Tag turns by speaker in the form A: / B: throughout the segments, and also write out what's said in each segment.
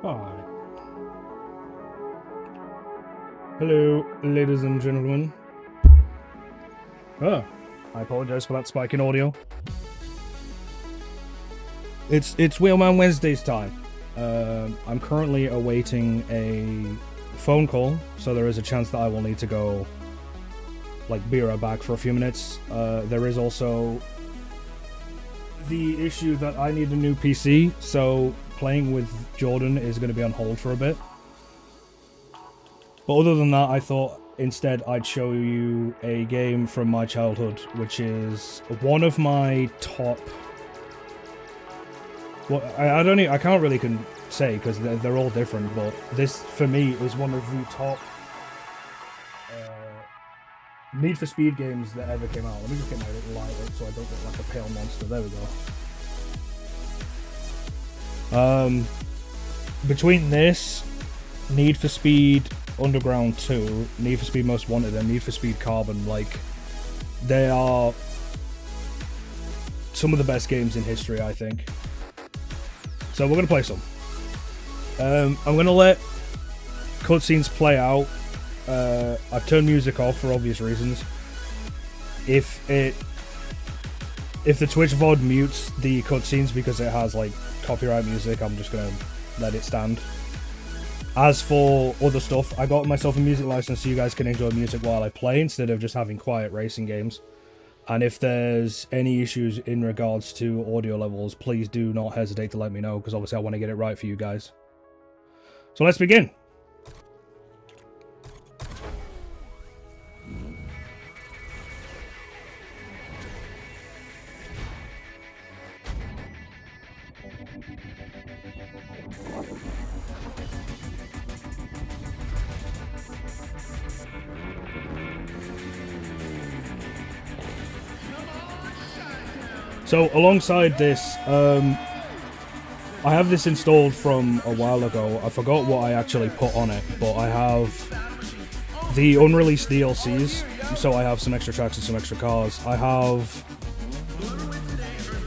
A: Hi. Hello, ladies and gentlemen. Oh, I apologize for that spike in audio. It's Wheelman Wednesday's time. I'm currently awaiting a phone call, so there is a chance that I will need to go, be right back for a few minutes. There is also the issue that I need a new PC, so playing with Jordan is going to be on hold for a bit. But other than that, I thought instead I'd show you a game from my childhood, which is one of my top... Well, I can't really say because they're all different, but this for me is one of the top Need for Speed games that ever came out. Let me just get my little light up so I don't look like a pale monster. There we go. Between this, Need for Speed Underground 2, Need for Speed Most Wanted, and Need for Speed Carbon, they are some of the best games in history, I think. So we're going to play some. I'm going to let cutscenes play out. I've turned music off for obvious reasons. If the Twitch VOD mutes the cutscenes because it has copyright music, I'm just gonna let it stand. As for other stuff, I got myself a music license so you guys can enjoy music while I play instead of just having quiet racing games. And if there's any issues in regards to audio levels, please do not hesitate to let me know, because obviously I want to get it right for you guys. So let's begin. So alongside this, I have this installed from a while ago. I forgot what I actually put on it, but I have the unreleased DLCs, so I have some extra tracks and some extra cars. I have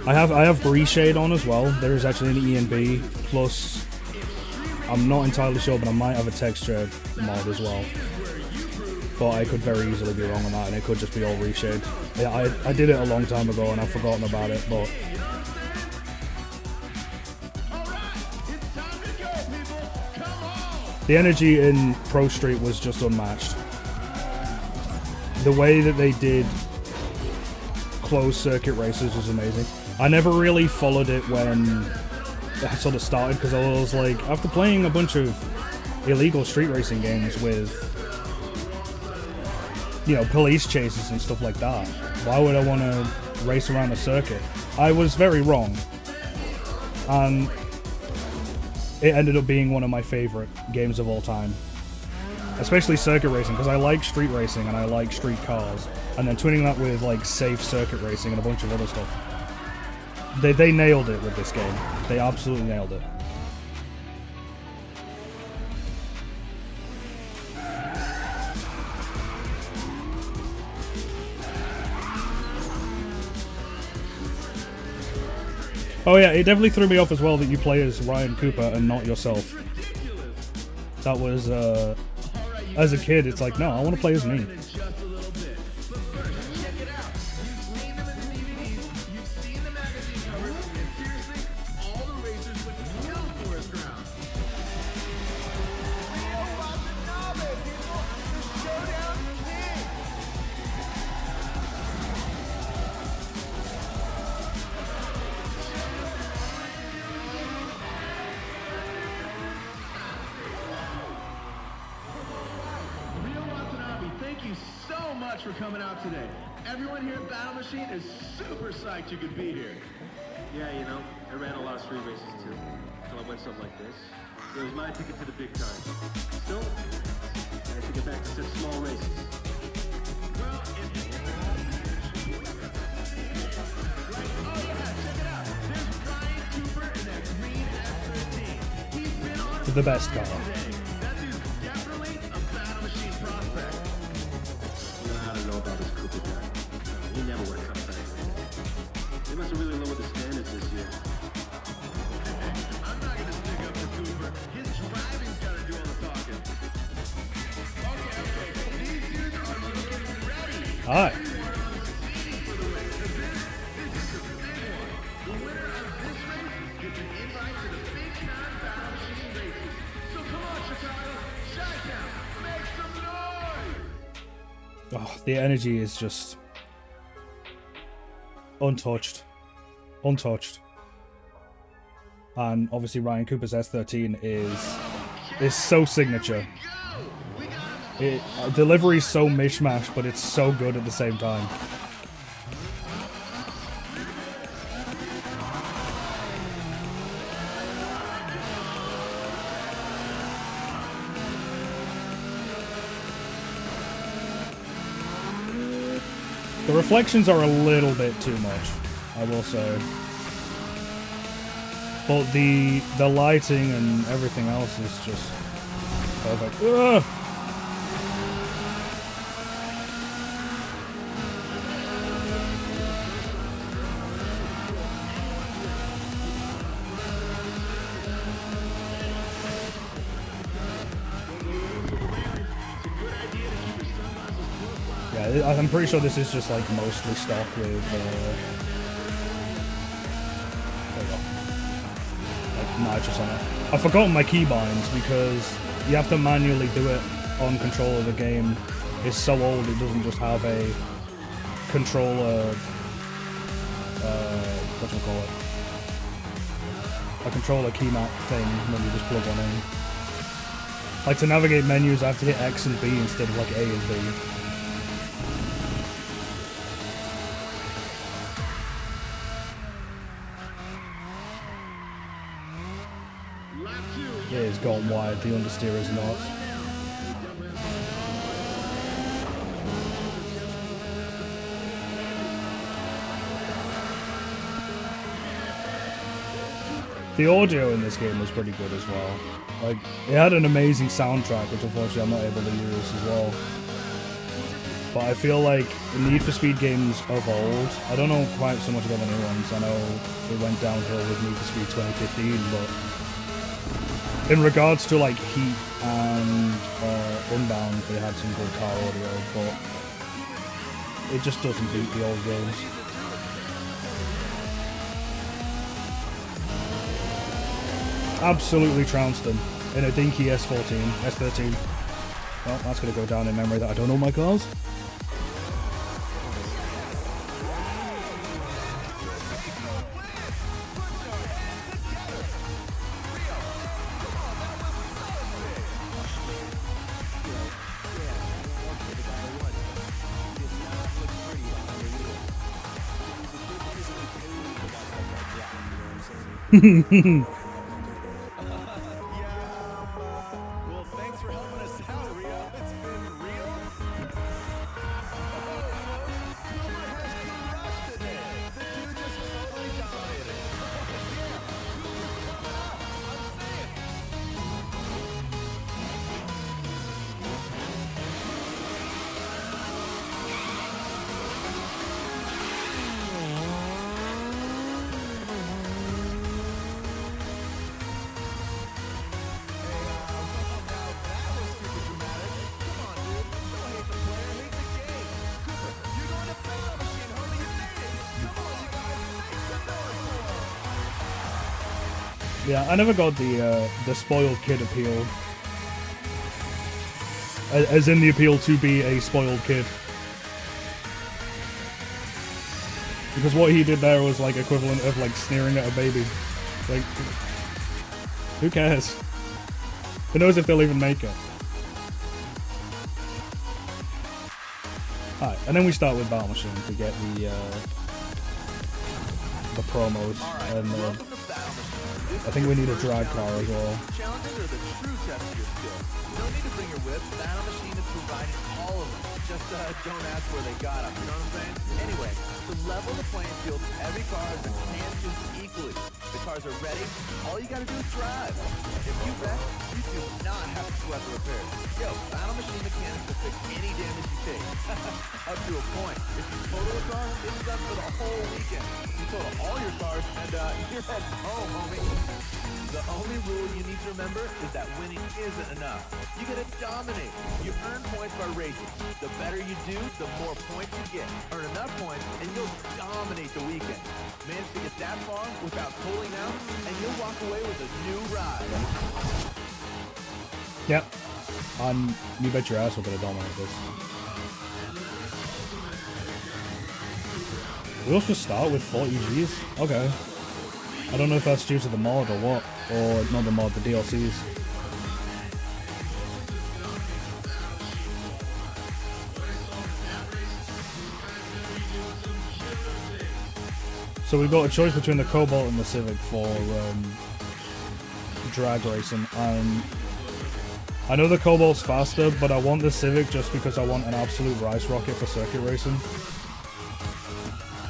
A: Reshade on as well. There is actually an E&B, plus I'm not entirely sure, but I might have a texture mod as well. But I could very easily be wrong on that, and it could just be all Reshade. Yeah, I did it a long time ago, and I've forgotten about it, but... The energy in Prostreet was just unmatched. The way that they did closed circuit races was amazing. I never really followed it when it sort of started, because I was like, after playing a bunch of illegal street racing games with, police chases and stuff like that, why would I want to race around a circuit? I was very wrong. And it ended up being one of my favorite games of all time. Especially circuit racing, because I like street racing and I like street cars. And then twinning that with safe circuit racing and a bunch of other stuff. They nailed it with this game. They absolutely nailed it. Oh yeah, it definitely threw me off as well that you play as Ryan Cooper and not yourself. That was, as a kid, it's like, no, I want to play as me.
B: For coming out today. Everyone here at Battle Machine is super psyched you could be here.
C: Yeah, I ran a lot of street races too, until I went something like this. It was my ticket to the big time. Still, I have to get back to such small races.
B: Well, check it out. There's Ryan Cooper in that green F-13. He's been on
A: The best car.
B: That dude's definitely a Battle Machine prospect.
C: I don't know about this Cooper guy. He never went cut back. They must have really lowered the standards this year.
B: I'm not gonna stick up for Cooper. His
A: Alright. Oh, the energy is just untouched. Untouched. And obviously Ryan Cooper's S13 is so signature. Delivery is so mishmash, but it's so good at the same time. The reflections are a little bit too much, I will say. But the lighting and everything else is just perfect. Ugh! Yeah, I'm pretty sure this is just like mostly stock with there you go. Like nitrous on it. I've forgotten my keybinds because you have to manually do it on controller. The game is so old it doesn't just have a controller whatchamacallit, a controller key map thing when you just plug one in. Like to navigate menus I have to hit X and B instead of like A and B. It has gone wide, the understeer is not. The audio in this game was pretty good as well. Like, it had an amazing soundtrack, which unfortunately I'm not able to use as well. But I feel like Need for Speed games of old, I don't know quite so much about the new ones. I know it went downhill with Need for Speed 2015, but in regards to like Heat and Unbound, they had some good car audio, but it just doesn't beat the old games. Absolutely trounced them in a dinky S13. Well, that's going to go down in memory that I don't know my cars.
D: Well, thanks for helping us out, Rio. It's been real. Cooper has crushed today. The dude just totally dominated. Yeah, Cooper, I'm saying.
A: Yeah, I never got the spoiled kid appeal. As in the appeal to be a spoiled kid. Because what he did there was like equivalent of like sneering at a baby. Like, who cares? Who knows if they'll even make it? Alright, and then we start with Battle Machine to get the promos, and I think we need a drag car as well.
D: Challenges are the true test of your skills. You don't need to bring your whip. Battle Machine is providing all of them. Just don't ask where they got them. You know what I'm saying? Anyway, to level the playing field, every car has a chance to equally. The cars are ready. All you gotta do is drive. If you wreck, you do not have to sweat the repairs. Yo, Battle Machine mechanics will fix any damage you take. Up to a point. If you total a car, it's done for the whole weekend. You total all your cars, and you're heading home, homie. The only rule you need to remember is that winning isn't enough. You gotta dominate. You earn points points by racing. The better you do, the more points you get. Earn enough points, and you'll dominate the weekend. Manage to get that far without tolling out, and you'll walk away with a new ride.
A: Yep. You bet your ass we're gonna dominate this. We also start with 40 Gs? Okay. I don't know if that's due to the mod or what. Or not the mod, the DLCs. So we've got a choice between the Cobalt and the Civic for drag racing. I know the Cobalt's faster, but I want the Civic just because I want an absolute rice rocket for circuit racing.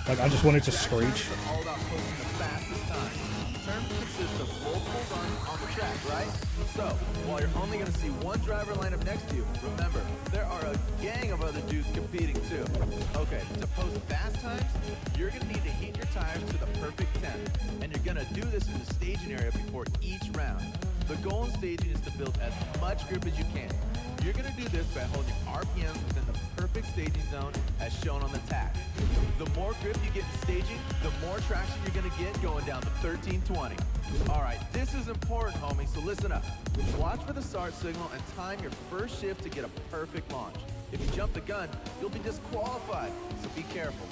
A: Like, I just want it to screech.
D: All about posting the fastest time. Terms consist of multiple runs on the track, right? So, while you're only going to see one driver line up next to you, remember, there are a gang of other dudes competing too. Okay, to post fast times, you're going to need to heat your tires to the perfect temp. And you're going to do this in the staging area before each round. The goal in staging is to build as much grip as you can. You're going to do this by holding RPMs within the perfect staging zone as shown on the tag. The more grip you get in staging, the more traction you're going to get going down to 1320. Alright, this is important, homie, so listen up. Watch for the start signal and time your first shift to get a perfect launch. If you jump the gun, you'll be disqualified, so be careful.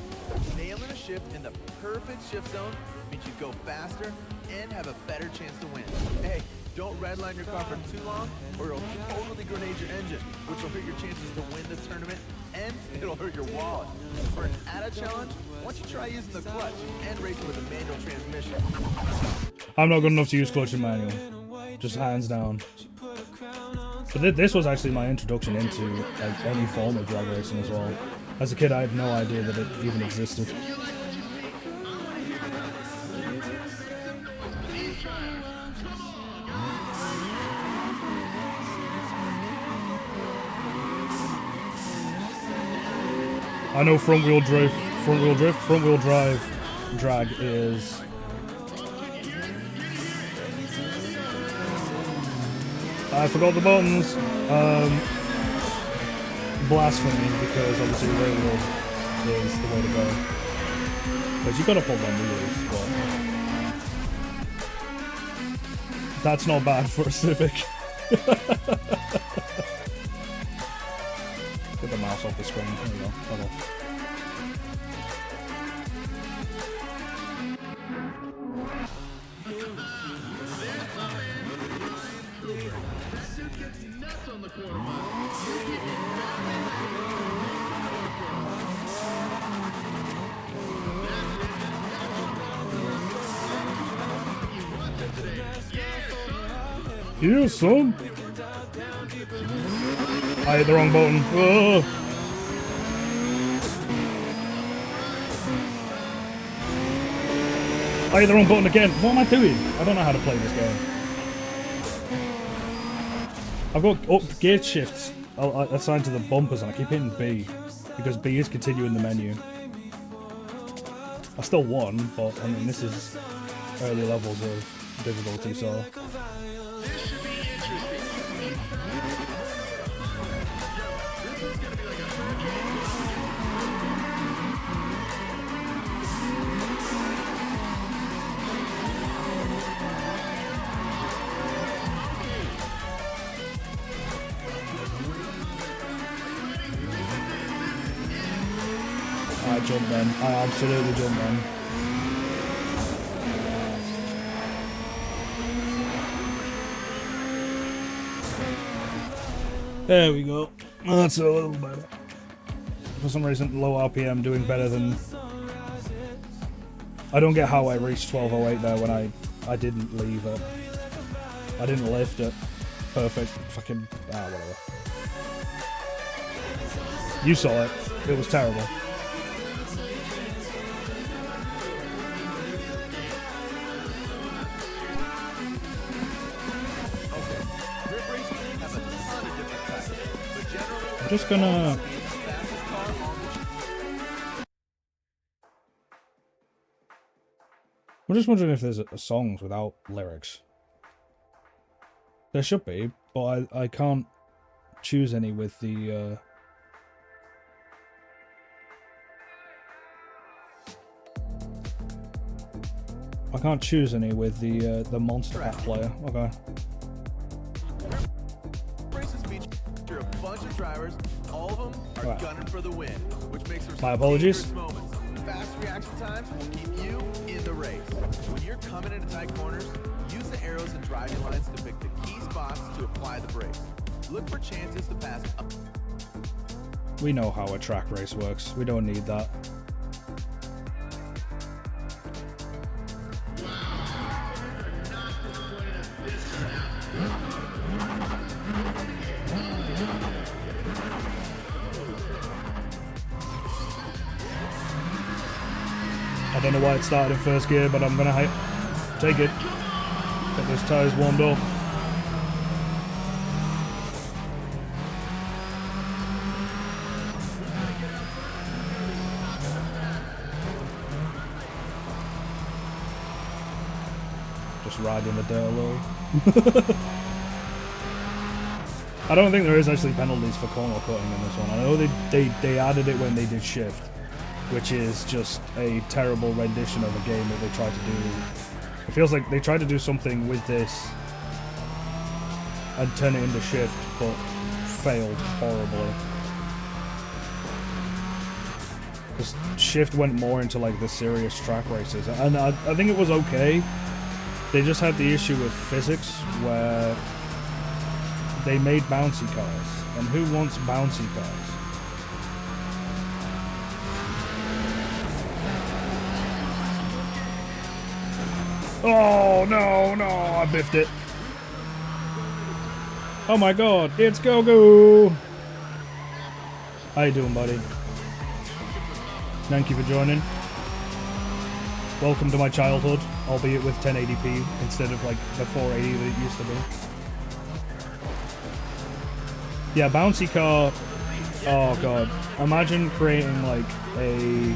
D: Nailing a shift in the perfect shift zone means you go faster and have a better chance to win. Hey, don't redline your car for too long or it'll totally grenade your engine, which will hurt your chances to win the tournament and it'll hurt your wallet. For an added challenge, why don't you try using the clutch and racing with a manual transmission?
A: I'm not good enough to use clutch and manual. Just hands down. But this was actually my introduction into like any form of drag racing as well. As a kid, I had no idea that it even existed. I know front wheel drive drag is I forgot the buttons. Blasphemy, because obviously railroad is the way to go. Because you gotta pull down wheels, but that's not bad for a Civic. Get the mouse off the screen. There we go. Come on. Here, son. I hit the wrong button. Oh. I hit the wrong button again. What am I doing? I don't know how to play this game. I've got up gear shifts assigned to the bumpers and I keep hitting B because B is continuing the menu. I still won, but I mean this is early levels of difficulty, so. I jumped then. I absolutely jumped then. There we go. That's a little better. For some reason, low RPM doing better than... I don't get how I reached 1208 there when I didn't leave it. I didn't lift it. Perfect. Fucking... whatever. You saw it. It was terrible. I'm just gonna... I'm just wondering if there's songs without lyrics. There should be, but I can't choose any with the I can't choose any with the monster pack player. Okay.
D: Races feature a bunch of drivers. All of them are
A: Wow.
D: gunning for the win, which makes for
A: My
D: some
A: apologies.
D: dangerous moments. Fast reaction times will keep you in the race. When you're coming into tight corners, use the arrows and driving lines to pick the key spots to apply the brakes. Look for chances to pass up.
A: We know how a track race works. We don't need that. I don't know why it started in first gear, but I'm gonna take it. Get those tires warmed up. Just riding the dirt a little. I don't think there is actually penalties for corner cutting in this one. I know they added it when they did shift, which is just a terrible rendition of a game that they tried to do. It feels like they tried to do something with this and turn it into shift, but failed horribly. Because shift went more into like the serious track races, and I think it was okay. They just had the issue with physics where they made bouncy cars, and who wants bouncy cars? Oh no, no, I biffed it. Oh my god, it's Goku! How you doing, buddy? Thank you for joining. Welcome to my childhood, albeit with 1080p instead of like the 480 that it used to be. Yeah, bouncy car. Oh god. Imagine creating like I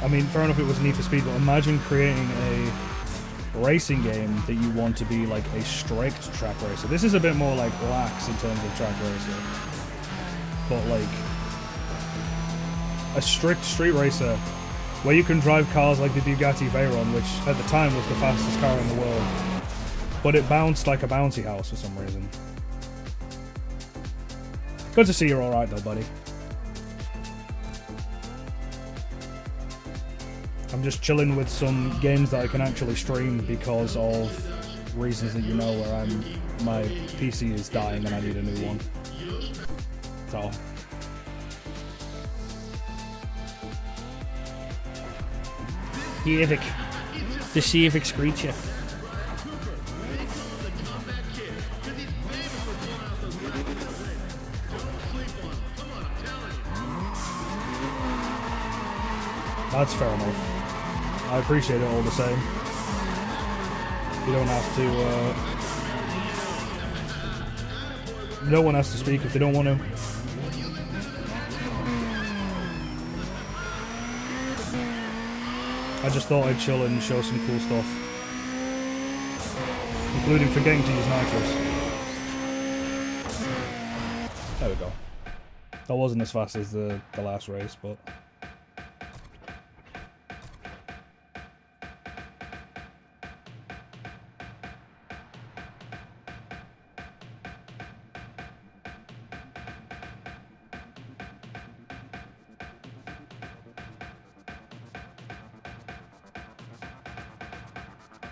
A: mean, fair enough it was Need for Speed, but imagine creating a racing game that you want to be like a strict track racer. This is a bit more like lax in terms of track racing, but like a strict street racer where you can drive cars like the Bugatti Veyron, which at the time was the fastest car in the world, but it bounced like a bouncy house for some reason. Good to see you're alright though, buddy. I'm just chilling with some games that I can actually stream because of reasons that you know, where my PC is dying and I need a new one. So
E: Civic. The Civic Screecher.
A: that's fair enough. I appreciate it all the same. You don't have to, no one has to speak if they don't want to. I just thought I'd chill and show some cool stuff. Including forgetting to use nitrous. There we go. That wasn't as fast as the last race, but...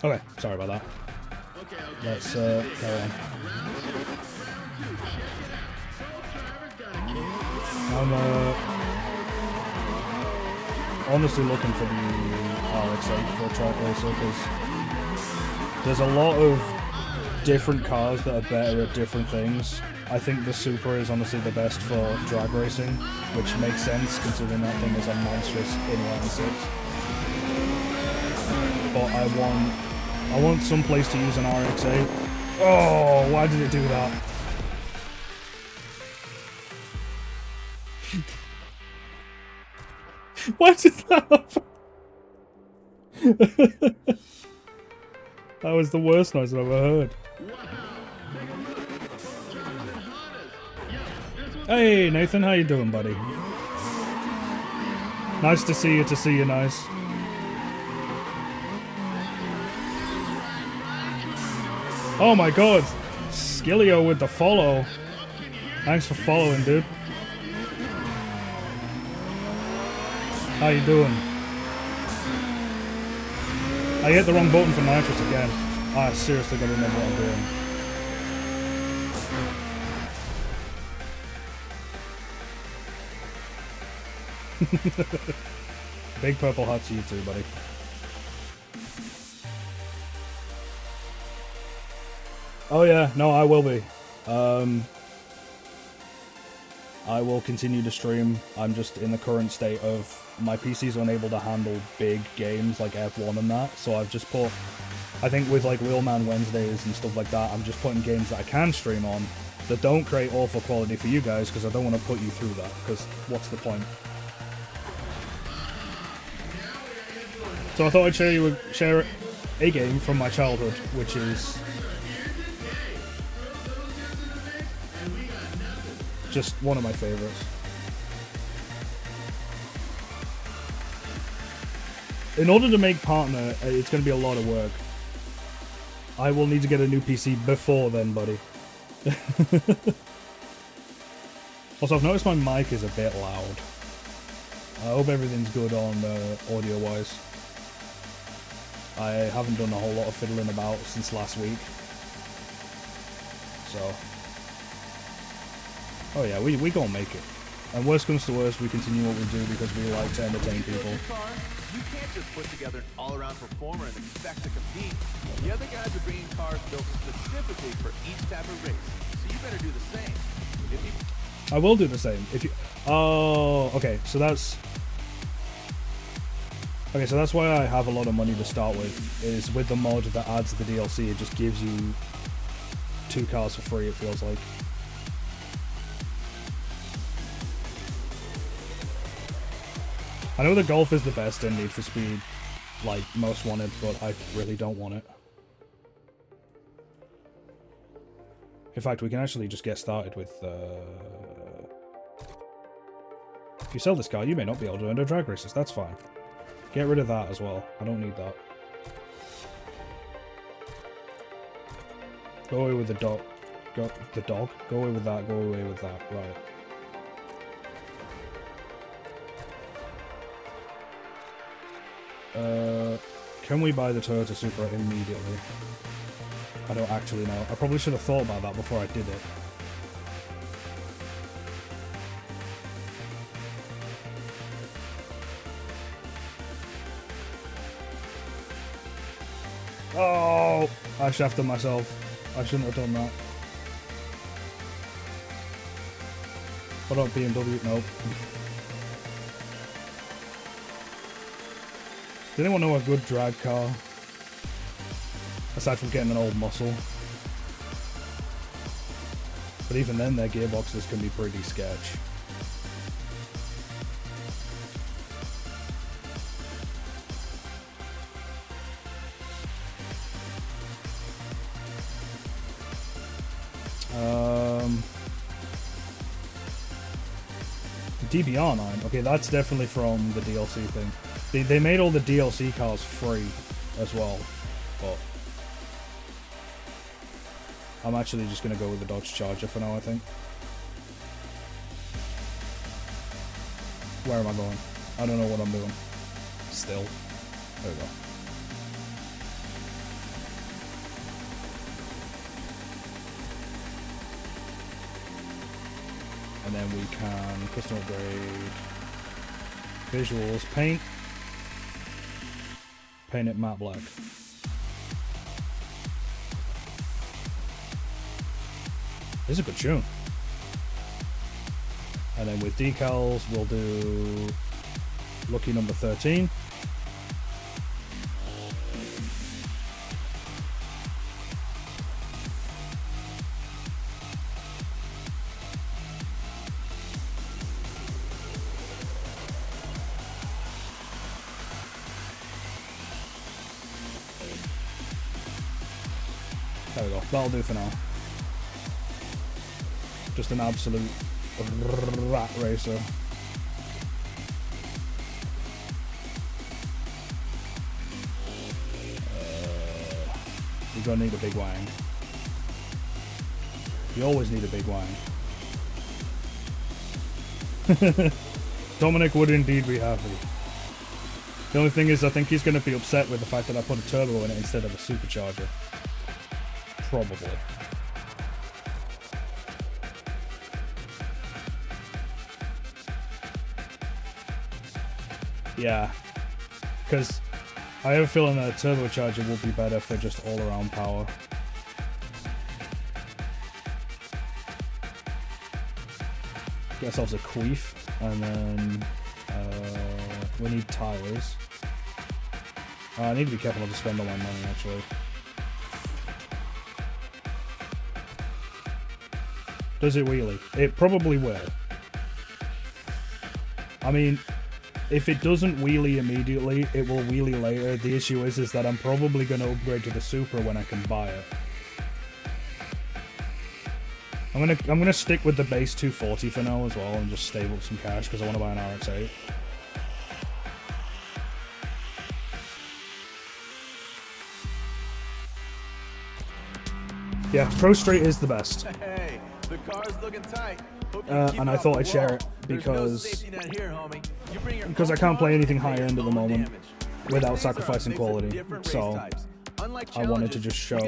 A: Okay, sorry about that. Let's carry on. I'm honestly looking for the RX-8 for a track racer because there's a lot of different cars that are better at different things. I think the Supra is honestly the best for drag racing, which makes sense considering that thing is a monstrous inline six. But I want some place to use an RX-8. Oh, why did it do that? Why did that happen? That was the worst noise I've ever heard.
B: Wow. Take a
A: Hey Nathan, how you doing, buddy? Nice to see you, nice. Oh my god, Skillio with the follow. Thanks for following, dude. How you doing? I hit the wrong button for nitrous again. I seriously gotta remember what I'm doing. Big purple heart to you too, buddy. Oh yeah, no, I will be. I will continue to stream. I'm just in the current state of my PC's unable to handle big games like F1 and that, so I've just put, I think with like Wheelman Wednesdays and stuff like that, I'm just putting games that I can stream on that don't create awful quality for you guys, because I don't want to put you through that, because what's the point? So I thought I'd share a game from my childhood, which is just one of my favorites. In order to make partner, it's going to be a lot of work. I will need to get a new PC before then, buddy. Also, I've noticed my mic is a bit loud. I hope everything's good on audio-wise. I haven't done a whole lot of fiddling about since last week. So... oh yeah, we gonna make it. And worst comes to worst, we continue what we do because we like to entertain people.
D: You can't just put together an all-around performer and expect to compete. The other guys are bringing cars built specifically for each type of race, so you better do the same. If you...
A: I will do the same. If you... oh, okay, so that's... okay, so that's why I have a lot of money to start with, is with the mod that adds the DLC, it just gives you 2 cars for free, it feels like. I know the Golf is the best in Need for Speed, like most wanted, but I really don't want it. In fact, we can actually just get started with, if you sell this car, you may not be able to enter drag races, that's fine. Get rid of that as well, I don't need that. Go away with the dog. Go away with that, go away with that, right. Can we buy the Toyota Supra immediately? I don't actually know. I probably should have thought about that before I did it. Oh! I shafted myself. I shouldn't have done that. What up, BMW? Nope. Does anyone know a good drag car? Aside from getting an old muscle. But even then, their gearboxes can be pretty sketch. DBR9. Okay, that's definitely from the DLC thing. They made all the DLC cars free as well, but I'm actually just going to go with the Dodge Charger for now, I think. Where am I going? I don't know what I'm doing. Still. There we go. And then we can custom upgrade visuals, paint it matte black. This is a good tune. And then with decals, we'll do lucky number 13. There we go. That'll do for now. Just an absolute rat racer. You're gonna need a big wang. You always need a big wang. Dominic would indeed be happy. The only thing is, I think he's going to be upset with the fact that I put a turbo in it instead of a supercharger. Probably. Yeah. Because I have a feeling that a turbocharger will be better for just all-around power. Get ourselves a queef, and then we need tires. I need to be careful not to spend all my money, actually. Does it wheelie? It probably will. I mean, if it doesn't wheelie immediately, it will wheelie later. The issue is that I'm probably going to upgrade to the Supra when I can buy it. I'm gonna stick with the base 240 for now as well, and just save up some cash because I want to buy an RX-8. Yeah, Prostreet is the best.
D: Hey, the car's looking tight.
A: And I thought I'd share it because I can't play anything high end at the moment without sacrificing quality. So I wanted to just show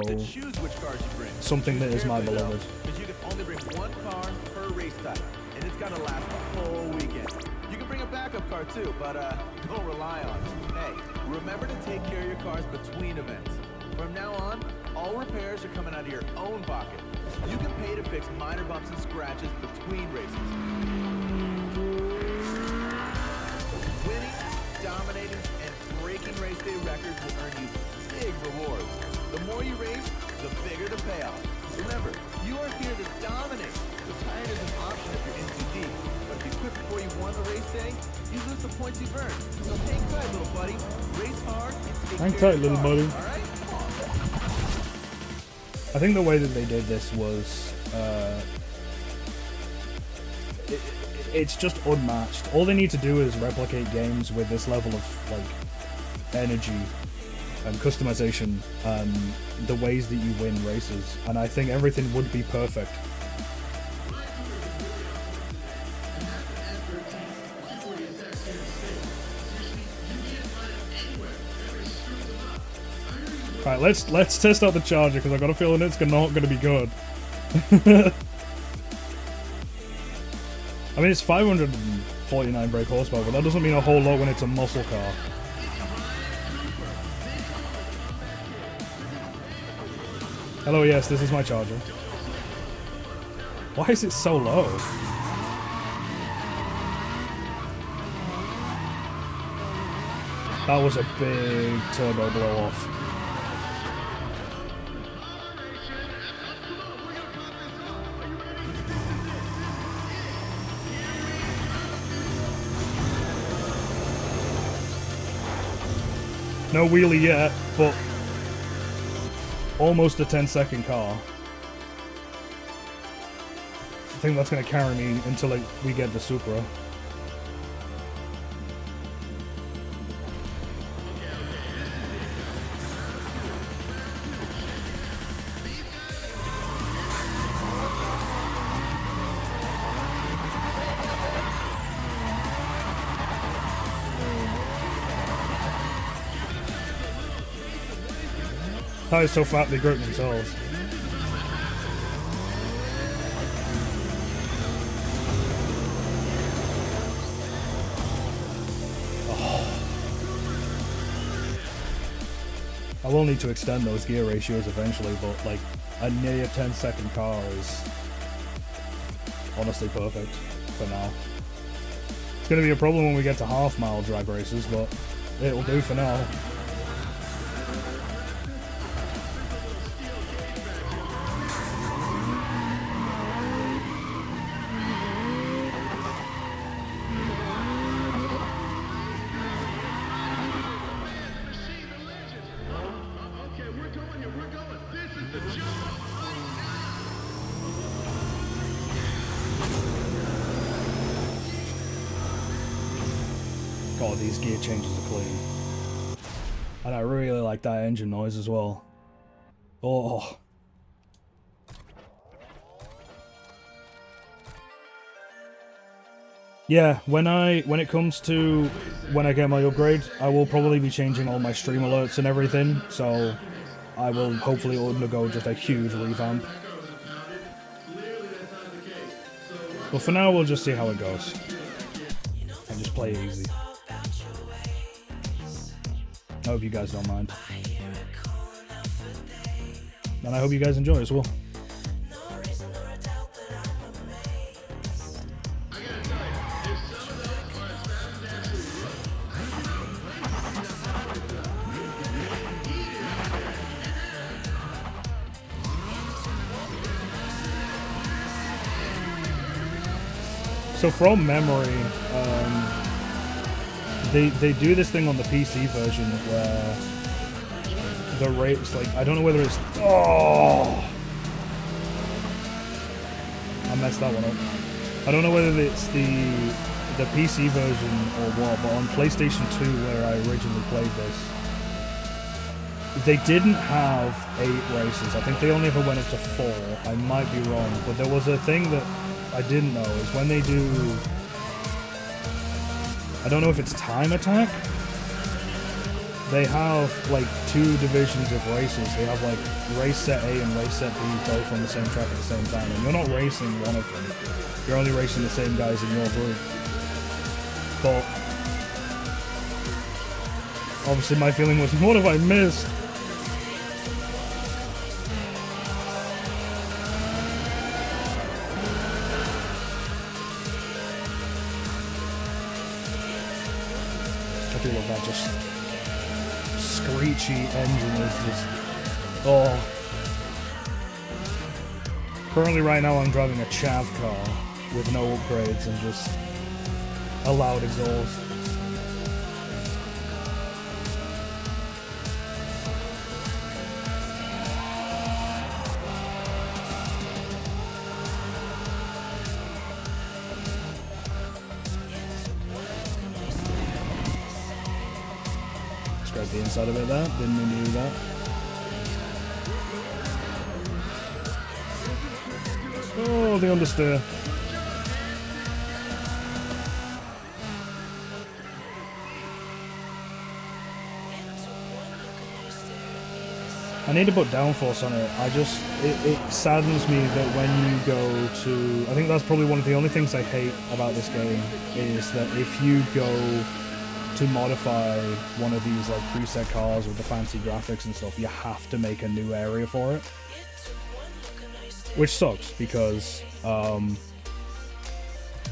A: something that is my beloved.
D: Because you can only bring one car per race type, and it's gotta last the whole weekend. You can bring a backup car too, but don't rely on it. Hey, remember to take care of your cars between events. From now on, all repairs are coming out of your own pocket. You can pay to fix minor bumps and scratches between races. Winning, dominating, and breaking race day records will earn you big rewards. The more you race, the bigger the payoff. Remember, you are here to dominate. Retired is an option if you're in too deep. But if you quit before you won the race day, you lose the points you've earned. So hang tight, little buddy. Race hard and take
A: Hang
D: care
A: tight,
D: of your
A: little
D: car.
A: buddy.
D: All right? Come on.
A: I think the way that they did this was it's just unmatched. All they need to do is replicate games with this level of like energy and customization and the ways that you win races, and I think everything would be perfect. Right, let's test out the charger because I got a feeling it's not going to be good. I mean, it's 549 brake horsepower, but that doesn't mean a whole lot when it's a muscle car. Hello, yes, this is my charger. Why is it so low? That was a big turbo blow off. No wheelie yet, but almost a 10-second car. I think that's going to carry me until we get the Supra. Tires so fat they grip themselves. I will need to extend those gear ratios eventually, but like a near 10-second car is honestly perfect for now. It's going to be a problem when we get to half-mile drag races, but it'll do for now. God, these gear changes are clean. And I really like that engine noise as well. Oh. Yeah, when it comes to when I get my upgrade, I will probably be changing all my stream alerts and everything, so I will hopefully undergo just a huge revamp. But for now, we'll just see how it goes. And just play it easy. I hope you guys don't mind. And I hope you guys enjoy as well. So from memory, they do this thing on the PC version where the rates, like, I don't know whether it's... Oh! I messed that one up. I don't know whether it's the PC version or what, but on PlayStation 2 where I originally played this, they didn't have 8 races. I think they only ever went up to 4. I might be wrong, but there was a thing that I didn't know is when they do, I don't know if it's time attack, they have like 2 divisions of races. They have like race set A and race set B both on the same track at the same time, and you're not racing one of them, you're only racing the same guys in your group. But obviously my feeling was, what have I missed? I do love that just screechy engine is just, oh. Currently right now I'm driving a chav car with no upgrades and just a loud exhaust. Scrape the inside of it there, didn't mean to do that. Oh, the understeer. I need to put downforce on it. It saddens me that when you go to, I think that's probably one of the only things I hate about this game, is that if you go to modify one of these like preset cars with the fancy graphics and stuff, you have to make a new area for it. Which sucks, because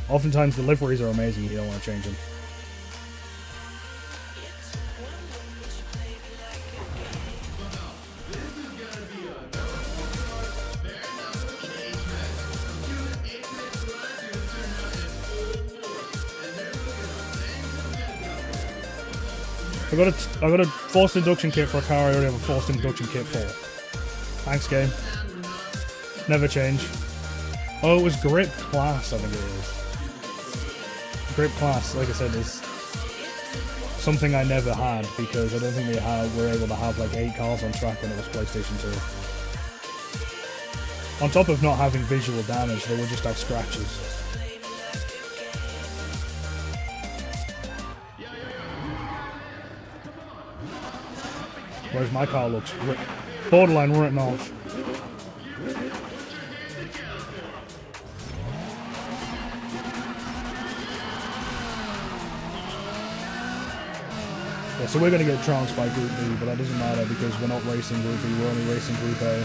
A: oftentimes the liveries are amazing, you don't want to change them. I got a forced induction kit for a car I already have a forced induction kit for. Thanks, game. Never change. Oh, it was Grip Class, I think it is. Grip Class, like I said, is something I never had because I don't think they were able to have like 8 cars on track when it was PlayStation 2. On top of not having visual damage, they would just have scratches. Whereas my car looks borderline written off. Yeah, so we're going to get trounced by Group B, but that doesn't matter because we're not racing Group B, we're only racing Group A.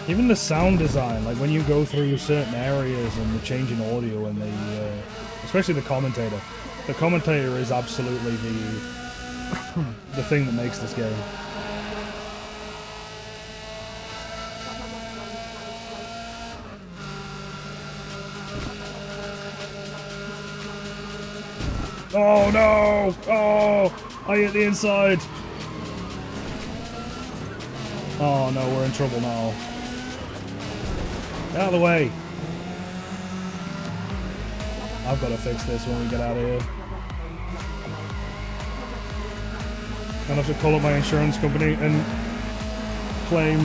A: Even the sound design, like when you go through certain areas and the change in audio and the, especially the commentator is absolutely the thing that makes this game. Oh no! Oh! I hit the inside! Oh no, we're in trouble now. Get out of the way! I've got to fix this when we get out of here. I'll have to call up my insurance company and claim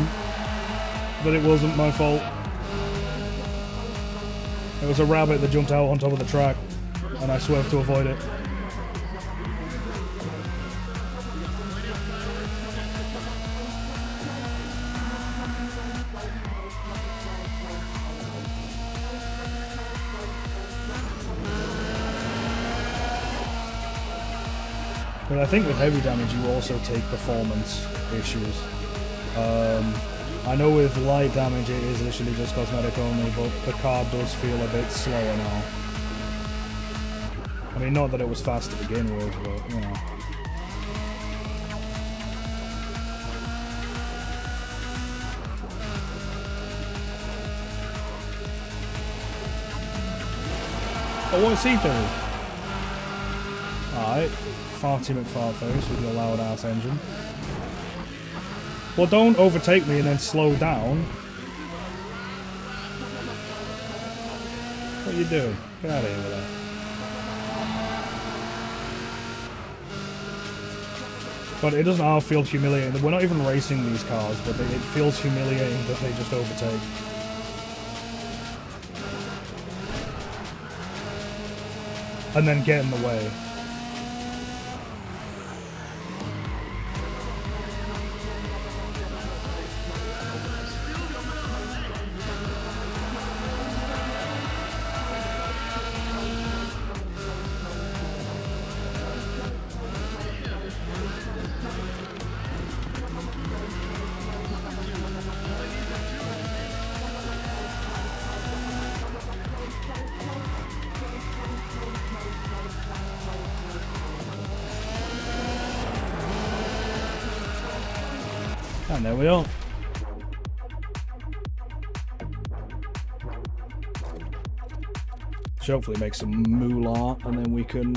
A: that it wasn't my fault. It was a rabbit that jumped out on top of the track, and I swerved to avoid it. But I think with heavy damage you also take performance issues. I know with light damage it is literally just cosmetic only, but the car does feel a bit slower now. I mean, not that it was fast to begin with, but, you know. Oh, what's he doing? Alright, farty McFartface with your loud ass engine. Well, don't overtake me and then slow down. What are you doing? Get out of here with that. But it doesn't all feel humiliating. We're not even racing these cars, but it feels humiliating that they just overtake. And then get in the way. And there we are. Should hopefully make some moolah, and then we can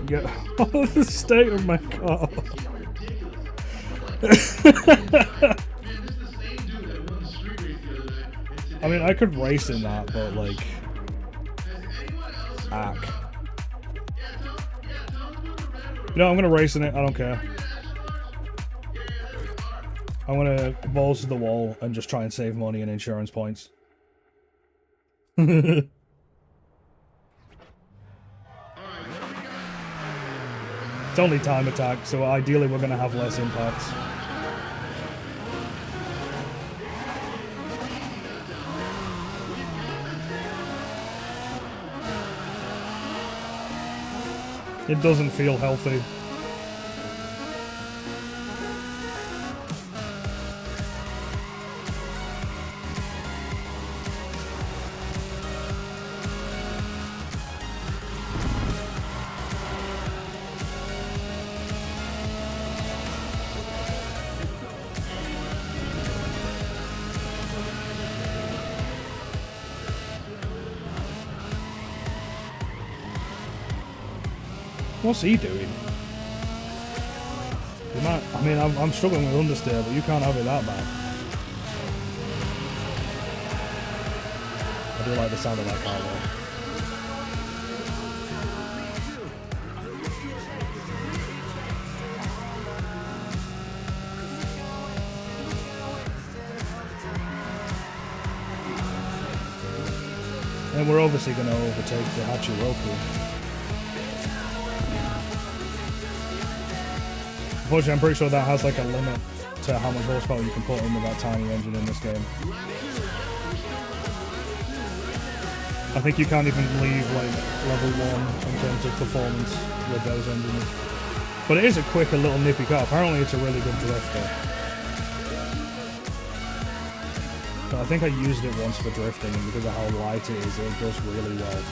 A: get oh, the state of my car. I mean, I could race in that, but like, ack. You know, I'm gonna race in it. I don't care. I'm gonna balls to the wall and just try and save money and insurance points. It's only time attack, so ideally we're gonna have less impacts. It doesn't feel healthy. What's he doing? You might, I mean, I'm struggling with understeer, but you can't have it that bad. I do like the sound of that car though. And we're obviously going to overtake the Hachiroku. Unfortunately, I'm pretty sure that has like a limit to how much horsepower you can put in with that tiny engine in this game. I think you can't even leave like level 1 in terms of performance with those engines. But it is a quick and little nippy car. Apparently it's a really good drifter. But I think I used it once for drifting, and because of how light it is, it does really well.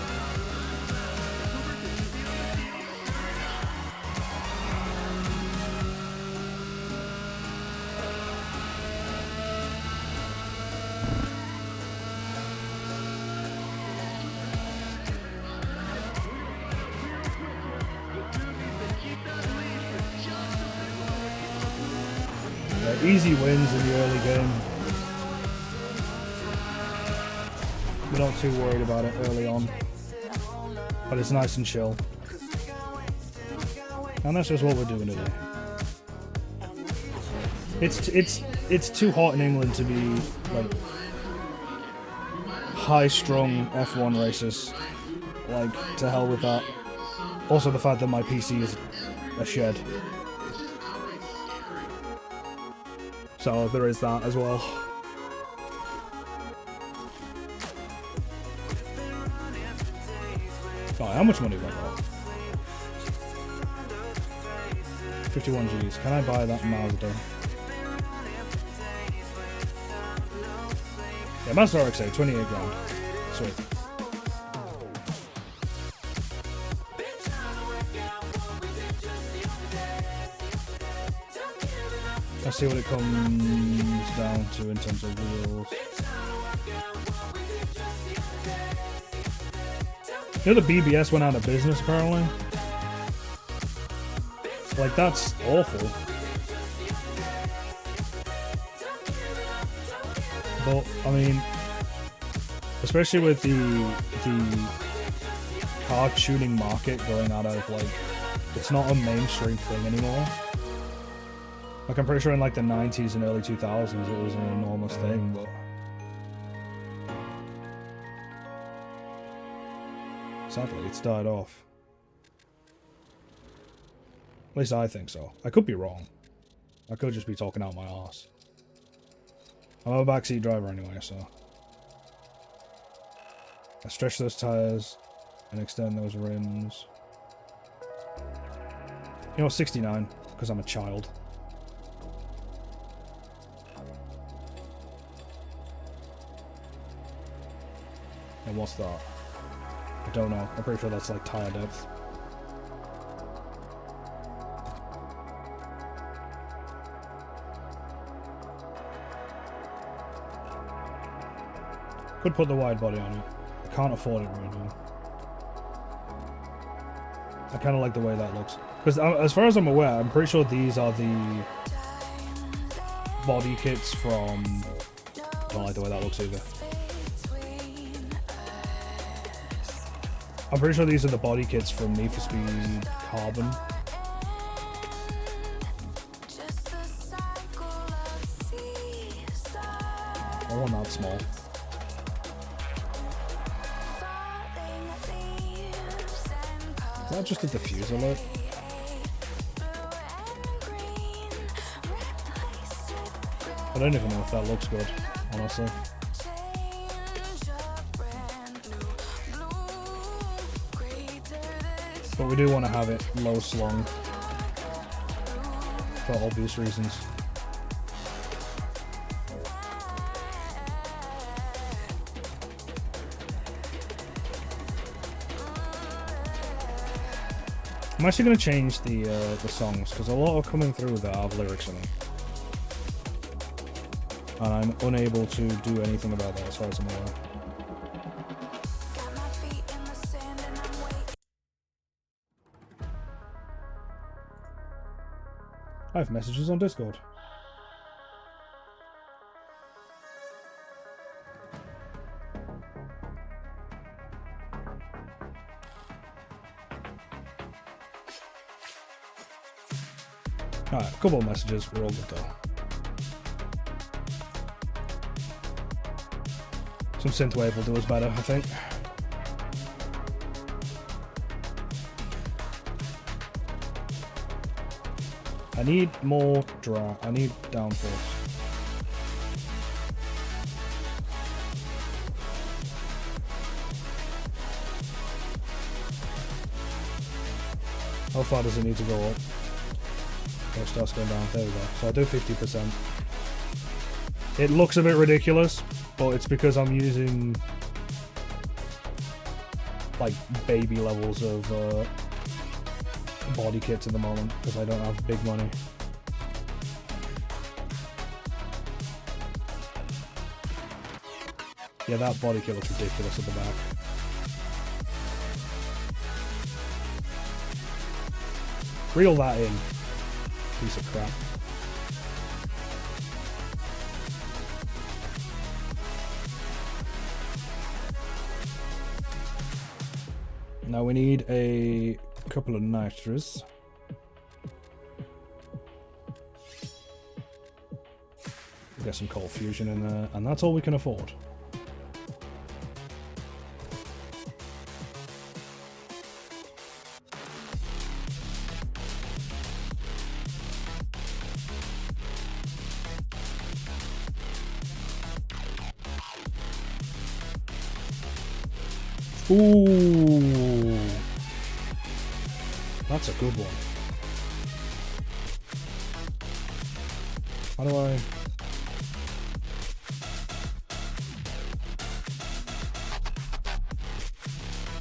A: easy wins in the early game. We're not too worried about it early on, but it's nice and chill. And that's just what we're doing today. It's too hot in England to be like high-strung F1 races. Like, to hell with that. Also the fact that my PC is a shed. So there is that as well. Oh, how much money have I got? 51 G's. Can I buy that Mazda? Yeah, Mazda RX-8, 28 grand. Sweet. Let's see what it comes down to in terms of wheels. You know the BBS went out of business apparently? Like, that's awful. But, I mean, especially with the car tuning market going out of, like, it's not a mainstream thing anymore. Like, I'm pretty sure in, like, the 90s and early 2000s it was an enormous thing, but... sadly, it's died off. At least I think so. I could be wrong. I could just be talking out my arse. I'm a backseat driver anyway, so... I stretch those tires and extend those rims. You know, 69, because I'm a child. And what's that? I don't know. I'm pretty sure that's like tire depth. Could put the wide body on it. I can't afford it right now. I kind of like the way that looks. Because as far as I'm aware, I'm pretty sure these are the body kits from... I don't like the way that looks either. I'm pretty sure these are the body kits from Need for Speed Carbon. I want that small. Is that just a diffuser lit? I don't even know if that looks good, honestly. But we do want to have it low slung for obvious reasons. I'm actually going to change the songs because a lot are coming through that have lyrics in them, and I'm unable to do anything about that as far as I'm aware. I have messages on Discord. Alright, a couple of messages, we're all good though. Some synthwave will do us better, I think. I need more drag. I need downforce. How far does it need to go up? It starts going down. There we go. So I do 50%. It looks a bit ridiculous, but it's because I'm using like baby levels of body kits at the moment because I don't have big money. Yeah, that body kit looks ridiculous at the back. Reel that in. Piece of crap. Now we need a couple of nitros. Get some cold fusion in there, and that's all we can afford. Ooh, that's a good one. How do I?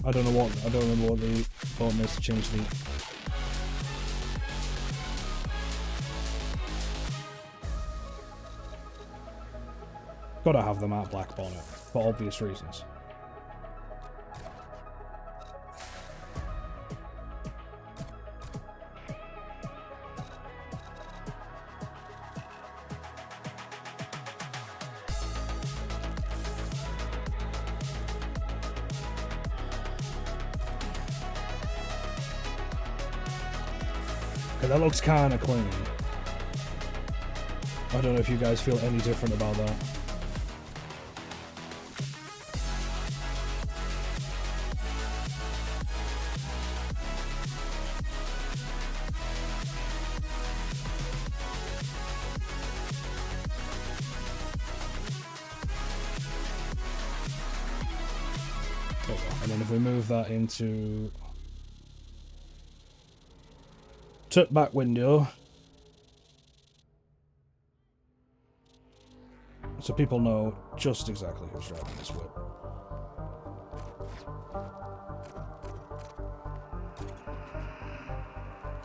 A: I don't remember what the button is to change the. Gotta have the matte black bonnet for obvious reasons. That looks kind of clean. I don't know if you guys feel any different about that. And then if we move that into tip back window, so people know just exactly who's driving this whip.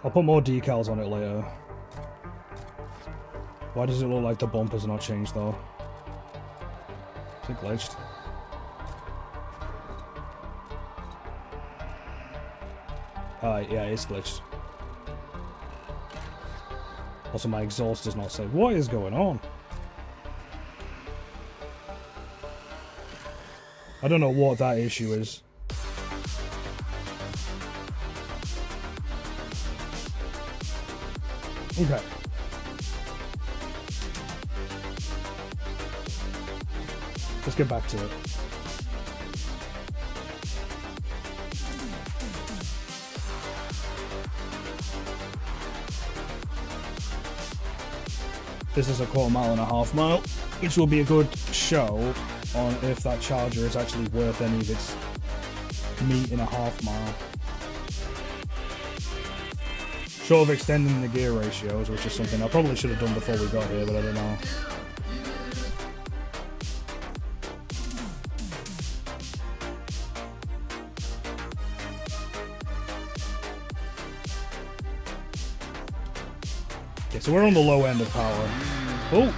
A: I'll put more decals on it later. Why does it look like the bumper's not changed though? Is it glitched? Yeah, it's glitched. Also, my exhaust does not say. What is going on? I don't know what that issue is. Okay. Let's get back to it. This is a 1/4.5 mile, which will be a good show on if that charger is actually worth any of its meat in a 1/2 mile. Short of extending the gear ratios, which is something I probably should have done before we got here, but I don't know. Okay, so we're on the low end of power. Oh!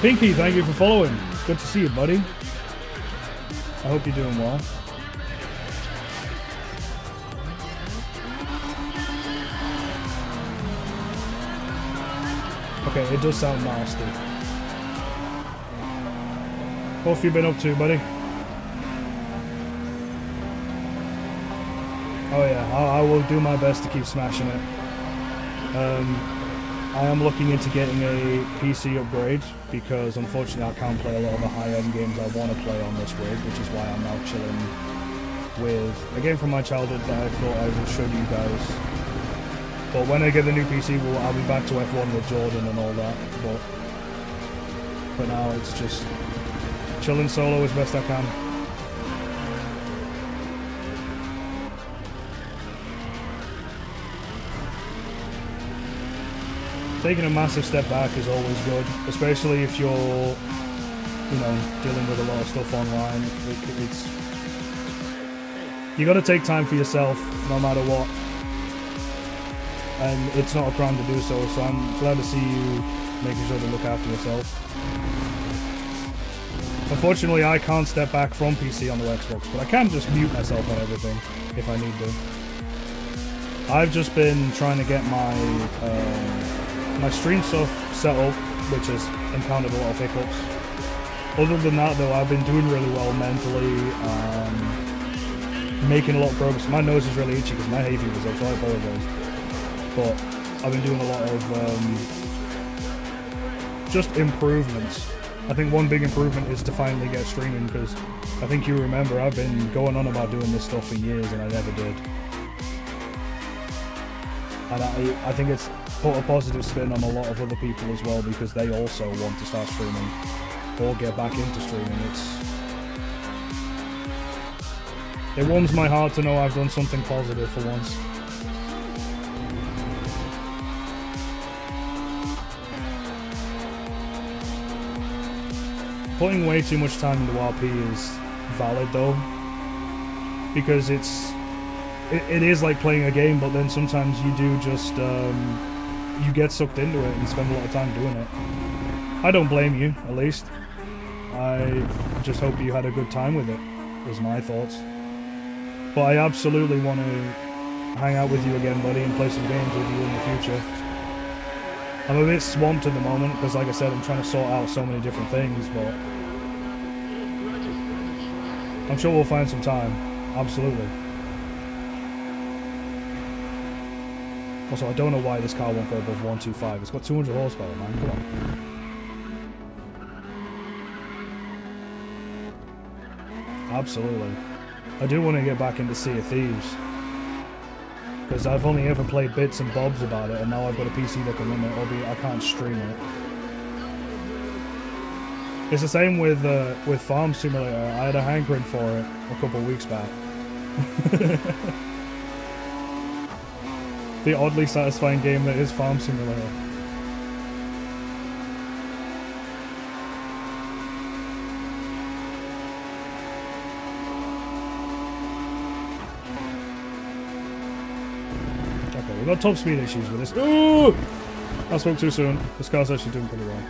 A: Pinky, thank you for following. Good to see you, buddy. I hope you're doing well. Okay, it does sound nasty. What have you been up to, buddy? Oh yeah, I will do my best to keep smashing it. I am looking into getting a PC upgrade because unfortunately I can't play a lot of the high-end games I want to play on this rig, which is why I'm now chilling with a game from my childhood that I thought I would show you guys. But when I get the new PC, I'll be back to F1 with Jordan and all that. But for now, it's just chilling solo as best I can. Taking a massive step back is always good, especially if you're, dealing with a lot of stuff online. You got to take time for yourself, no matter what. And it's not a crime to do so, so I'm glad to see you making sure to look after yourself. Unfortunately, I can't step back from PC on the Xbox, but I can just mute myself on everything if I need to. I've just been trying to get my stream stuff set up, which has encountered a lot of hiccups. Other than that, though, I've been doing really well mentally. making a lot of progress. My nose is really itchy because my hay fever's up, so I apologise. But I've been doing a lot of just improvements. I think one big improvement is to finally get streaming, because I think you remember I've been going on about doing this stuff for years and I never did. And I think it's put a positive spin on a lot of other people as well, because they also want to start streaming or get back into streaming. It warms my heart to know I've done something positive for once. Putting way too much time into RP is valid though, because it is like playing a game, but then sometimes you do just you get sucked into it and spend a lot of time doing it. I don't blame you, at least. I just hope you had a good time with it, is my thoughts. But I absolutely want to hang out with you again, buddy, and play some games with you in the future. I'm a bit swamped at the moment because, like I said, I'm trying to sort out so many different things, but I'm sure we'll find some time. Absolutely. Also, I don't know why this car won't go above 125. It's got 200 horsepower, man. Come on. Absolutely. I do want to get back into Sea of Thieves, because I've only ever played bits and bobs about it, and now I've got a PC that can run it, albeit I can't stream it. It's the same with Farm Simulator. I had a hankering for it a couple of weeks back. The oddly satisfying game that is Farm Simulator. Okay, we've got top speed issues with this. Ooh! I spoke too soon. This car's actually doing pretty well.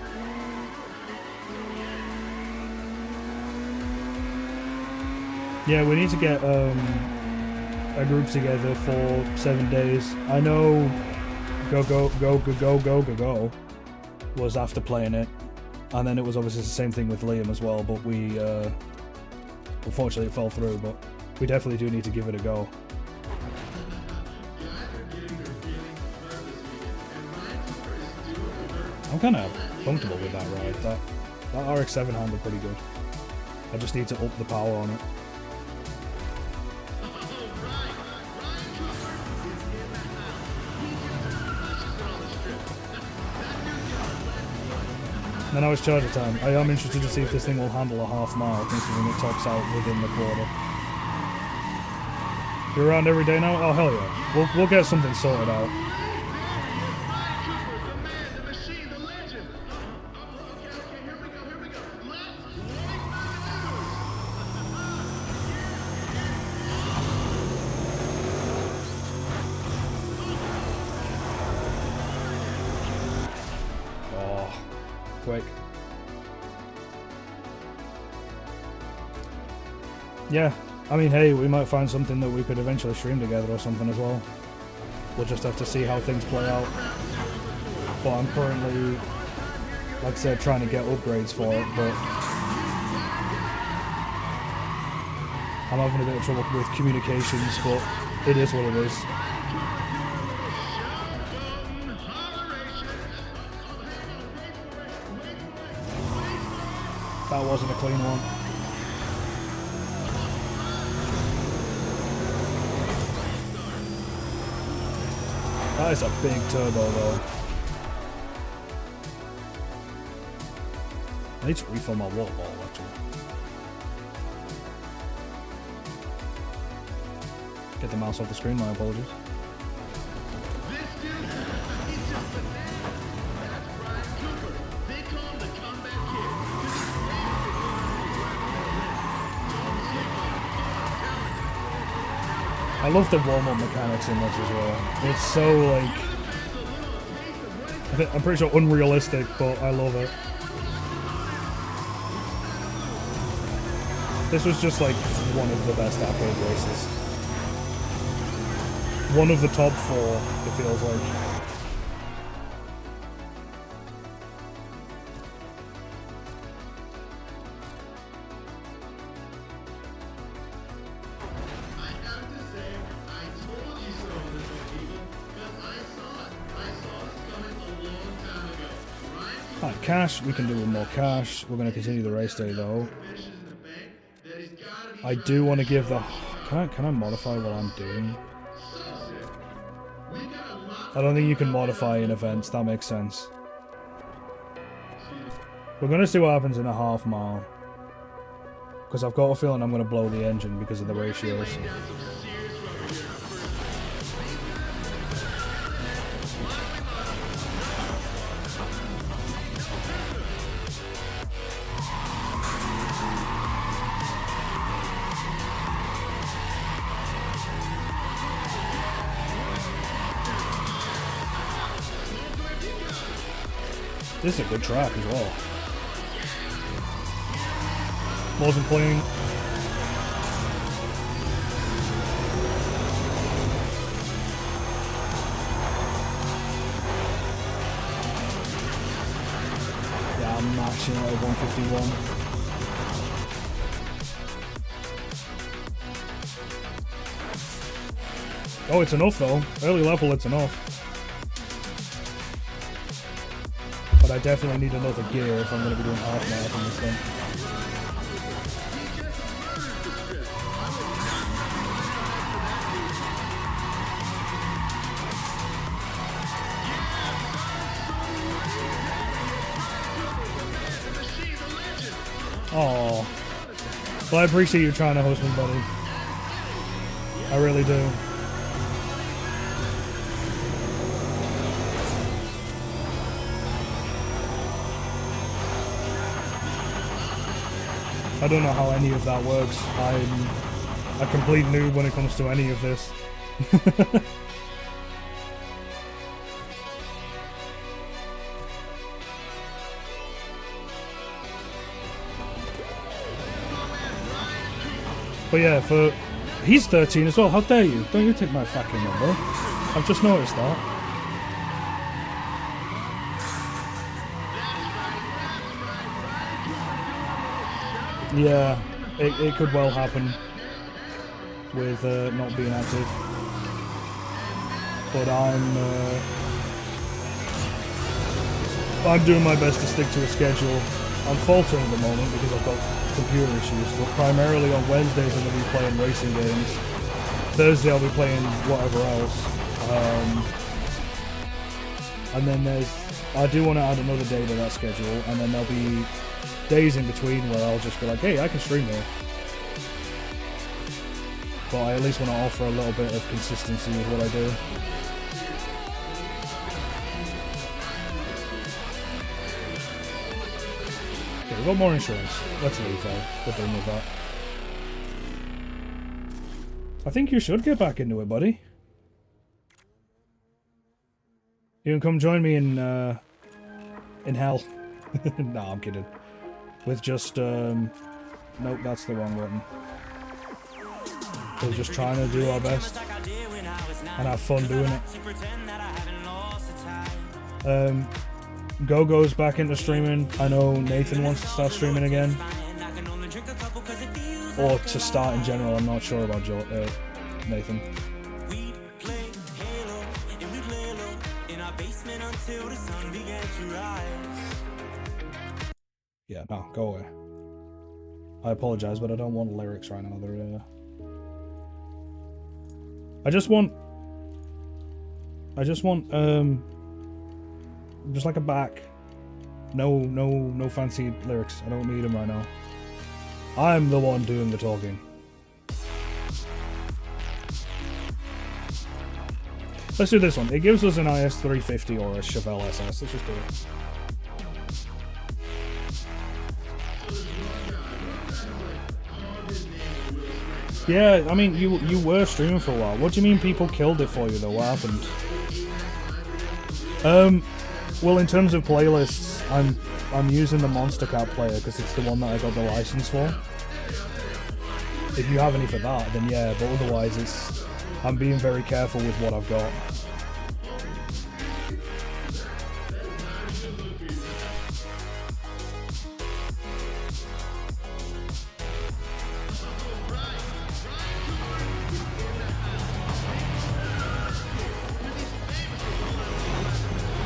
A: Yeah, we need to get a group together for 7 days. I know Go was after playing it, and then it was obviously the same thing with Liam as well, but we unfortunately it fell through, but we definitely do need to give it a go. I'm kind of comfortable with that ride. That RX-7 handled pretty good. I just need to up the power on it. And now it's charger time. I am interested to see if this thing will handle a half mile, considering it tops out within the quarter. You're around every day now? Oh hell yeah. We'll get something sorted out. Quick. Yeah, I mean, hey, we might find something that we could eventually stream together or something as well. We'll just have to see how things play out. But I'm currently, like I said, trying to get upgrades for it, but I'm having a bit of trouble with communications, but it is what it is. That wasn't a clean one. That is a big turbo though. I need to refill my water bottle actually. Get the mouse off the screen, my apologies. I love the warm-up mechanics in this as well. It's so, like, I'm pretty sure unrealistic, but I love it. This was just, like, one of the best arcade races. One of the top 4, it feels like. Alright, cash. We can do with more cash. We're going to continue the race day, though. I do want to give the... Can I modify what I'm doing? I don't think you can modify in events. That makes sense. We're going to see what happens in a half mile. Because I've got a feeling I'm going to blow the engine because of the ratios. This is a good track as well. Wasn't clean. Yeah, I'm mashing it at 151. Oh, it's enough though. Early level, it's enough. But I definitely need another gear if I'm going to be doing half marathon this thing. Oh, well, I appreciate you trying to host me, buddy. I really do. I don't know how any of that works. I'm a complete noob when it comes to any of this. But yeah, he's 13 as well. How dare you? Don't you take my fucking number. I've just noticed that. Yeah, it could well happen with not being active. But I'm doing my best to stick to a schedule. I'm faltering at the moment because I've got computer issues, but primarily on Wednesdays I'm going to be playing racing games. Thursday I'll be playing whatever else. And then I do want to add another day to that schedule, and then there'll be days in between where I'll just be like, hey, I can stream here. But I at least want to offer a little bit of consistency with what I do. Okay, we've got more insurance. Let's leave though. We're done with that. I think you should get back into it, buddy. You can come join me in hell. No, I'm kidding. With just, nope, that's the wrong button. We're just trying to do our best and have fun doing it. Go's back into streaming. I know Nathan wants to start streaming again. Or to start in general, I'm not sure about Nathan. Yeah, no, go away. I apologize, but I don't want lyrics right now. They're, I just want, just like a back. No fancy lyrics. I don't need them right now. I'm the one doing the talking. Let's do this one. It gives us an IS-350 or a Chevelle SS. Let's just do it. Yeah, I mean, you were streaming for a while. What do you mean people killed it for you, though? What happened? Well, in terms of playlists, I'm using the Monster Cat player because it's the one that I got the license for. If you have any for that, then yeah, but otherwise I'm being very careful with what I've got.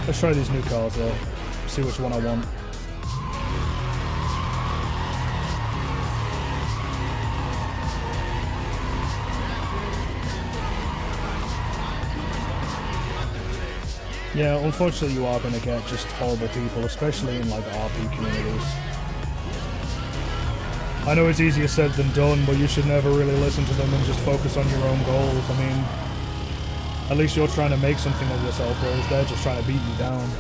A: Let's try these new cars though. see which one I want. Yeah, unfortunately you are going to get just horrible people, especially in like RP communities. I know it's easier said than done, but you should never really listen to them and just focus on your own goals. I mean, at least you're trying to make something of yourself, whereas they're just trying to beat you down.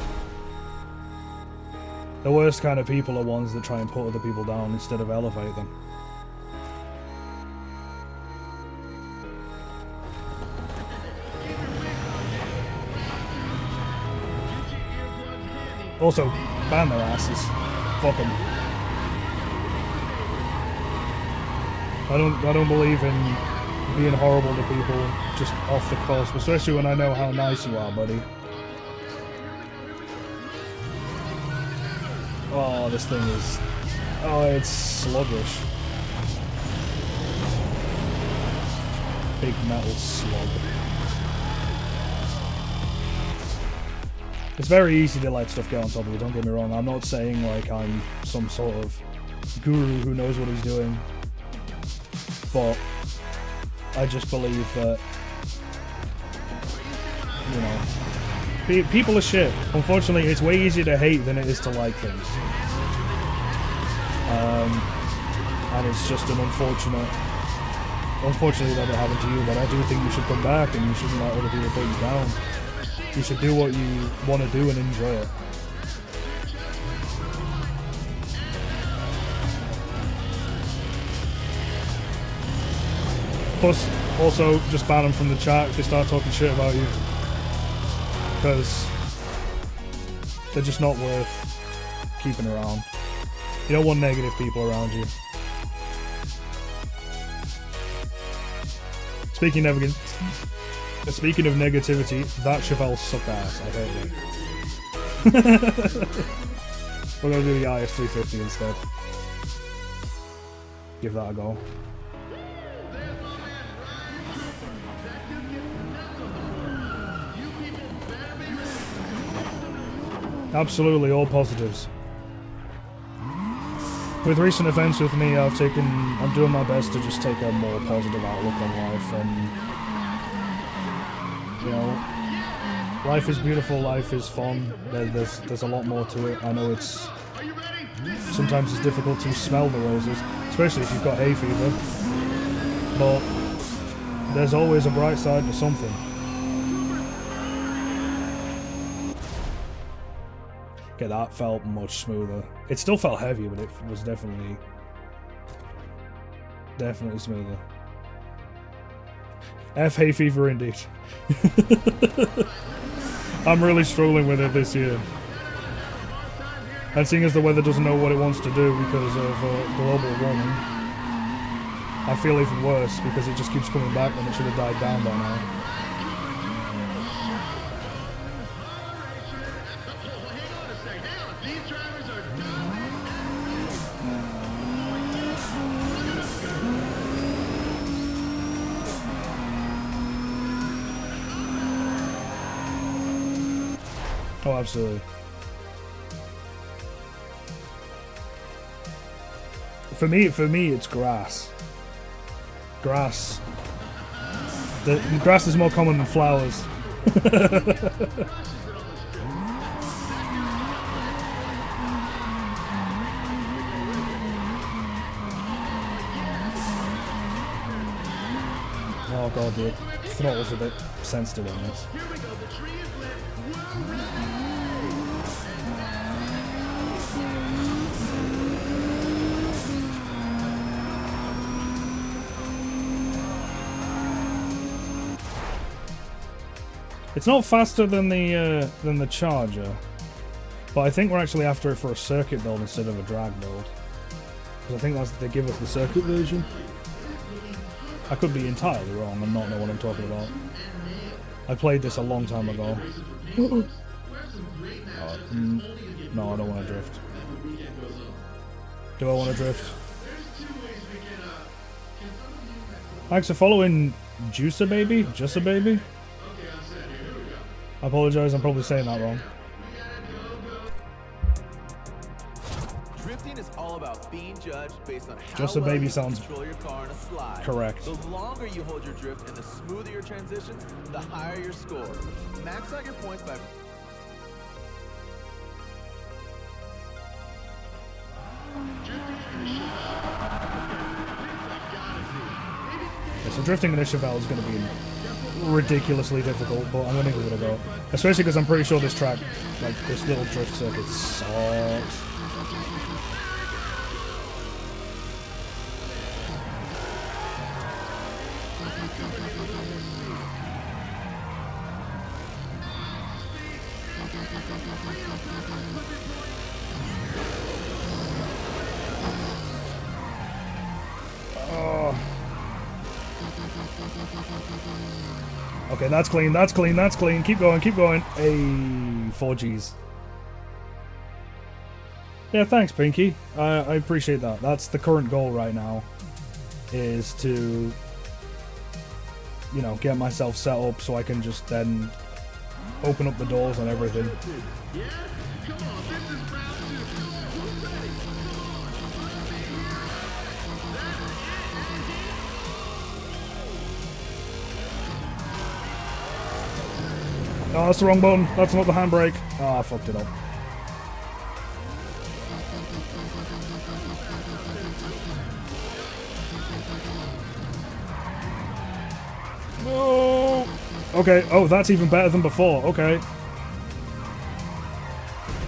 A: The worst kind of people are ones that try and put other people down instead of elevate them. Also, ban their asses. Fuck them. I don't believe in being horrible to people just off the cusp, especially when I know how nice you are, buddy. Oh, this thing is... Oh, it's sluggish. Big metal slug. It's very easy to let stuff get on top of you, don't get me wrong. I'm not saying like I'm some sort of guru who knows what he's doing. But I just believe that, you know, people are shit. Unfortunately, it's way easier to hate than it is to like things. And it's just an unfortunately that it happened to you, but I do think you should come back and you shouldn't let other people put you down. You should do what you want to do and enjoy it. Plus, also, just ban them from the chat if they start talking shit about you. Because they're just not worth keeping around. You don't want negative people around you. Speaking of negativity, that Chevelle sucked ass. I hate it. We're gonna do the IS-350 instead. Give that a go. Absolutely, all positives. With recent events with me, I'm doing my best to just take a more positive outlook on life, and you know, life is beautiful, life is fun. There's a lot more to it. I know sometimes it's difficult to smell the roses, especially if you've got hay fever. But there's always a bright side to something. Okay, that felt much smoother. It still felt heavy, but it was definitely smoother. F hay fever indeed. I'm really struggling with it this year. And seeing as the weather doesn't know what it wants to do because of global warming, I feel even worse because it just keeps coming back when it should have died down by now. Oh, absolutely. For me, it's grass. Grass. The grass is more common than flowers. Oh god, the throttle's a bit sensitive on this. It's not faster than the Charger, but I think we're actually after it for a circuit build instead of a drag build. Because I think they give us the circuit version. I could be entirely wrong and not know what I'm talking about. I played this a long time ago. No, I don't want to drift. Do I want to drift? Thanks for following Juicer Baby? Juicer Baby? I apologize, I'm probably saying that wrong.
D: all about being judged based on how
A: Just a
D: well
A: baby
D: you can
A: sounds
D: control your car on a slide.
A: correct.
D: The longer you hold your drift and the smoother your transitions, the higher your score. Max out your points by...
A: Yeah, so drifting in a Chevelle is going to be ridiculously difficult, but I'm going to give it a go. Especially because I'm pretty sure this track, like this little drift circuit, sucks. Okay, that's clean, that's clean, that's clean. Keep going, keep going. Hey, 4Gs. Yeah, thanks, Pinky. I appreciate that. That's the current goal right now, is to, you know, get myself set up so I can just then open up the doors and everything.
B: Yeah? Come on, this is round 2. Who's ready?
A: Oh, that's the wrong button. That's not the handbrake. Oh, I fucked it up. No. Okay. Oh, that's even better than before. Okay.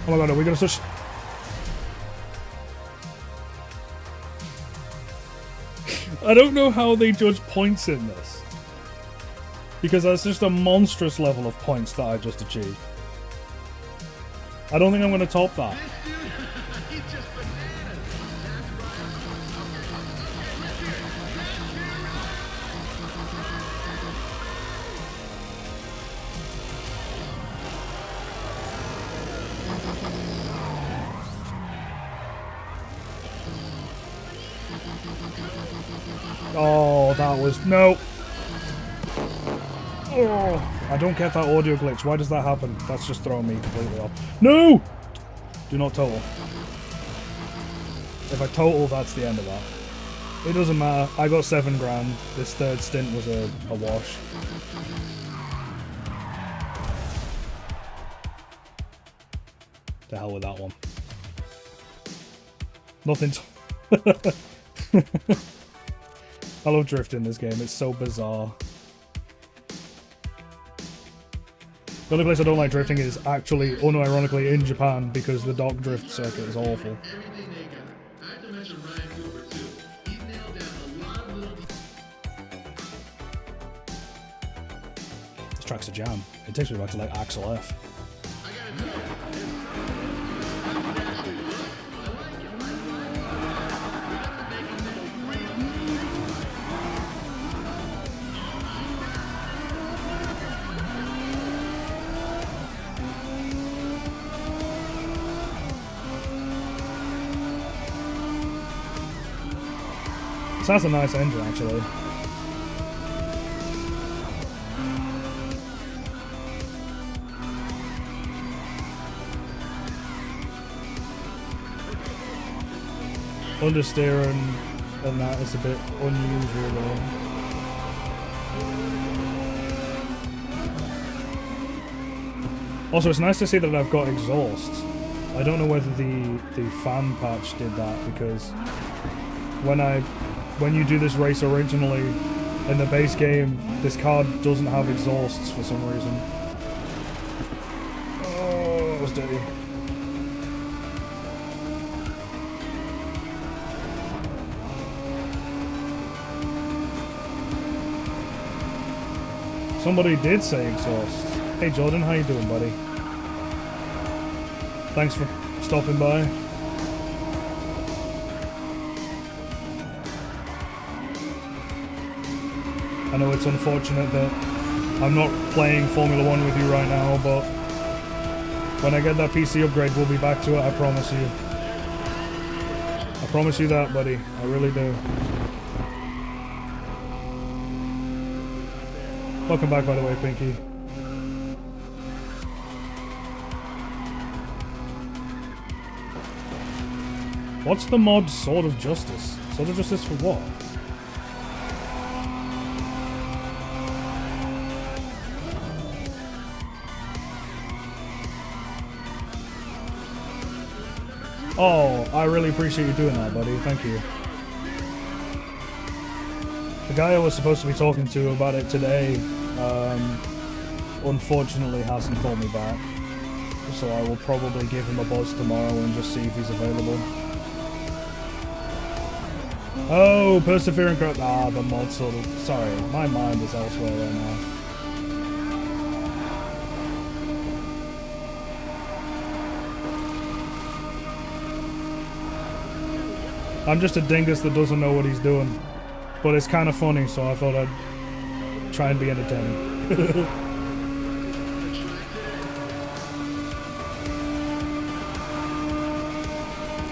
A: Oh my god, are we gonna switch? I don't know how they judge points in this, because that's just a monstrous level of points that I just achieved. I don't think I'm gonna top that.
B: This dude, he's just bananas.
A: Oh, that was no. Oh, I don't get that audio glitch. Why does that happen? That's just throwing me completely off. No! Do not total. If I total, that's the end of that. It doesn't matter. I got 7 grand. This third stint was a wash. To hell with that one. Nothing. I love drifting in this game. It's so bizarre. The only place I don't like drifting is actually, unironically, in Japan, because the dock drift circuit is awful.
B: Everything they got. I have to mention Ryan Cooper too. He's nailed down a lot of little.
A: This track's a jam. It takes me back to like Axel F.
B: I gotta tell you,
A: So that's a nice engine, actually. Understeering and that is a bit unusual though. Also, it's nice to see that I've got exhausts. I don't know whether the fan patch did that, because when you do this race originally in the base game, this car doesn't have exhausts for some reason. Oh, that was dirty. Somebody did say exhaust. Hey Jordan, how you doing, buddy? Thanks for stopping by. I know it's unfortunate that I'm not playing Formula 1 with you right now, but when I get that PC upgrade, we'll be back to it, I promise you. I promise you that, buddy. I really do. Welcome back, by the way, Pinky. What's the mod Sword of Justice? Sword of Justice for what? Oh, I really appreciate you doing that, buddy. Thank you. The guy I was supposed to be talking to about it today, unfortunately hasn't called me back. So I will probably give him a buzz tomorrow and just see if he's available. Oh, Persevering Growth. Ah, the mod sort of... Sorry, my mind is elsewhere right now. I'm just a dingus that doesn't know what he's doing. But it's kind of funny, so I thought I'd try and be entertaining.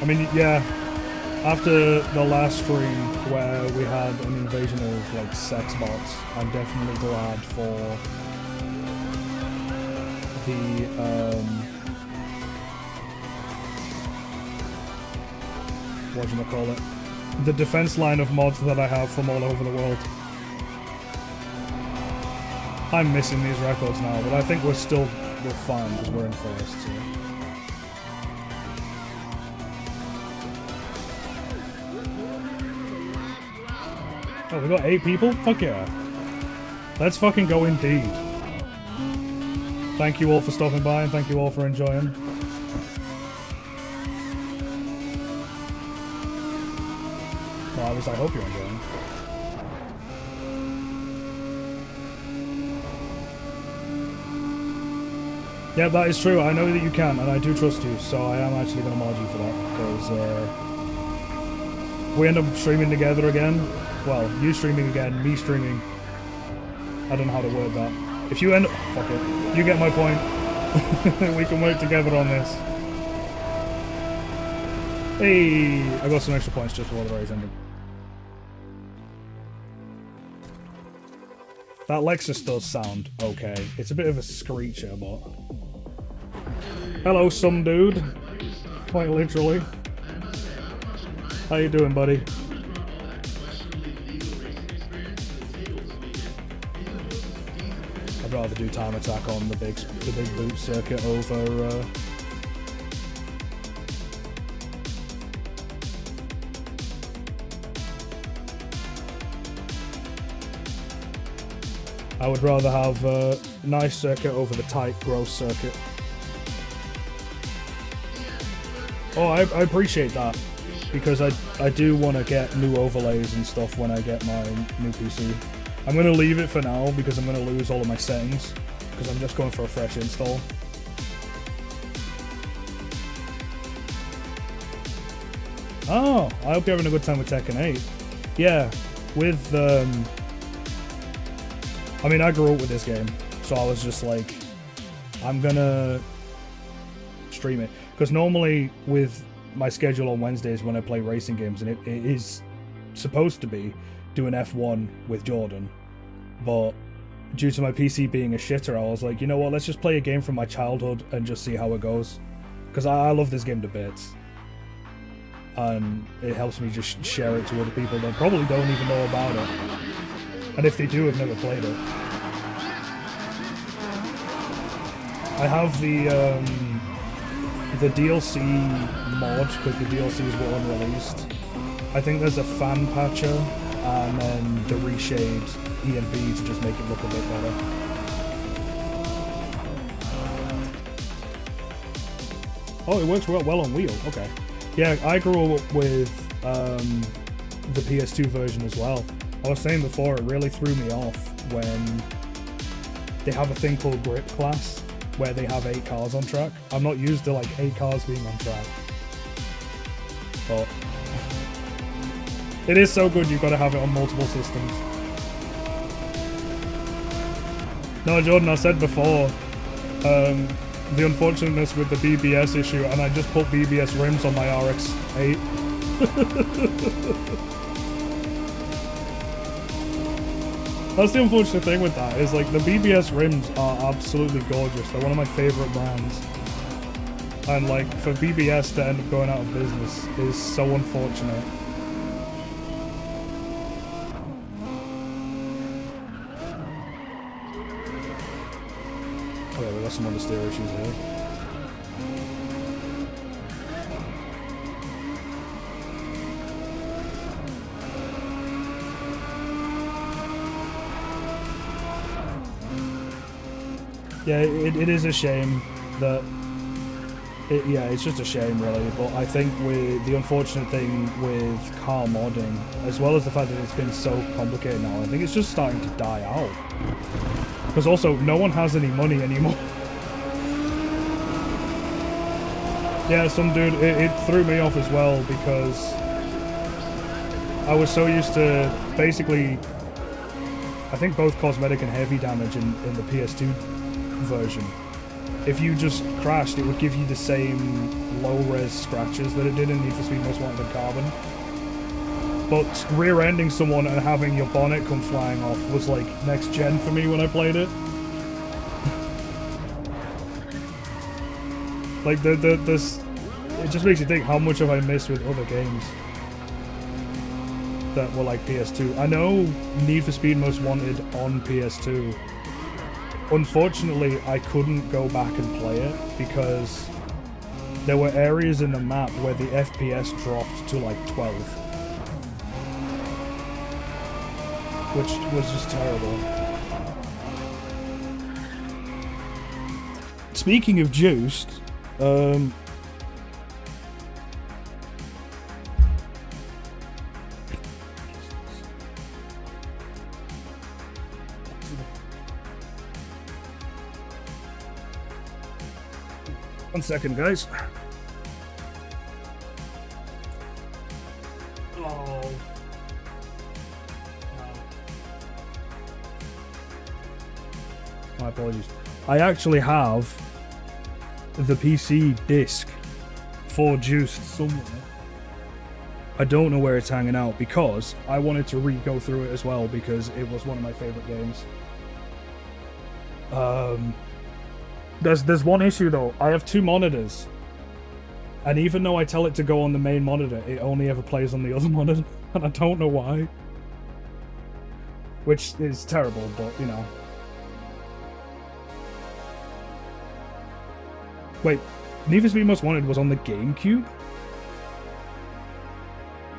A: I mean, yeah, after the last stream where we had an invasion of, like, sex bots, I'm definitely glad for the, whatchamacallit, the defense line of mods that I have from all over the world. I'm missing these records now, but I think we're fine because we're in first, so. Oh, we got 8 people? Fuck yeah. Let's fucking go indeed. Thank you all for stopping by and thank you all for enjoying. Well, at least I hope you're enjoying. Yeah, that is true. I know that you can, and I do trust you, so I am actually going to mod you for that, because if we end up streaming together again, well, you streaming again, me streaming, I don't know how to word that. If you end up... Fuck it. You get my point. We can work together on this. Hey! I got some extra points just before the race ended. That Lexus does sound okay. It's a bit of a screecher, but... Hello, some dude. Quite literally. How you doing, buddy? I'd rather do time attack on the big boot circuit over... I would rather have a nice circuit over the tight, gross circuit. Oh, I appreciate that, because I do want to get new overlays and stuff when I get my new PC. I'm going to leave it for now, because I'm going to lose all of my settings, because I'm just going for a fresh install. Oh, I hope you're having a good time with Tekken 8. Yeah, with... I mean, I grew up with this game, so I was just like, I'm gonna stream it. Because normally with my schedule on Wednesdays when I play racing games, and it is supposed to be doing F1 with Jordan, but due to my PC being a shitter, I was like, you know what, let's just play a game from my childhood and just see how it goes. Because I love this game to bits. And it helps me just share it to other people that probably don't even know about it. And if they do, have never played it. I have the DLC mod, because the DLCs were unreleased. I think there's a fan patcher, and then the reshade E and B to just make it look a bit better. Oh, it works well on wheel, okay. Yeah, I grew up with the PS2 version as well. I was saying before, it really threw me off when they have a thing called Grip Class, where they have 8 cars on track. I'm not used to like 8 cars being on track. But it is so good, you've got to have it on multiple systems. No, Jordan, I said before, the unfortunateness with the BBS issue, and I just put BBS rims on my RX-8. That's the unfortunate thing with that, is like the BBS rims are absolutely gorgeous. They're one of my favorite brands. And like for BBS to end up going out of business is so unfortunate. Okay, we got some understeer issues here. Yeah, it is a shame that it's just a shame really, but I think with the unfortunate thing with car modding, as well as the fact that it's been so complicated now, I think it's just starting to die out. Because also, no one has any money anymore. Yeah, some dude, it threw me off as well, because I was so used to basically, I think both cosmetic and heavy damage in the PS2 version. If you just crashed, it would give you the same low-res scratches that it did in Need for Speed Most Wanted and Carbon. But rear-ending someone and having your bonnet come flying off was like next gen for me when I played it. Like this, it just makes you think how much have I missed with other games that were like PS2. I know Need for Speed Most Wanted on PS2. Unfortunately, I couldn't go back and play it because there were areas in the map where the FPS dropped to like 12. Which was just terrible. Speaking of juiced, one second, guys. Oh. My apologies. I actually have the PC disc for Juiced somewhere. I don't know where it's hanging out because I wanted to re-go through it as well because it was one of my favorite games. There's one issue though. I have two monitors, and even though I tell it to go on the main monitor, it only ever plays on the other monitor, and I don't know why. Which is terrible, but you know. Wait, Need for Speed Most Wanted was on the GameCube?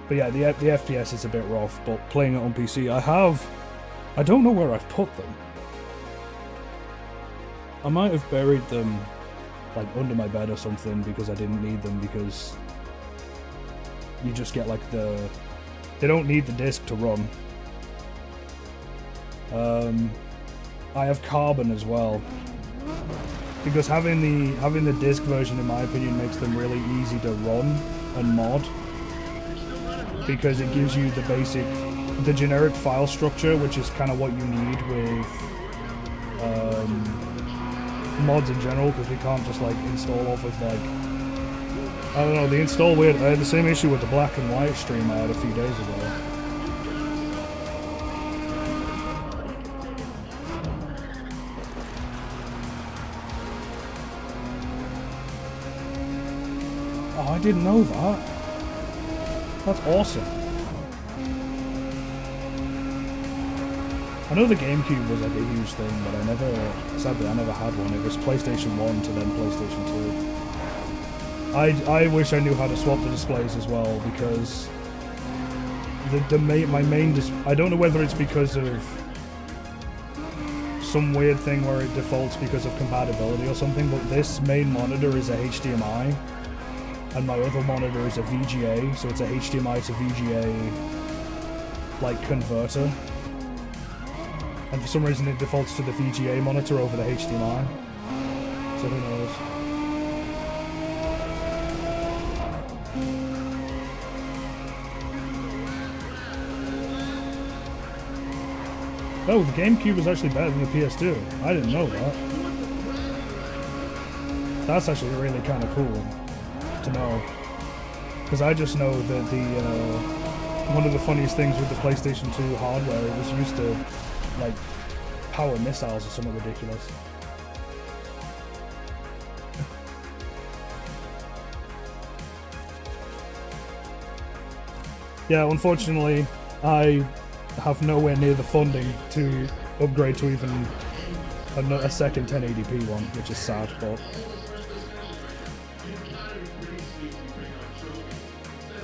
A: But yeah, the FPS is a bit rough, but playing it on PC, I don't know where I've put them. I might have buried them like under my bed or something because I didn't need them, because you just get like they don't need the disc to run. I have Carbon as well, because having the disc version in my opinion makes them really easy to run and mod, because it gives you the generic file structure, which is kind of what you need with mods in general, because we can't just like install off of like, I don't know, the install weird. I had the same issue with the black and white stream I had a few days ago. Oh, I didn't know that. That's awesome. I know the GameCube was like a huge thing, but sadly I never had one. It was PlayStation 1 to then PlayStation 2. I wish I knew how to swap the displays as well, because my main I don't know whether it's because of some weird thing where it defaults because of compatibility or something, but this main monitor is a HDMI, and my other monitor is a VGA, so it's a HDMI to VGA like converter. And for some reason it defaults to the VGA monitor over the HDMI. So who knows? Oh, the GameCube was actually better than the PS2. I didn't know that. That's actually really kind of cool to know. Because I just know that one of the funniest things with the PlayStation 2 hardware, it was used to like power missiles or something ridiculous. Yeah, unfortunately, I have nowhere near the funding to upgrade to even a second 1080p one, which is sad, but...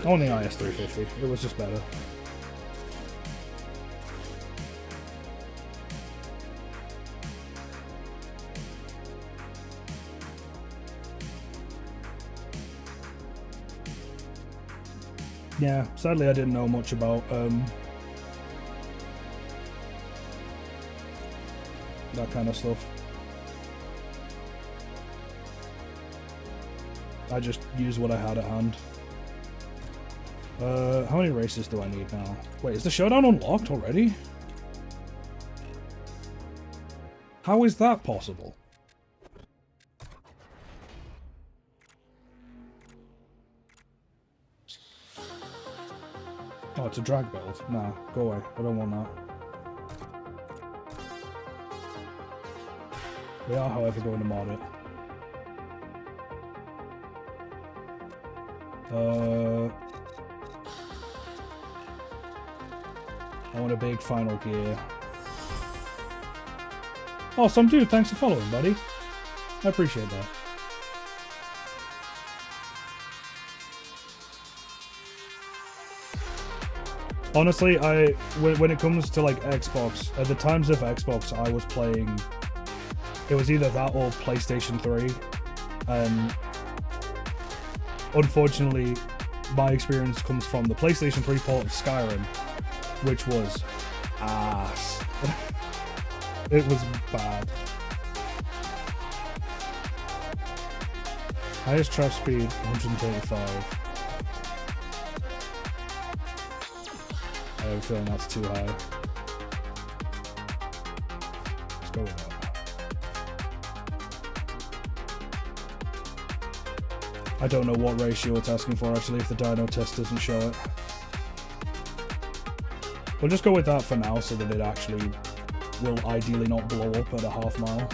A: On the IS350, it was just better. Yeah, sadly I didn't know much about that kind of stuff. I just used what I had at hand. How many races do I need now? Wait, is the showdown unlocked already? How is that possible? Oh, it's a drag build. Nah, go away. I don't want that. We are, however, going to mod it. I want a big final gear. Oh, some dude, thanks for following, buddy. I appreciate that. Honestly, when it comes to like Xbox, at the times of Xbox, I was playing. It was either that or PlayStation 3, and unfortunately, my experience comes from the PlayStation 3 port of Skyrim, which was ass. It was bad. Highest trap speed 135. I have a feeling that's too high. Let's go with that. I don't know what ratio it's asking for actually if the dyno test doesn't show it. We'll just go with that for now so that it actually will ideally not blow up at a half mile.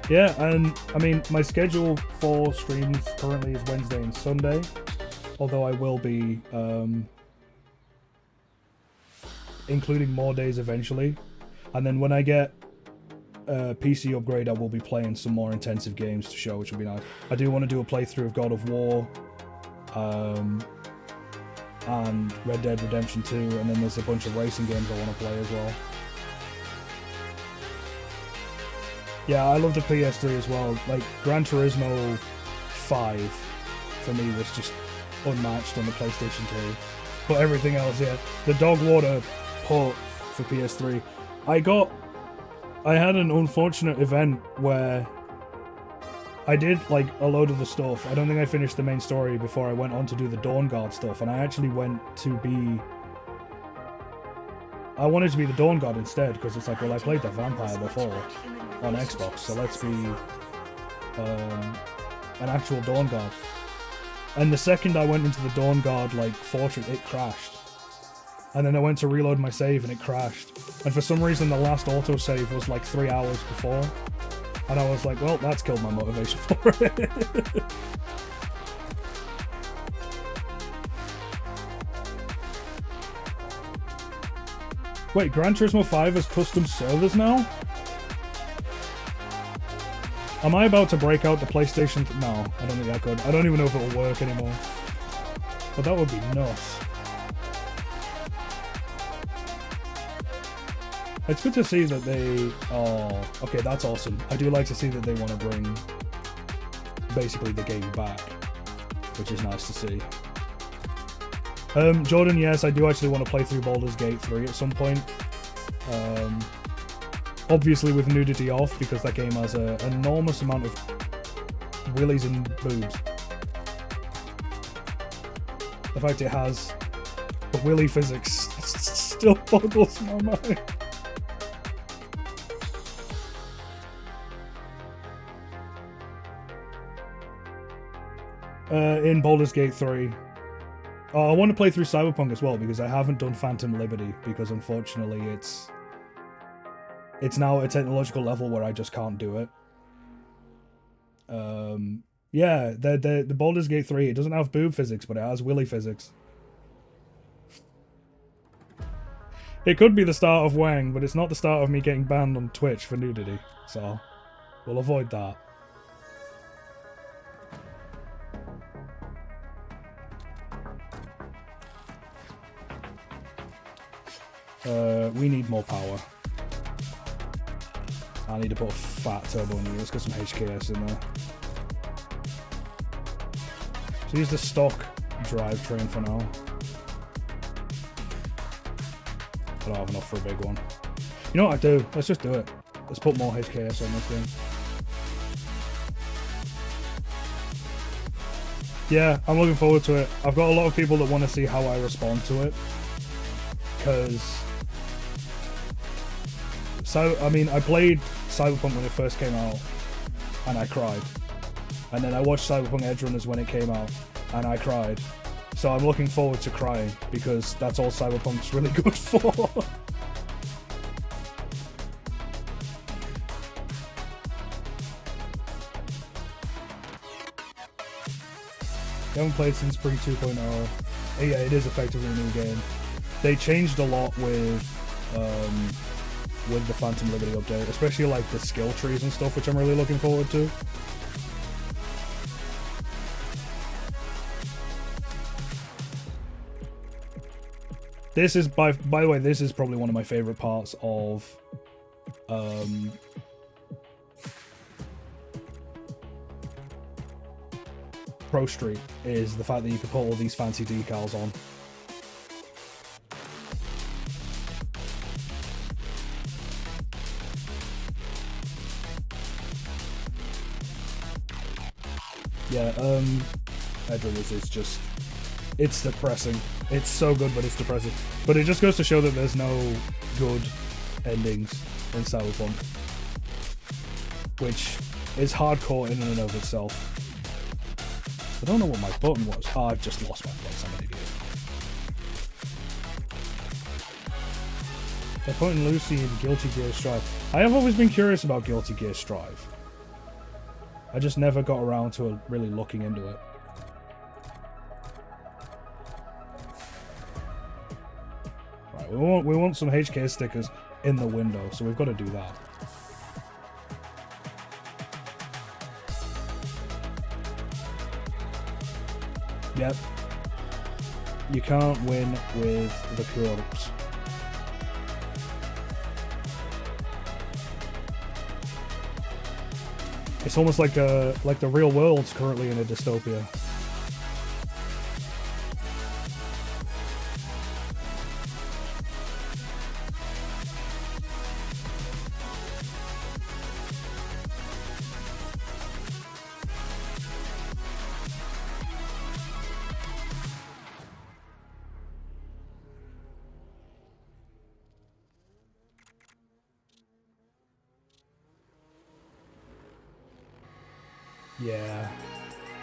A: Yeah, and I mean, my schedule for streams currently is Wednesday and Sunday, although I will be including more days eventually. And then when I get a PC upgrade, I will be playing some more intensive games to show, which will be nice. I do want to do a playthrough of God of War, and Red Dead Redemption 2, and then there's a bunch of racing games I want to play as well. Yeah, I love the PS3 as well. Like, Gran Turismo 5, for me, was just unmatched on the PlayStation 3. But everything else, yeah. The Dog Water port for PS3. I had an unfortunate event where I did, like, a load of the stuff. I don't think I finished the main story before I went on to do the Dawn Guard stuff, and I actually went to be... I wanted to be the Dawn Guard instead, because it's like, well, I played the Vampire before on Xbox, so let's be an actual Dawn Guard. And the second I went into the Dawn Guard, like, fortress, it crashed. And then I went to reload my save and it crashed. And for some reason the last autosave was like 3 hours before. And I was like, well, that's killed my motivation for it. Wait, Gran Turismo 5 has custom servers now? Am I about to break out the PlayStation? No, I don't think I could. I don't even know if it'll work anymore. But that would be nuts. It's good to see that they... Oh, okay, that's awesome. I do like to see that they want to bring basically the game back, which is nice to see. Jordan, yes, I do actually want to play through Baldur's Gate 3 at some point. Obviously with nudity off, because that game has an enormous amount of willies and boobs. The fact it has the willy physics still boggles my mind. In Baldur's Gate 3. I want to play through Cyberpunk as well, because I haven't done Phantom Liberty, because unfortunately it's now a technological level where I just can't do it. Yeah, the Baldur's Gate 3, it doesn't have boob physics, but it has willy physics. It could be the start of Wang, but it's not the start of me getting banned on Twitch for nudity, so we'll avoid that. We need more power. I need to put a fat turbo in here. Let's get some HKS in there. So use the stock drivetrain for now. I don't have enough for a big one. You know what I do? Let's just do it. Let's put more HKS on this thing. Yeah, I'm looking forward to it. I've got a lot of people that want to see how I respond to it. Because... So, I mean, I played Cyberpunk when it first came out, and I cried. And then I watched Cyberpunk Edgerunners when it came out, and I cried. So I'm looking forward to crying, because that's all Cyberpunk's really good for. I haven't played since Pre 2.0. Yeah, it is effectively a new game. They changed a lot with the Phantom Liberty update, especially like the skill trees and stuff, which I'm really looking forward to. This is by the way, this is probably one of my favorite parts of Prostreet, is the fact that you can put all these fancy decals on. Yeah, Edgerunners is just, it's depressing. It's so good, but it's depressing. But it just goes to show that there's no good endings in Cyberpunk, which is hardcore in and of itself. I don't know what my button was. Oh, I've just lost my place. I'm an idiot. They're putting Lucy in Guilty Gear Strive. I have always been curious about Guilty Gear Strive. I just never got around to really looking into it. Right, we want some HK stickers in the window, so we've got to do that. Yep. You can't win with the corpse. It's almost like the real world's currently in a dystopia. Yeah,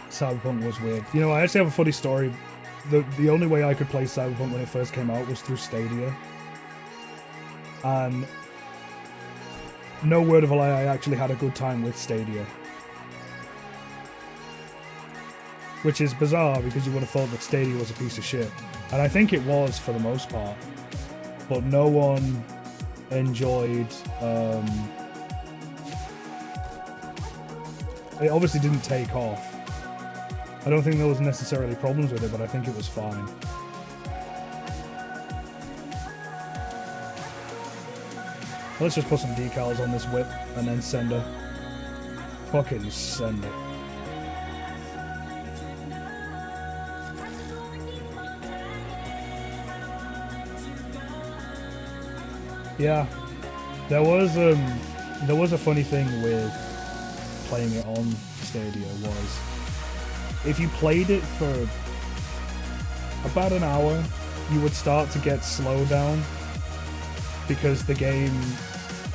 A: Cyberpunk was weird. You know, I actually have a funny story. The only way I could play Cyberpunk when it first came out was through Stadia. And no word of a lie, I actually had a good time with Stadia. Which is bizarre, because you would have thought that Stadia was a piece of shit. And I think it was for the most part. But no one enjoyed... It obviously didn't take off. I don't think there was necessarily problems with it, but I think it was fine. Let's just put some decals on this whip and then send her. Fucking send it. Yeah, there was a funny thing with playing it on Stadia was, if you played it for about an hour, you would start to get slowed down, because the game,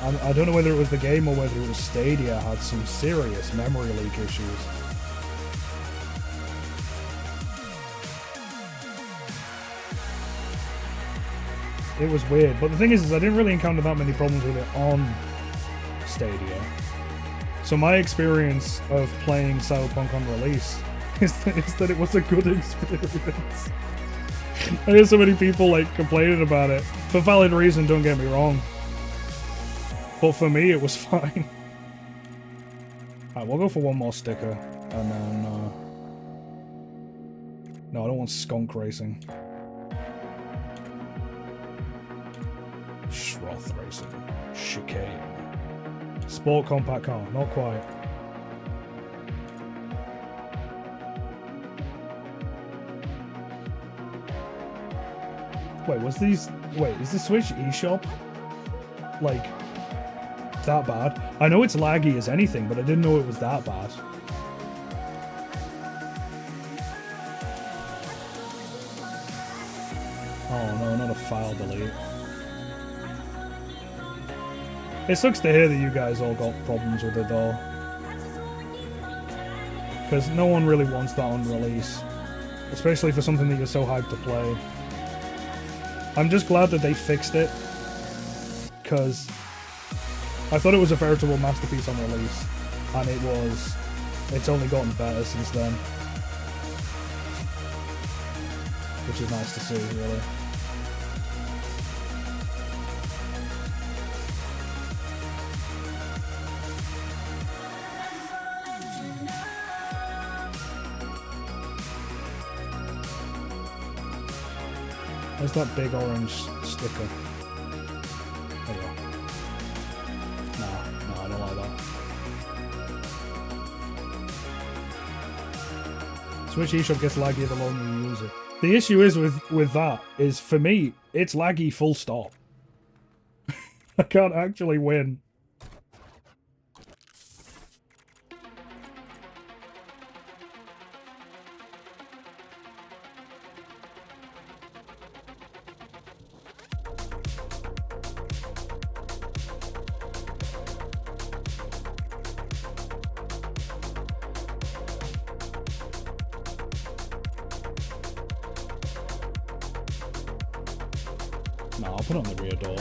A: I don't know whether it was the game or whether it was Stadia, had some serious memory leak issues. It was weird, but the thing is I didn't really encounter that many problems with it on Stadia. So my experience of playing Cyberpunk on release is that it was a good experience. I hear so many people like complaining about it for valid reason. Don't get me wrong, but for me it was fine. Alright, we'll go for one more sticker, and then no, I don't want skunk racing. Schroth racing, chicane, sport compact car, not quite. Wait, is the Switch eShop like that bad? I know it's laggy as anything, but I didn't know it was that bad. Oh no, not a file delete. It sucks to hear that you guys all got problems with it though, because no one really wants that on release, especially for something that you're so hyped to play. I'm just glad that they fixed it, because I thought it was a veritable masterpiece on release, and it's only gotten better since then. Which is nice to see, really. Where's that big orange sticker? There you go. No, I don't like that. Switch eShop gets laggy the longer you use it. The issue is with that is, for me, it's laggy full stop. I can't actually win. No, I'll put it on the rear door.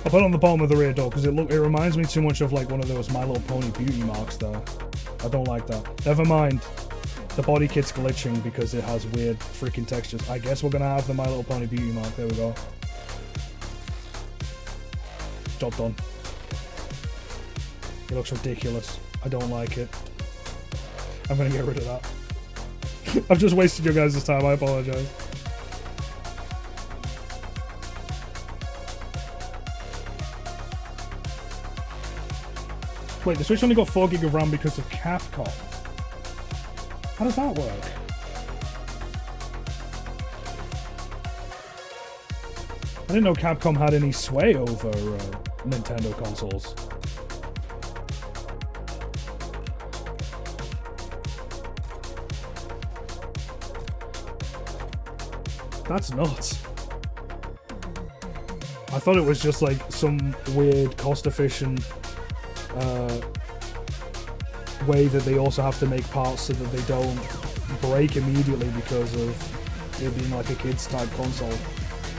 A: I'll put it on the bottom of the rear door because it reminds me too much of like one of those My Little Pony beauty marks there. I don't like that. Never mind. The body kit's glitching because it has weird freaking textures. I guess we're gonna have the My Little Pony beauty mark. There we go. Job done. It looks ridiculous. I don't like it. I'm gonna get rid of that. I've just wasted your guys' time. I apologize. Wait, the Switch only got 4 GB of RAM because of Capcom. How does that work? I didn't know Capcom had any sway over Nintendo consoles. That's nuts. I thought it was just like some weird cost-efficient way that they also have to make parts so that they don't break immediately because of it being like a kids type console.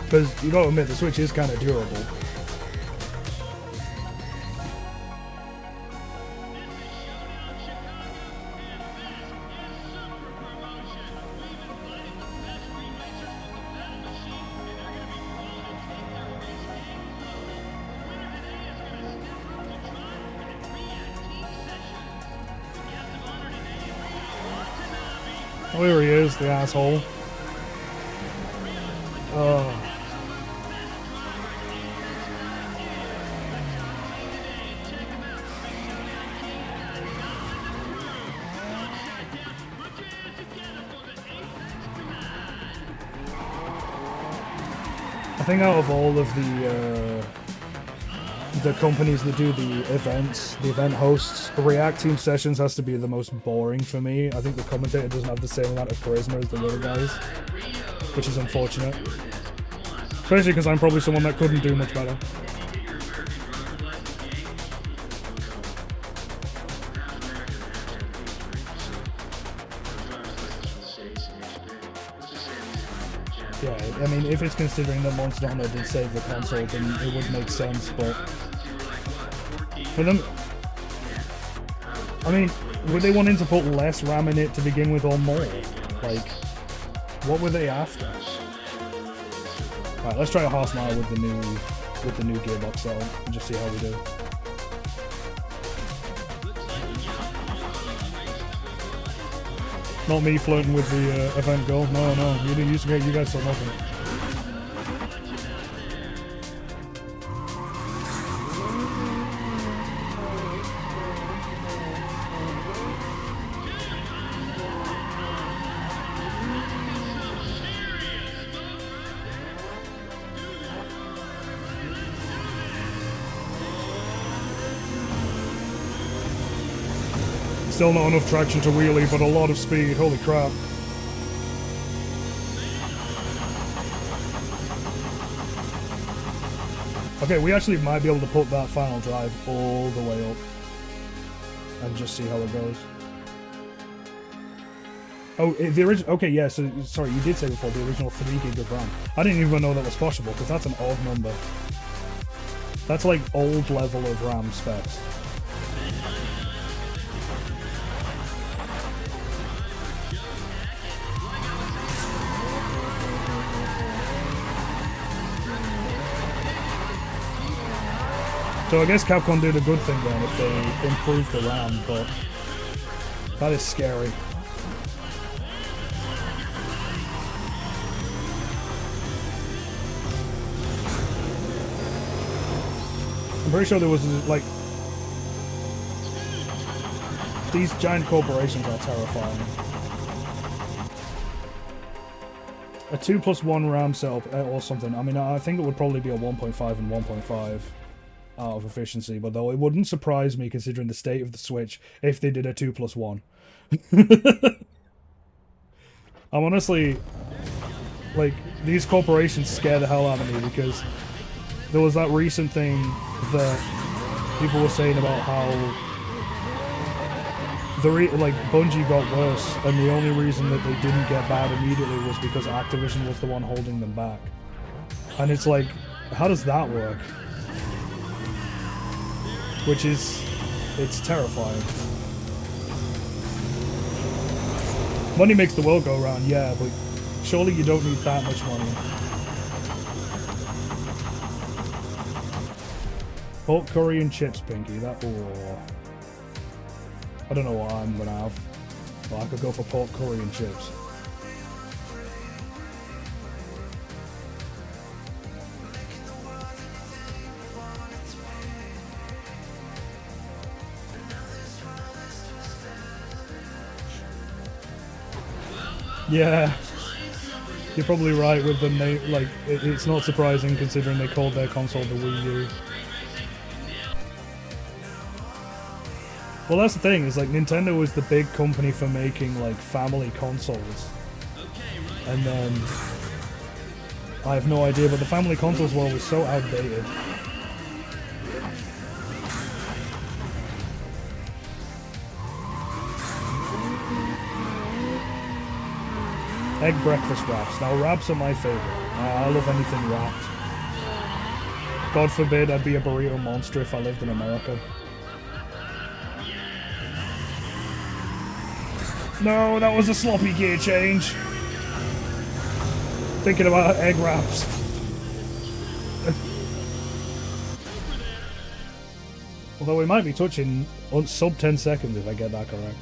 A: Because you gotta admit, the Switch is kind of durable. Oh, here he is, the asshole. Oh. I think out of all of the companies that do the events, the event hosts, React Team Sessions has to be the most boring for me. I think the commentator doesn't have the same amount of charisma as the other guys, which is unfortunate. Especially because I'm probably someone that couldn't do much better. Yeah, I mean, if it's considering that Monster Hunter did save the console, then it would make sense, but for them, I mean, were they wanting to put less RAM in it to begin with or more? Like, what were they after? Alright, let's try a half mile with the new gearbox cell and just see how we do. Not me flirting with the event goal. No, you didn't used to get you guys saw nothing. Still not enough traction to wheelie, but a lot of speed. Holy crap. Okay, we actually might be able to put that final drive all the way up and just see how it goes. Oh, the original. Okay, yeah. So sorry, you did say before the original 3 gig of RAM. I didn't even know that was possible because that's an odd number. That's like old level of RAM specs. So I guess Capcom did a good thing then if they improved the RAM, but that is scary. I'm pretty sure there was like these giant corporations are terrifying. A 2+1 RAM cell or something. I mean, I think it would probably be a 1.5 and 1.5. Out of efficiency, but though it wouldn't surprise me considering the state of the Switch if they did a 2+1. I'm honestly like, these corporations scare the hell out of me because there was that recent thing that people were saying about how like Bungie got worse and the only reason that they didn't get bad immediately was because Activision was the one holding them back. And it's like, how does that work? Which is, it's terrifying. Money makes the world go round, yeah, but surely you don't need that much money. Pork curry and chips, Pinky, that, oh. I don't know what I'm gonna have, but I could go for pork curry and chips. Yeah, you're probably right with the name, like, it's not surprising considering they called their console the Wii U. Well, that's the thing, is like, Nintendo was the big company for making, like, family consoles. And then, I have no idea, but the family consoles world was so outdated. Egg breakfast wraps. Now, wraps are my favorite. I love anything wrapped. God forbid I'd be a burrito monster if I lived in America. No, that was a sloppy gear change. Thinking about egg wraps. Although we might be touching on sub 10 seconds if I get that correct.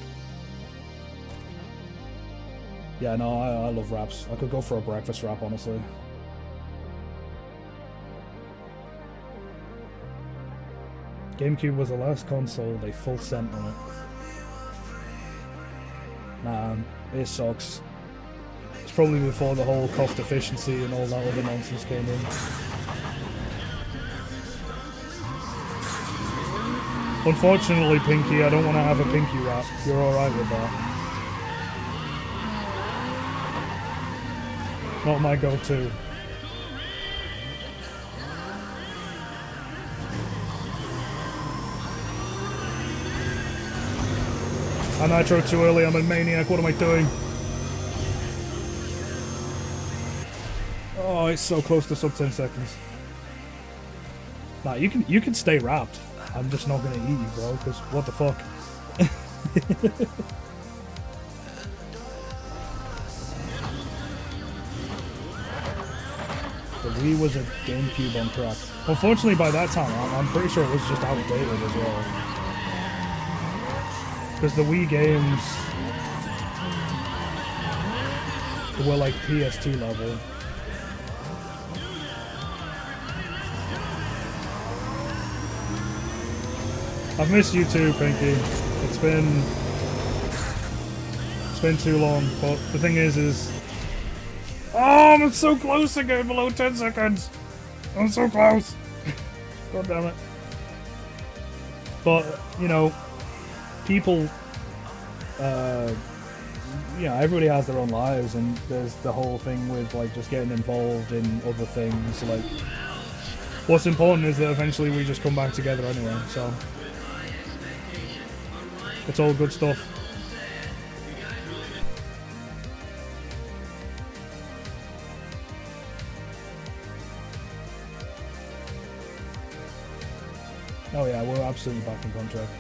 A: Yeah, no, I love wraps. I could go for a breakfast wrap, honestly. GameCube was the last console they full sent on it. Man, it sucks. It's probably before the whole cost efficiency and all that other nonsense came in. Unfortunately, Pinky, I don't want to have a Pinky wrap. You're alright with that. Not my go-to. I nitro too early, I'm a maniac, what am I doing? Oh, it's so close to sub 10 seconds. Nah, you can stay wrapped. I'm just not gonna eat you, bro, because what the fuck? The Wii was a GameCube on crack. Unfortunately, by that time, I'm pretty sure it was just outdated as well. Because the Wii games were like PS2 level. I've missed you too, Pinky. It's been too long, but the thing is oh, I'm so close again, below 10 seconds. I'm so close. God damn it. But, you know, people, yeah, everybody has their own lives, and there's the whole thing with, like, just getting involved in other things. Like, what's important is that eventually we just come back together anyway, so it's all good stuff. Oh yeah, we're absolutely back in contract.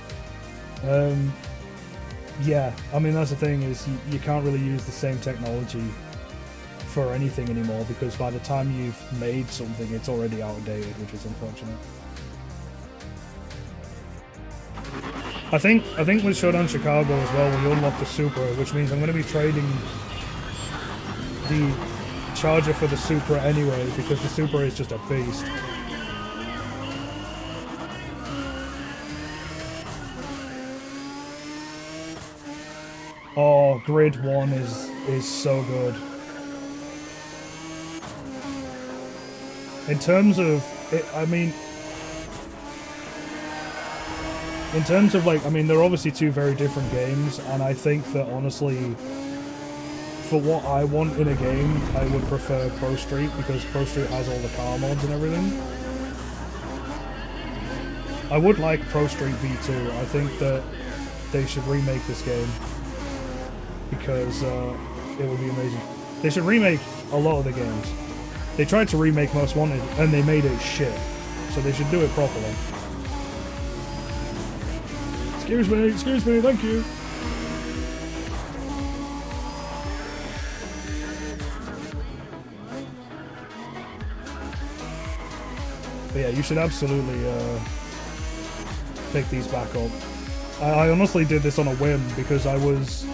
A: Yeah, I mean that's the thing is you can't really use the same technology for anything anymore because by the time you've made something, it's already outdated, which is unfortunate. I think with Showdown Chicago as well, we unlock the Supra, which means I'm going to be trading the Charger for the Supra anyway because the Supra is just a beast. Oh, Grid 1 is so good. In terms of, I mean, in terms of like, I mean, they're obviously two very different games, and I think that honestly, for what I want in a game, I would prefer Prostreet because Prostreet has all the car mods and everything. I would like Prostreet V2. I think that they should remake this game. Because it would be amazing. They should remake a lot of the games. They tried to remake Most Wanted and they made it shit. So they should do it properly. Excuse me, thank you. But yeah, you should absolutely pick these back up. I honestly did this on a whim because I was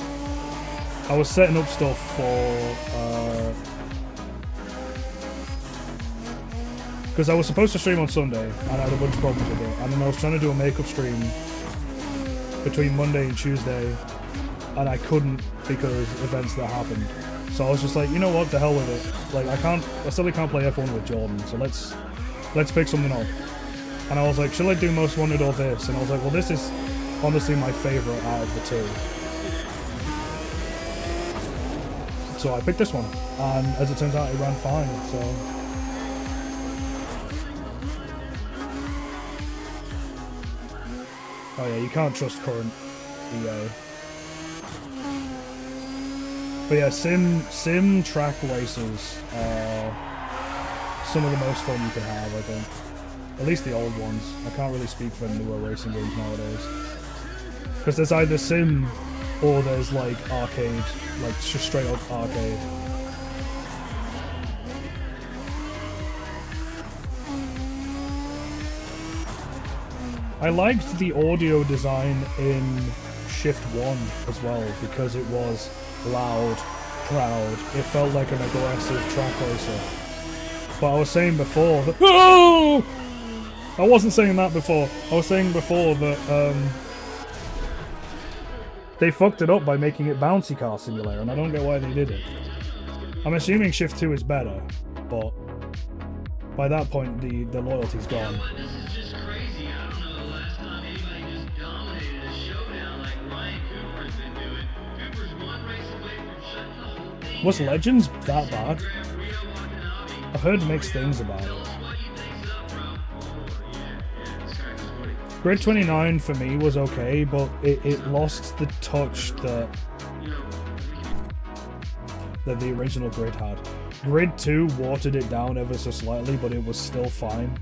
A: setting up stuff for because I was supposed to stream on Sunday and I had a bunch of problems with it, and then I was trying to do a makeup stream between Monday and Tuesday and I couldn't because events that happened. So I was just like, you know what, the hell with it. Like I still can't play F1 with Jordan, so let's pick something up. And I was like, should I do Most Wanted or this? And I was like, well, this is honestly my favorite out of the two. So I picked this one, and as it turns out, it ran fine, so... Oh yeah, you can't trust current EA. But yeah, sim track races are some of the most fun you can have, I think. At least the old ones. I can't really speak for newer racing games nowadays. Because there's either sim or there's like arcade, like just straight up arcade. I liked the audio design in Shift 1 as well because it was loud, proud. It felt like an aggressive track racer. But I was saying before that... Oh! I wasn't saying that before. I was saying before that they fucked it up by making it Bouncy Car Simulator, and I don't get why they did it. I'm assuming Shift 2 is better, but by that point the loyalty's gone. Was Legends that bad? I've heard mixed things about it. Grid 29 for me was okay, but it lost the touch that the original Grid had. Grid 2 watered it down ever so slightly, but it was still fine.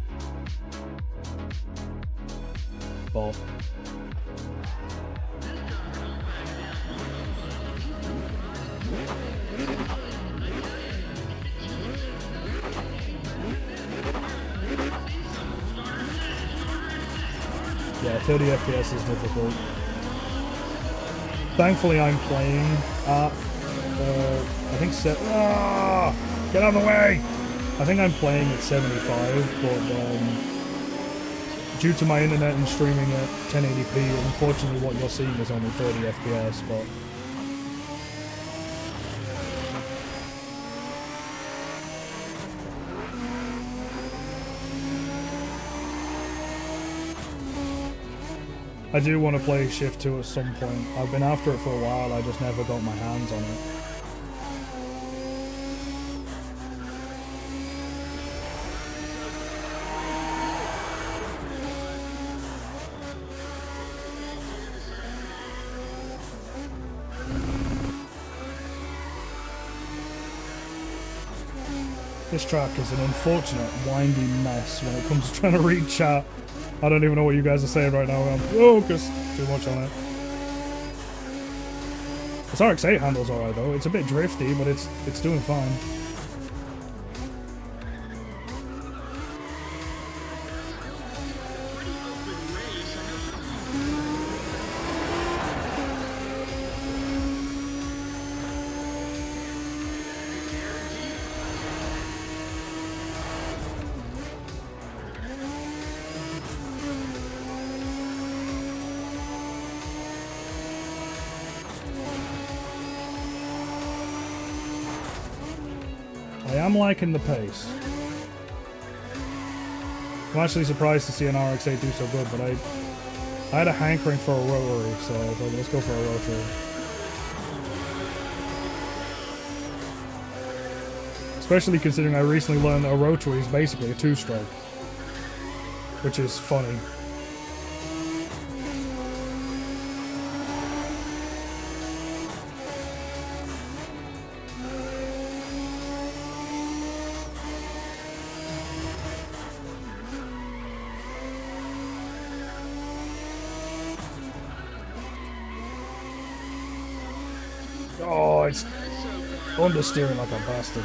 A: But yeah, 30 FPS is difficult. Thankfully, I'm playing at, I think, get out of the way! I think I'm playing at 75, but due to my internet and streaming at 1080p, unfortunately what you're seeing is only 30 FPS, but I do want to play Shift 2 at some point. I've been after it for a while, I just never got my hands on it. This track is an unfortunate, windy mess when it comes to trying to read chat. I don't even know what you guys are saying right now. I'm focused too much on it. This RX-8 handles alright though. It's a bit drifty, but it's doing fine. I'm liking the pace. I'm actually surprised to see an RX-8 do so good, but I had a hankering for a rotary, so I was like, let's go for a rotary. Especially considering I recently learned that a rotary is basically a two-stroke, which is funny. Oh, it's understeering like a bastard.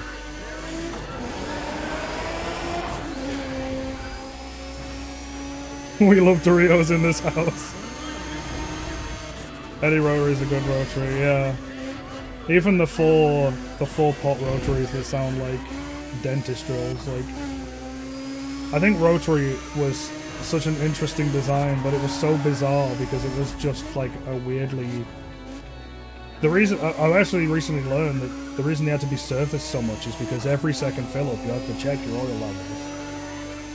A: We love Doritos in this house. Eddie rotary is a good rotary, yeah. Even the four pot rotaries that sound like dentist drills, like. I think rotary was such an interesting design, but it was so bizarre because it was just like a weirdly. The reason I've actually recently learned that the reason they had to be surfaced so much is because every second fill up you had to check your oil levels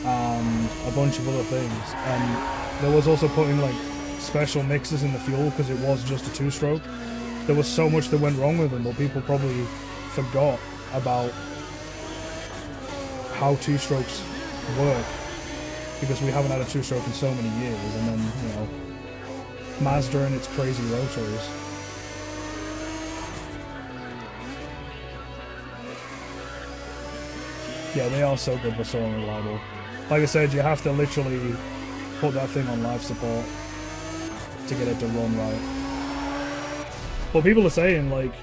A: and a bunch of other things, and there was also putting like special mixes in the fuel because it was just a two-stroke. There was so much that went wrong with them, but people probably forgot about how two-strokes work because we haven't had a two-stroke in so many years, and then, you know, Mazda and its crazy rotaries. Yeah, they are so good but so unreliable. Like I said, you have to literally put that thing on life support to get it to run right. But people are saying, like,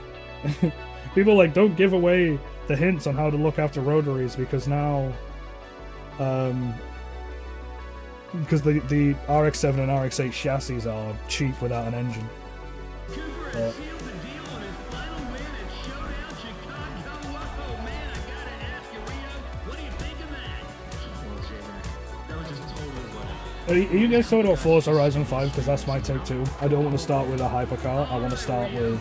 A: people like, don't give away the hints on how to look after rotaries because now, because the RX-7 and RX-8 chassis are cheap without an engine. But, are you guys talking about Forza Horizon 5? Because that's my take too. I don't want to start with a hypercar. I want to start with,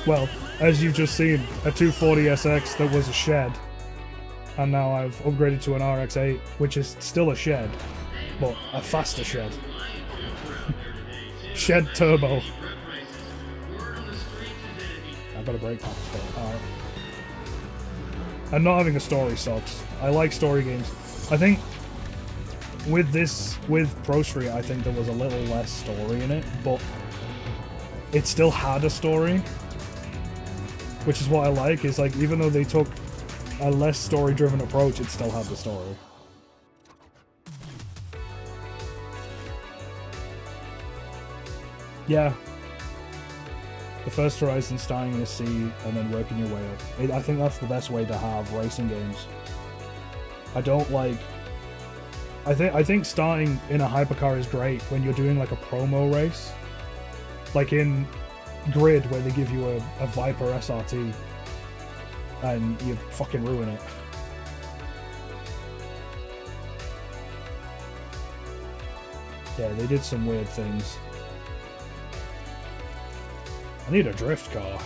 A: well, as you've just seen, a 240SX that was a shed. And now I've upgraded to an RX-8, which is still a shed, but a faster shed. Shed turbo. I've got a brake pack for it. Alright. And not having a story sucks. I like story games. I think with Prostreet, I think there was a little less story in it, but it still had a story, which is what I like. Is like, even though they took a less story-driven approach, it still had the story. Yeah. The first Horizon starting in a sea and then working your way up. I think that's the best way to have racing games. I don't like... I think starting in a hypercar is great when you're doing like a promo race. Like in Grid, where they give you a Viper SRT and you fucking ruin it. Yeah, they did some weird things. I need a drift car.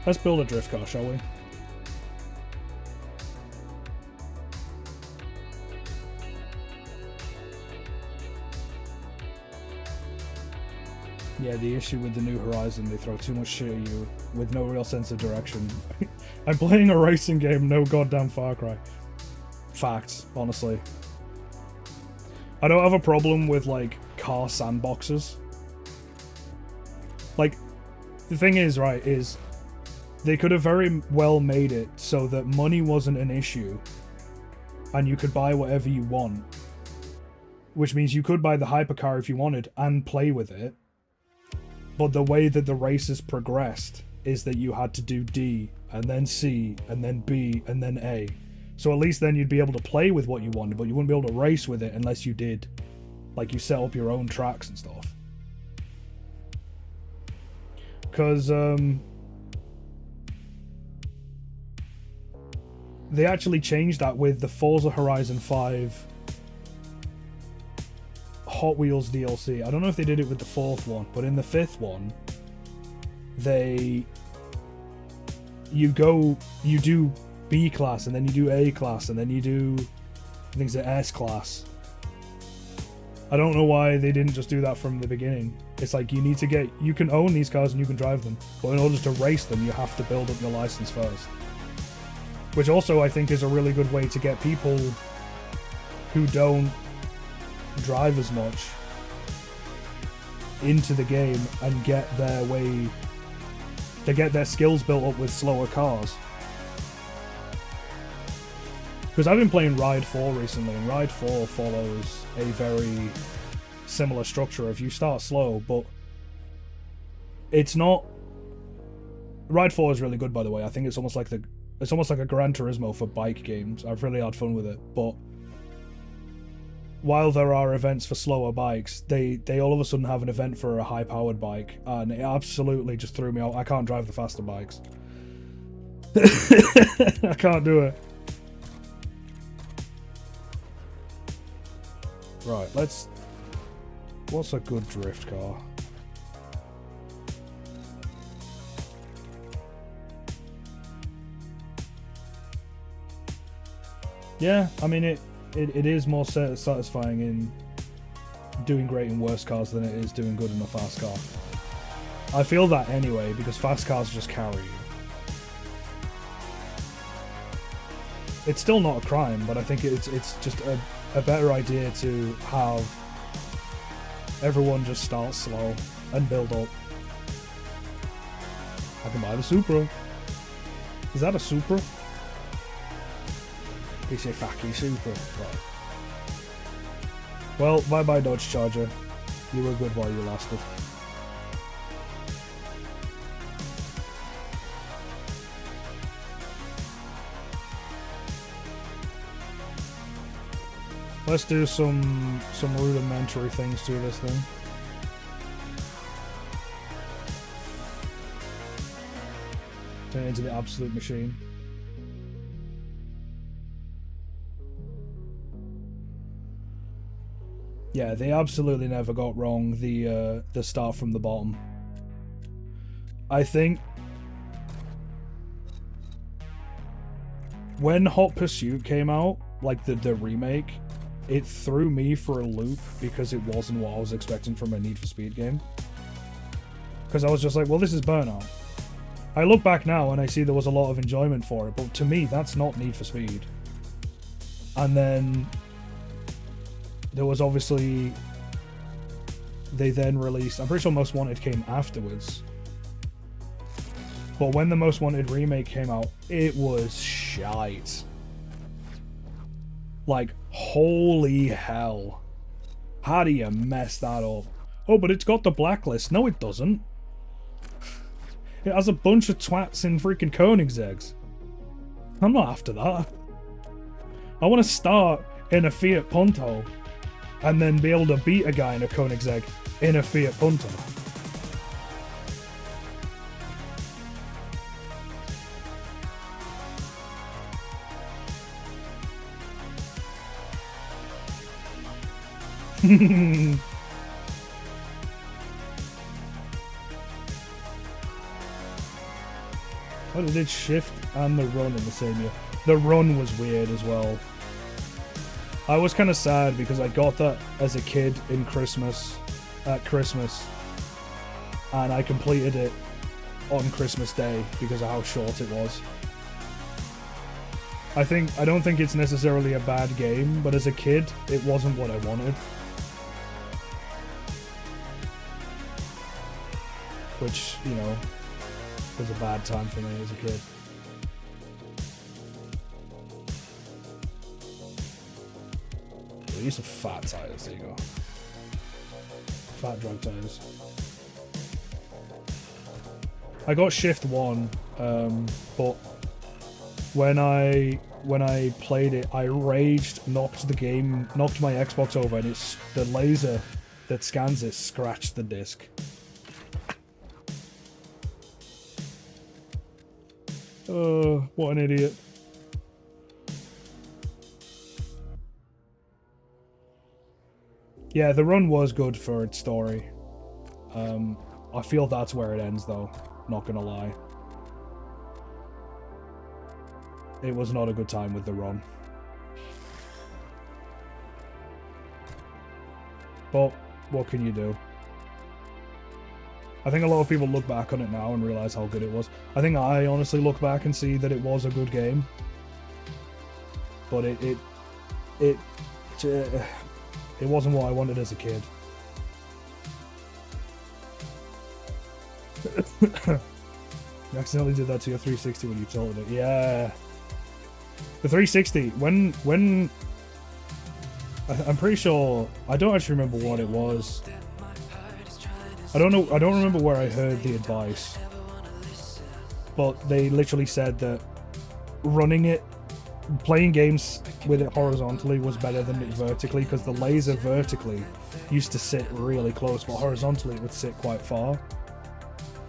A: Let's build a drift car, shall we? Yeah, the issue with the New Horizon, they throw too much shit at you with no real sense of direction. I'm playing a racing game, no goddamn Far Cry. Facts, honestly. I don't have a problem with, like, car sandboxes. Like, the thing is, right, is they could have very well made it so that money wasn't an issue and you could buy whatever you want. Which means you could buy the hypercar if you wanted and play with it. But the way that the races progressed is that you had to do D, and then C, and then B, and then A. So at least then you'd be able to play with what you wanted, but you wouldn't be able to race with it unless you did, like, you set up your own tracks and stuff. Because, they actually changed that with the Forza Horizon 5 Hot Wheels DLC. I don't know if they did it with the fourth one, but in the fifth one, you do B class, and then you do A class, and then you do, I think it's the S class. I don't know why they didn't just do that from the beginning. It's like you can own these cars and you can drive them, but in order to race them, you have to build up your license first. Which also I think is a really good way to get people who don't drive as much into the game and get their skills built up with slower cars. Because I've been playing Ride 4 recently, and Ride 4 follows a very similar structure of you start slow, but it's not... Ride 4 is really good, by the way. I think it's almost like a Gran Turismo for bike games. I've really had fun with it, but while there are events for slower bikes, they all of a sudden have an event for a high-powered bike, and it absolutely just threw me out. I can't drive the faster bikes. I can't do it. Right, what's a good drift car? Yeah, I mean, it is more satisfying in doing great in worse cars than it is doing good in a fast car. I feel that anyway, because fast cars just carry you. It's still not a crime, but I think it's just a better idea to have everyone just start slow and build up. I can buy the Supra. Is that a Supra? They say fucking Supra. Right. Well, bye-bye Dodge Charger. You were good while you lasted. Let's do some rudimentary things to this thing. Turn it into the absolute machine. Yeah, they absolutely never got wrong the start from the bottom. I think when Hot Pursuit came out, like the remake, it threw me for a loop because it wasn't what I was expecting from a Need for Speed game. Because I was just like, well, this is Burnout. I look back now and I see there was a lot of enjoyment for it, but to me, that's not Need for Speed. And then there was obviously... They then released... I'm pretty sure Most Wanted came afterwards. But when the Most Wanted remake came out, it was shite. Like, holy hell. How do you mess that up? Oh, but it's got the blacklist. No, it doesn't. It has a bunch of twats in freaking Koenigsegg's. I'm not after that. I want to start in a Fiat Punto and then be able to beat a guy in a Koenigsegg in a Fiat Punto. What did it shift and the run in the same year? The run was weird as well. I was kind of sad because I got that as a kid in at Christmas, and I completed it on Christmas Day because of how short it was. I don't think it's necessarily a bad game, but as a kid, it wasn't what I wanted. Which, you know, was a bad time for me as a kid. These are fat tires, there you go. Fat drag tires. I got Shift 1, but when I played it, I raged, knocked my Xbox over, and the laser that scans it scratched the disc. What an idiot. Yeah, the run was good for its story. I feel that's where it ends, though. Not gonna lie. It was not a good time with the run. But what can you do? I think a lot of people look back on it now and realize how good it was. I think I honestly look back and see that it was a good game. But it wasn't what I wanted as a kid. You accidentally did that to your 360 when you tilted it. Yeah. The 360, when I'm pretty sure, I don't actually remember what it was. I don't remember where I heard the advice. But they literally said that playing games with it horizontally was better than it vertically, because the laser vertically used to sit really close, but horizontally it would sit quite far.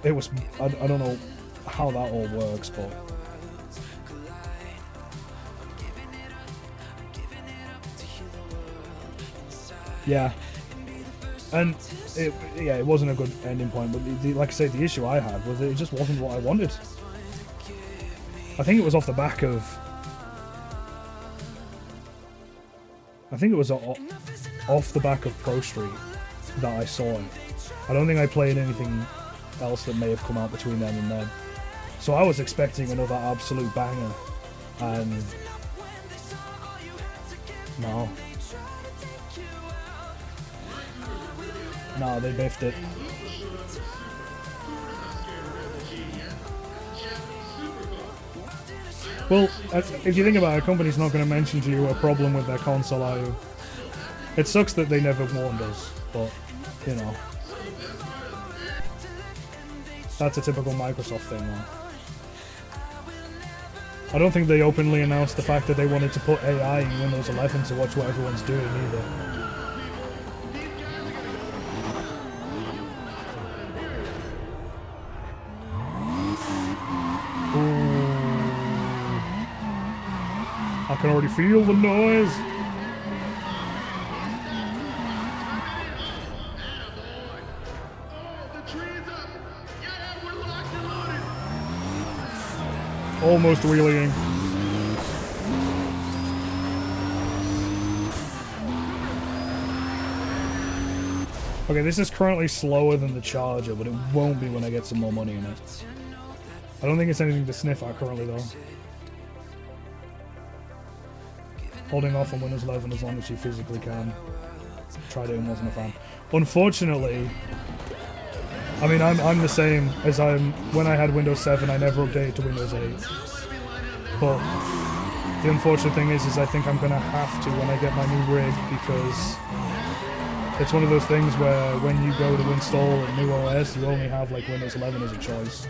A: It was, I don't know how that all works, but... Yeah. And it wasn't a good ending point, but like I say, the issue I had was it just wasn't what I wanted. I think it was off the back of... I think it was off the back of Prostreet that I saw it. I don't think I played anything else that may have come out between then and then. So I was expecting another absolute banger, and no. No, they biffed it. Well, if you think about it, a company's not going to mention to you a problem with their console, are you? It sucks that they never warned us, but, you know. That's a typical Microsoft thing, though. I don't think they openly announced the fact that they wanted to put AI in Windows 11 to watch what everyone's doing, either. I can already feel the noise. Almost wheeling. Okay, this is currently slower than the Charger, but it won't be when I get some more money in it. I don't think it's anything to sniff at currently, though. Holding off on Windows 11 as long as you physically can. tried it and wasn't a fan. Unfortunately, I mean, I'm the same as when I had Windows 7, I never updated to Windows 8. But the unfortunate thing is I think I'm gonna have to when I get my new rig, because it's one of those things where when you go to install a new OS, you only have like Windows 11 as a choice.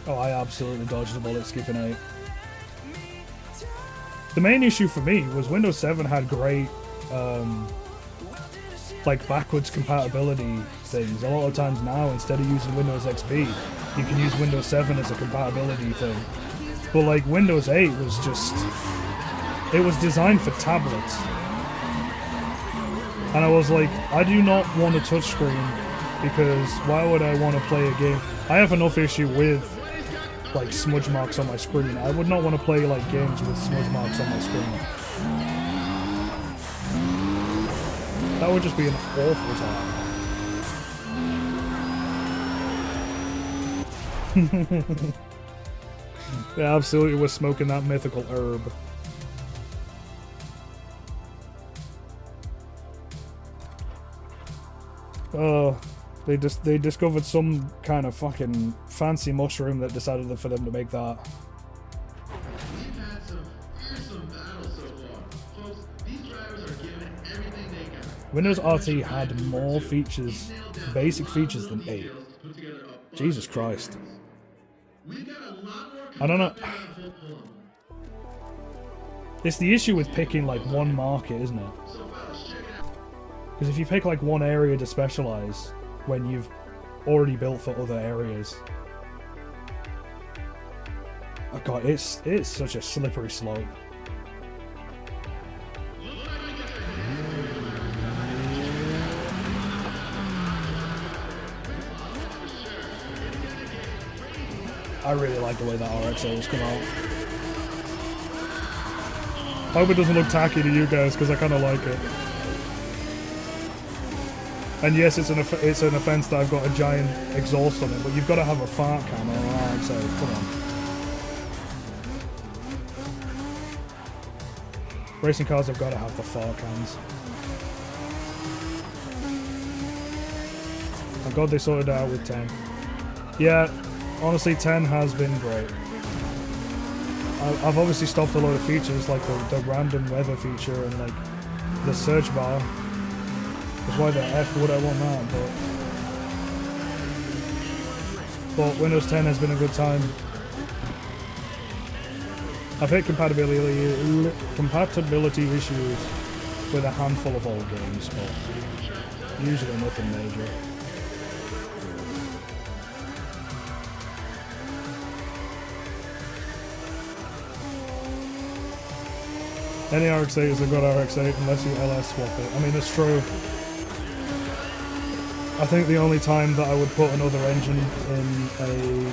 A: Oh, I absolutely dodged the bullet skipping 8. The main issue for me was Windows 7 had great, like, backwards compatibility things. A lot of times now, instead of using Windows XP, you can use Windows 7 as a compatibility thing. But, like, Windows 8 was just... It was designed for tablets. And I was like, I do not want a touchscreen, because why would I want to play a game? I have enough issue with like smudge marks on my screen. I would not want to play like games with smudge marks on my screen. That would just be an awful time. Yeah, absolutely was smoking that mythical herb. Oh, they discovered some kind of fucking fancy mushroom that decided for them to make that.
B: We've had some fearsome battles so far. Folks, these drivers are giving everything they got.
A: Windows RT had more features, basic features than 8. Jesus Christ.
B: We've got a lot more
A: I don't know.
B: coming up there.
A: It's the issue with picking like one market, isn't it?
B: So fellas, check it out.
A: Because if you pick like one area to specialize when you've already built for other areas, oh god, it's such a slippery slope. I really like the way that RX-8 has come out. I hope it doesn't look tacky to you guys, because I kind of like it. And yes, it's an offence that I've got a giant exhaust on it, but you've got to have a fart cam on an RX-8, come on. Racing cars have got to have the fart cams. Thank God they sorted it out with 10. Yeah, honestly 10 has been great. I've obviously stopped a lot of features like the random weather feature and like the search bar. That's why the F would I want that, but Windows 10 has been a good time. I've hit compatibility issues with a handful of old games, but usually nothing major. Any RX-8 is a good RX-8 unless you LS swap it. I mean, it's true. I think the only time that I would put another engine in a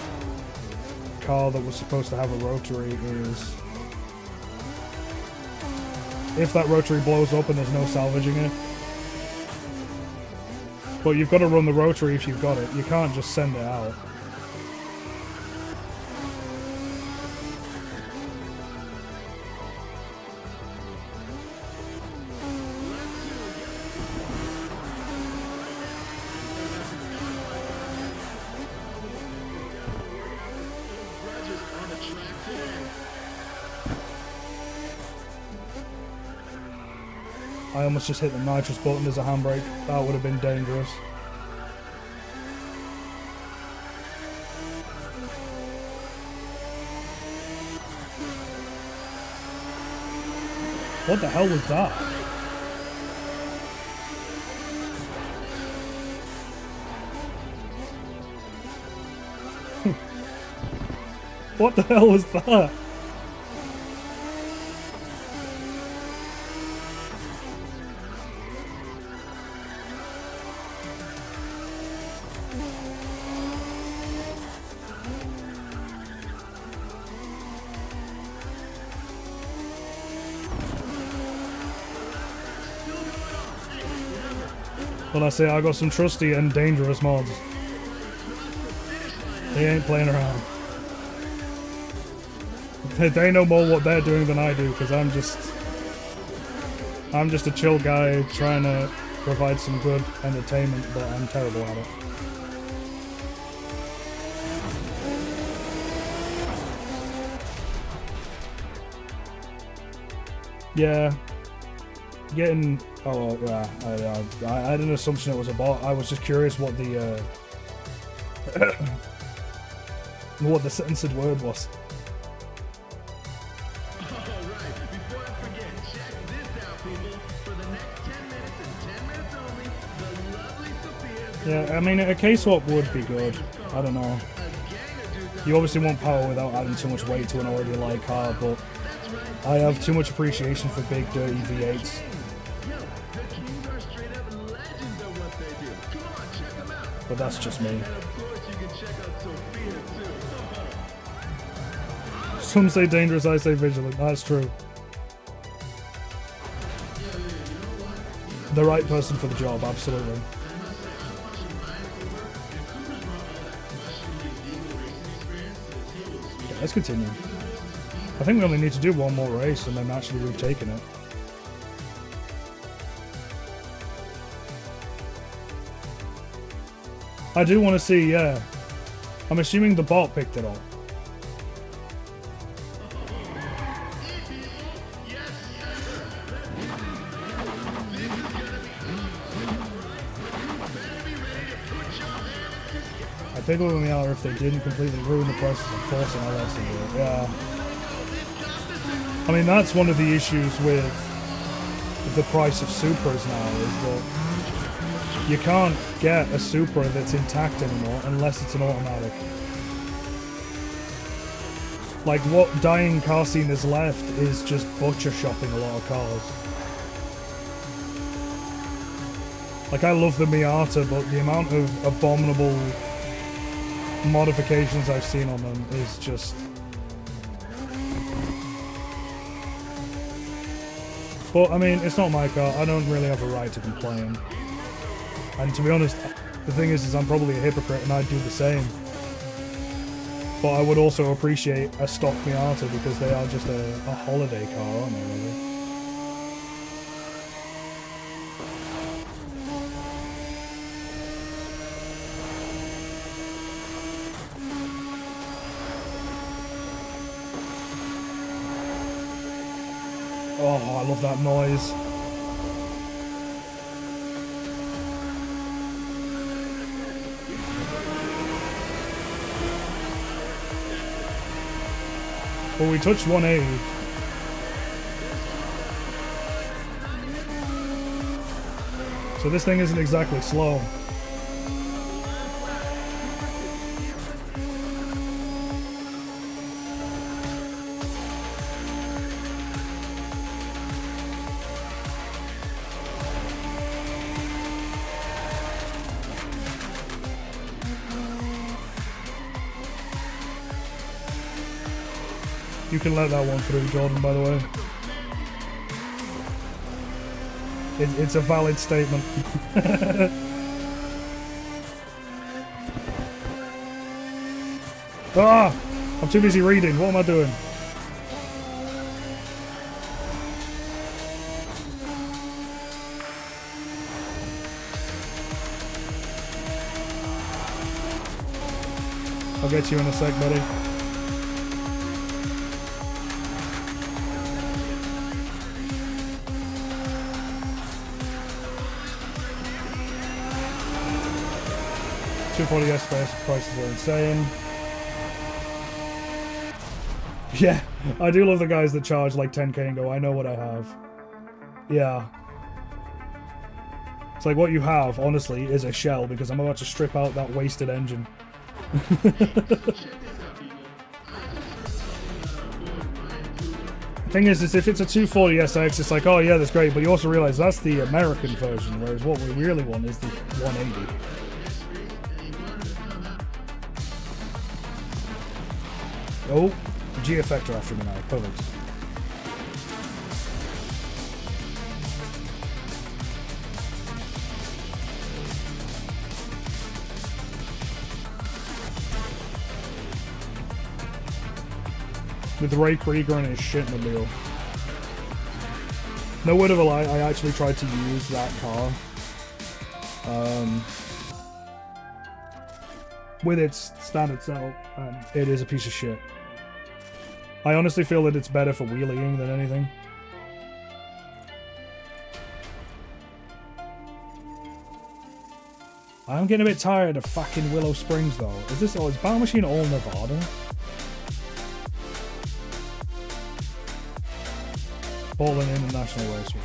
A: car that was supposed to have a rotary is if that rotary blows up and there's no salvaging it. But you've got to run the rotary if you've got it. You can't just send it out. I almost just hit the nitrous button as a handbrake. That would have been dangerous. What the hell was that? What the hell was that? When I say I got some trusty and dangerous mods. They ain't playing around. They know more what they're doing than I do, because I'm just a chill guy trying to provide some good entertainment, but I'm terrible at it. Yeah. Getting... Oh, yeah. I had an assumption it was a bot. I was just curious what the... what the censored word was.
B: Alright, before I forget, check this out, people. For the next 10 minutes and 10 minutes only, the lovely Sophia's
A: Yeah, I mean, a K-swap would be good. I don't know. You obviously want power without adding too much weight to an already light car, but I have too much appreciation for big, dirty V8s.
B: The Kings are straight up legends at what they do. Come on, check them out.
A: But that's just me.
B: And of course, you can check out Sophia too.
A: Some say dangerous, I say vigilant. That's true. The right person for the job, absolutely. Yeah, let's continue. I think we only need to do one more race and then actually we've taken it. I do want to see, yeah. I'm assuming the bot picked it up. I think it would matter if they didn't completely ruin the process of forcing our to do it. Yeah. I mean, that's one of the issues with the price of Supras now, is that you can't get a Supra that's intact anymore unless it's an automatic. Like, what dying car scene is left is just butcher shopping a lot of cars. Like, I love the Miata, but the amount of abominable modifications I've seen on them is just... But, I mean, it's not my car. I don't really have a right to complain. And to be honest, the thing is I'm probably a hypocrite and I'd do the same. But I would also appreciate a stock Miata because they are just a holiday car, aren't they, really? Oh, I love that noise. Well, we touched 180. So this thing isn't exactly slow. You can let that one through, Jordan, by the way. It's a valid statement. Ah! I'm too busy reading. What am I doing? I'll get you in a sec, buddy. $240 prices are insane. Yeah, I do love the guys that charge like 10k and go, I know what I have. Yeah. It's like what you have, honestly, is a shell because I'm about to strip out that wasted engine. Thing is if it's a 240SX, it's like, oh yeah, that's great, but you also realize that's the American version, whereas what we really want is the 180. Oh, G effector after me now. Perfect. with Ray Krieger and his shitmobile. No word of a lie, I actually tried to use that car. With its standard setup, and it is a piece of shit. I honestly feel that it's better for wheeling than anything. I'm getting a bit tired of fucking Willow Springs though. Is this all? Is Battle Machine all Nevada? Portland International Raceway.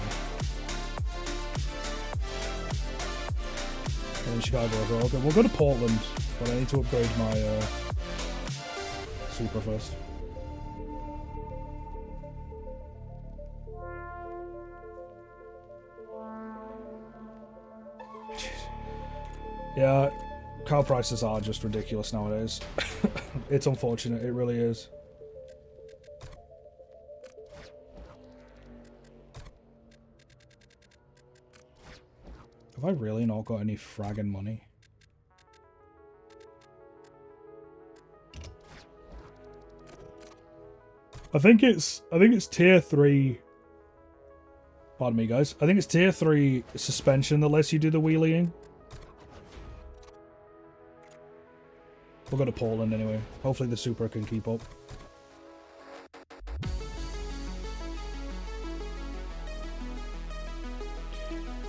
A: And then Chicago as well. Okay, we'll go to Portland, but I need to upgrade my Supra first. Yeah, car prices are just ridiculous nowadays. It's unfortunate, it really is. Have I really not got any fragging money? I think it's tier 3. Pardon me, guys. I think it's tier 3 suspension that lets you do the wheeling. We'll go to Portland anyway. Hopefully the Supra can keep up.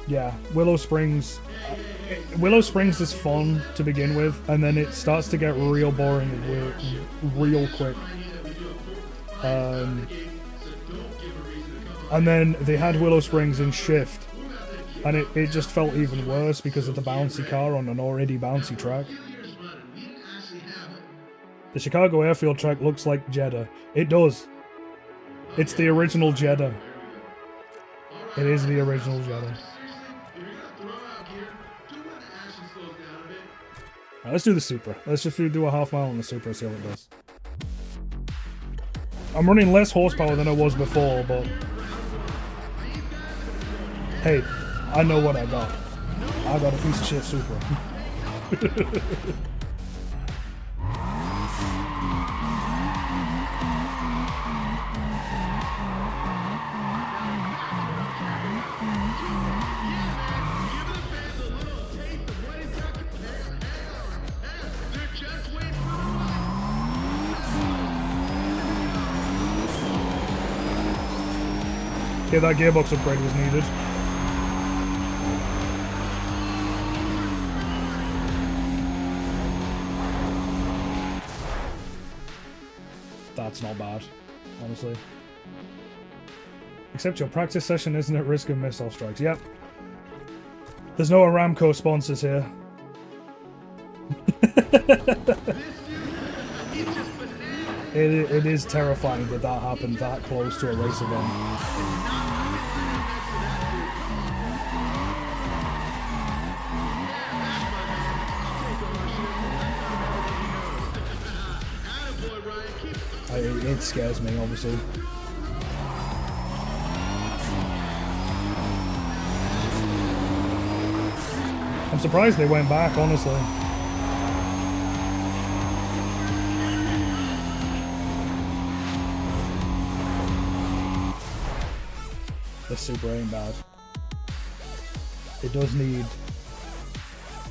A: Yeah, Willow Springs. Willow Springs is fun to begin with, and then it starts to get real boring real quick. And then they had Willow Springs in Shift, and it just felt even worse because of the bouncy car on an already bouncy track. The Chicago airfield track looks like Jeddah. It does. It's the original Jeddah. It is the original Jeddah. Right, let's do the Supra. Let's just do a half mile on the Supra, see how it does. I'm running less horsepower than I was before, but hey, I know what I got. I got a piece of shit Supra. Yeah, that gearbox upgrade was needed. That's not bad, honestly. Except your practice session isn't at risk of missile strikes. Yep. There's no Aramco sponsors here. It is terrifying that that happened that close to a race event. It scares me, obviously. I'm surprised they went back, honestly. This Supra ain't bad. It does need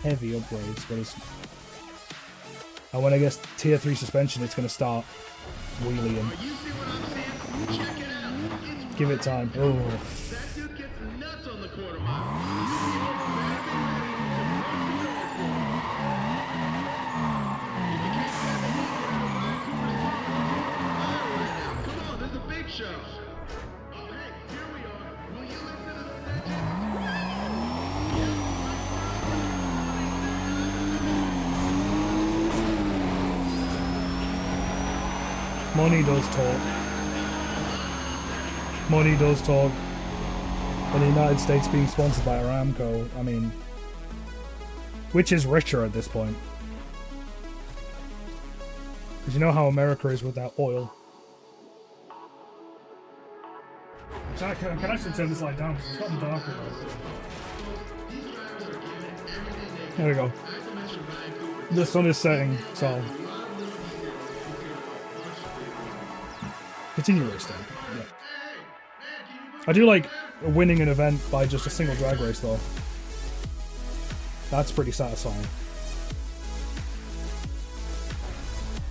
A: heavy upgrades, but it's... And when I guess tier 3 suspension, it's going to start wheeling. Give it time. Oh.
B: That dude gets nuts on the quarter mile. Come on, this is a big show. Oh, hey, here we are. Will you listen to
A: Money does talk. Money does talk. And the United States being sponsored by Aramco, I mean... Which is richer at this point? Because you know how America is with that oil. So can I actually turn this light down? Because it's gotten darker now. There we go. The sun is setting, so... continue racing. Yeah. I do like winning an event by just a single drag race, though. That's pretty satisfying.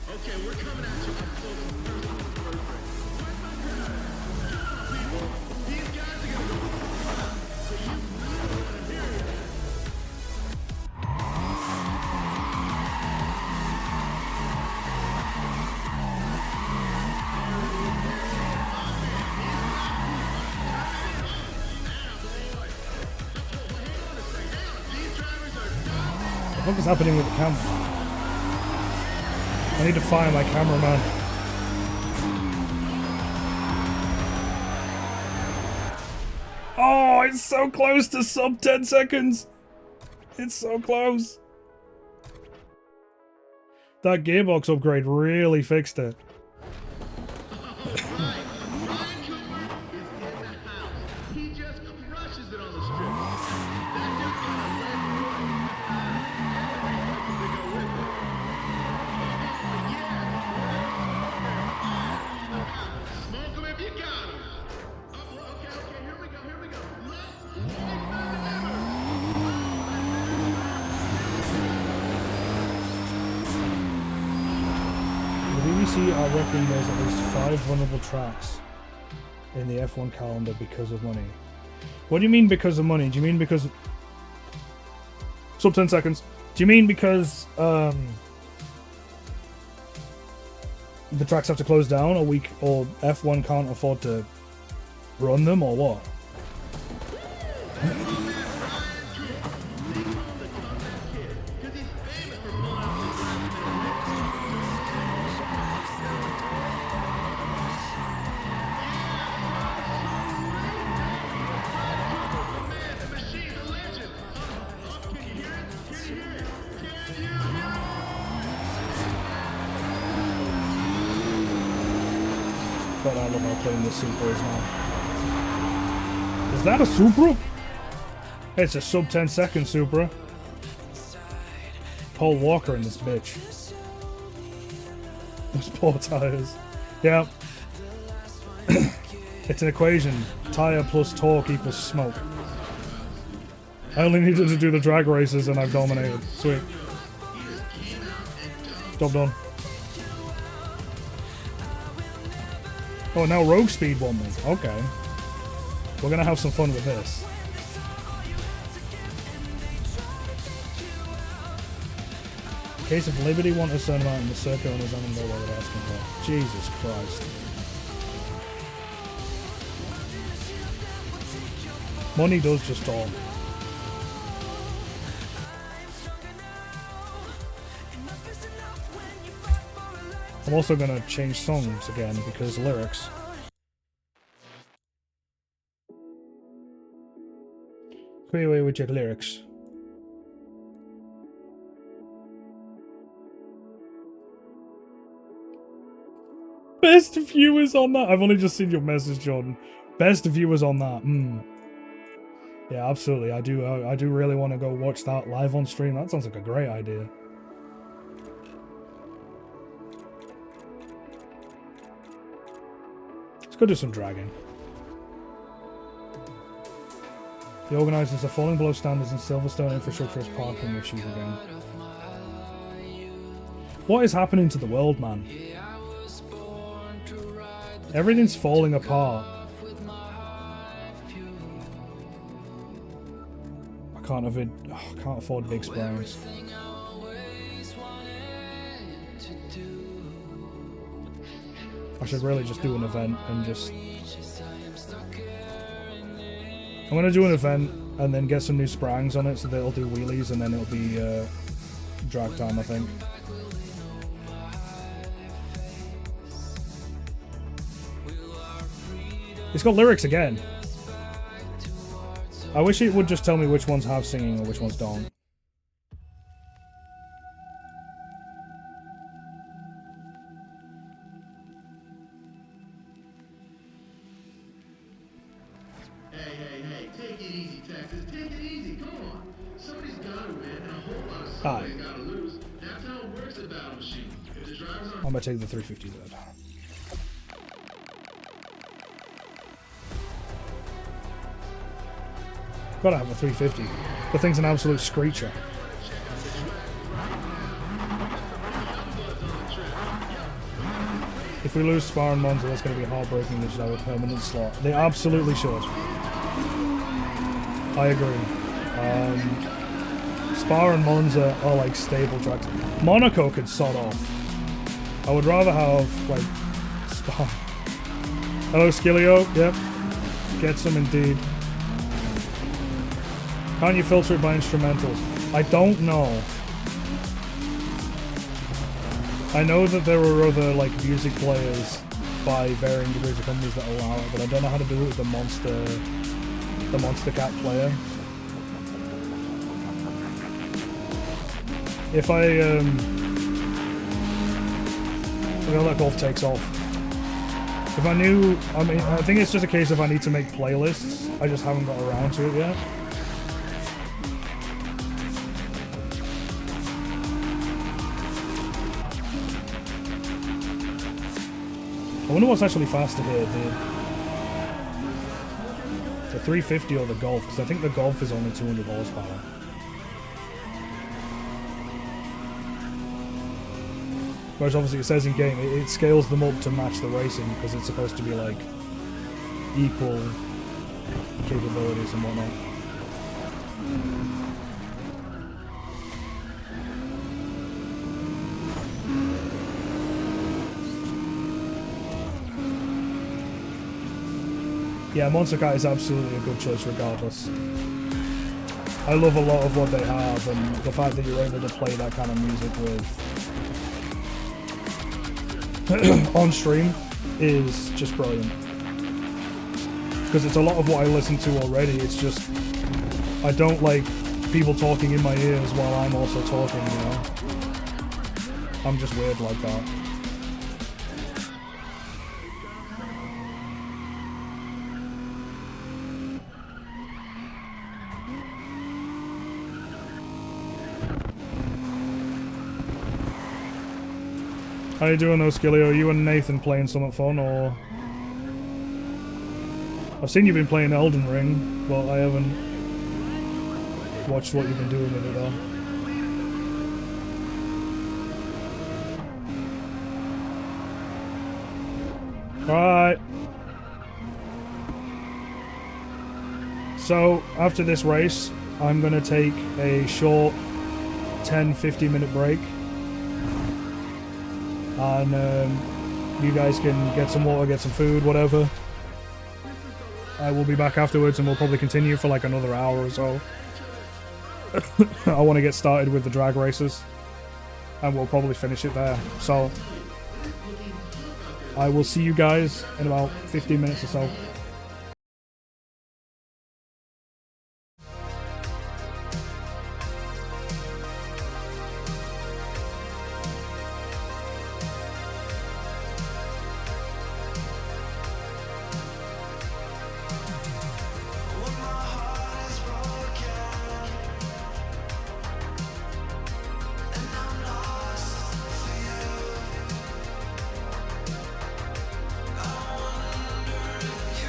B: Okay, we're coming at you up close and personal with the first race. Come on, people. These guys are gonna go. So you really want to hear it.
A: What is happening with the camera? I need to find my cameraman. Oh, it's so close to sub 10 seconds. It's so close. That gearbox upgrade really fixed it.
B: Ryan Cooper is in the house. He just crushes it on the strip. That dude's got a red foot. To go with it. Yeah. Smoke him if you got him. Oh, okay, here we go.
A: The BBC are reckoning there's at least 5 vulnerable tracks in the F1 calendar because of money. What do you mean because of money? Do you mean because... Sub 10 seconds. Do you mean because the tracks have to close down or F1 can't afford to run them, or what? But I love how playing the Supra is now. Is that a Supra? It's a sub 10 second Supra. Paul Walker in this bitch. Those poor tires. Yeah. It's an equation. Tire plus torque equals smoke. I only needed to do the drag races and I've dominated. Sweet. Job done. Oh, now Rogue Speed won me. Okay. We're gonna have some fun with this. In case if Liberty want to send them out in the circuit owners, I don't know what they're asking for. Jesus Christ. Money does just all. I'm also gonna change songs again because lyrics. Go away with your lyrics. Best viewers on that. I've only just seen your message, Jordan. Best viewers on that. Yeah, absolutely. I do really want to go watch that live on stream. That sounds like a great idea. Let's go do some dragging. The organisers are falling below standards in Silverstone infrastructure as parking issues again. What is happening to the world, man? Everything's falling apart. I can't afford big sprays. I should really just do an event and just... I'm going to do an event and then get some new sprangs on it so that it'll do wheelies and then it'll be drag time, I think. It's got lyrics again. I wish it would just tell me which ones have singing or which ones don't.
B: Hey, take it easy, Texas. Take it easy. Come on. Somebody's got to win, and a whole lot of somebody's got to lose. That's how it works at Battle Machine. If the drivers aren't...
A: I'm gonna take the 350Z. Gotta have a 350. The thing's an absolute screecher. If we lose Spa and Monza, that's going to be heartbreaking. They should have a permanent slot. They absolutely should. I agree. Spa and Monza are like stable tracks. Monaco could sod off. I would rather have like Spa. Hello, Skillio. Yep. Get some indeed. Can't you filter it by instrumentals? I don't know. I know that there are other like music players by varying degrees of companies that allow it, but I don't know how to do it with the Monster Cat player. If I well, that golf takes off. If I knew, I mean, I think it's just a case of I need to make playlists. I just haven't got around to it yet. I wonder what's actually faster here, the 350 or the Golf, because I think the Golf is only 200 horsepower. Whereas obviously it says in game, it scales them up to match the racing, because it's supposed to be like equal capabilities and whatnot. Yeah, Monster Cat is absolutely a good choice regardless. I love a lot of what they have, and the fact that you're able to play that kind of music with on stream is just brilliant. Because it's a lot of what I listen to already. It's just I don't like people talking in my ears while I'm also talking, you know? I'm just weird like that. How you doing though, Skillio? Are you and Nathan playing something fun, or...? I've seen you've been playing Elden Ring, but I haven't watched what you've been doing with it though. Alright. So, after this race, I'm gonna take a short 10-15 minute break. And you guys can get some water, get some food, whatever. I will be back afterwards and we'll probably continue for like another hour or so. I want to get started with the drag races. And we'll probably finish it there. So, I will see you guys in about 15 minutes or so.
F: I wonder if you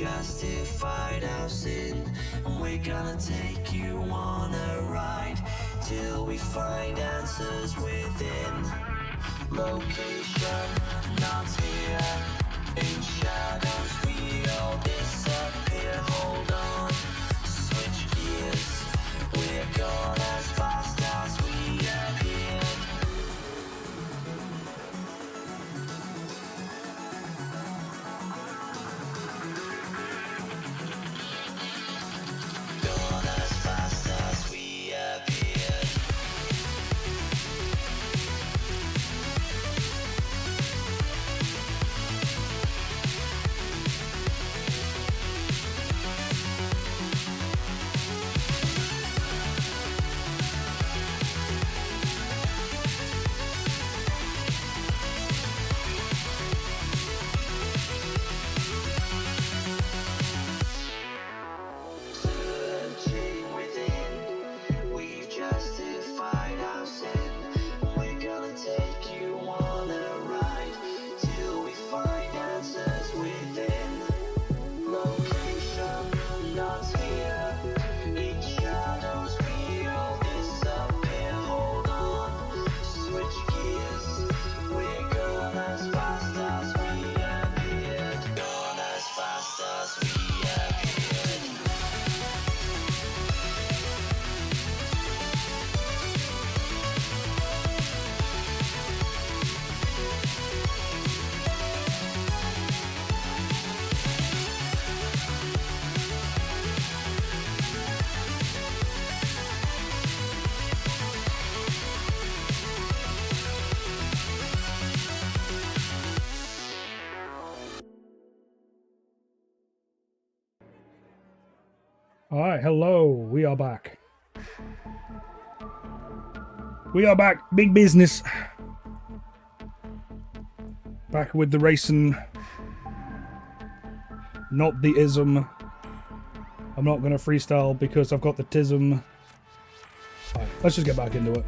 F: justified our sin, and we're gonna take you on a ride till we find answers within. Location not here, in shadows we all disappear. Hold on, switch gears, we're gone as fast as we appeared. Gone as fast as we appeared. Searching within, we've justified our sin. We're gonna take you on a ride till we find answers within. Location not here, in shadows we all disappear. Hold on, switch gears, we're gone as fast as we appeared. Gone as fast as we appeared.
A: Alright, hello, we are back. We are back, big business. Back with the racing. Not the ism. I'm not gonna freestyle because I've got the tism. Alright, let's just get back into it.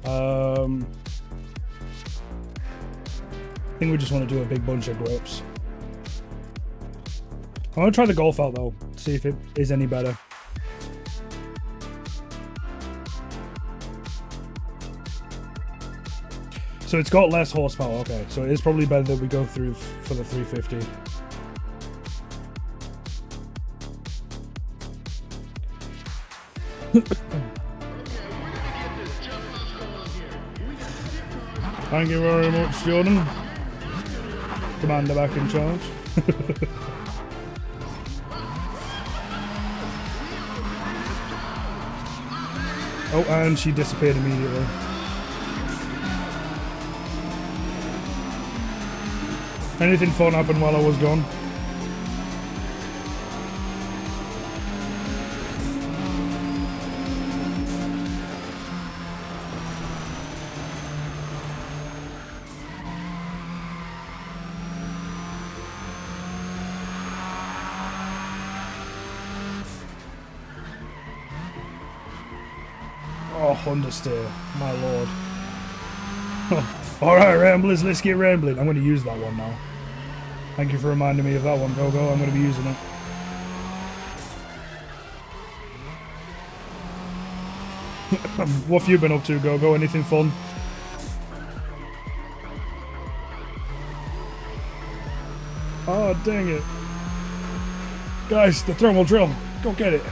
A: I think we just want to do a big bunch of grips. I want to try the golf out though, see if it is any better. So it's got less horsepower, okay. So it is probably better that we go through for the 350. Thank you very much, Jordan. Commander back in charge. Oh, and she disappeared immediately. Anything fun happened while I was gone? Oh, understeer, my lord. Alright, ramblers, let's get rambling. I'm going to use that one now. Thank you for reminding me of that one, Gogo. I'm going to be using it. What have you been up to, Gogo? Anything fun? Oh, dang it. Guys, the thermal drill. Go get it.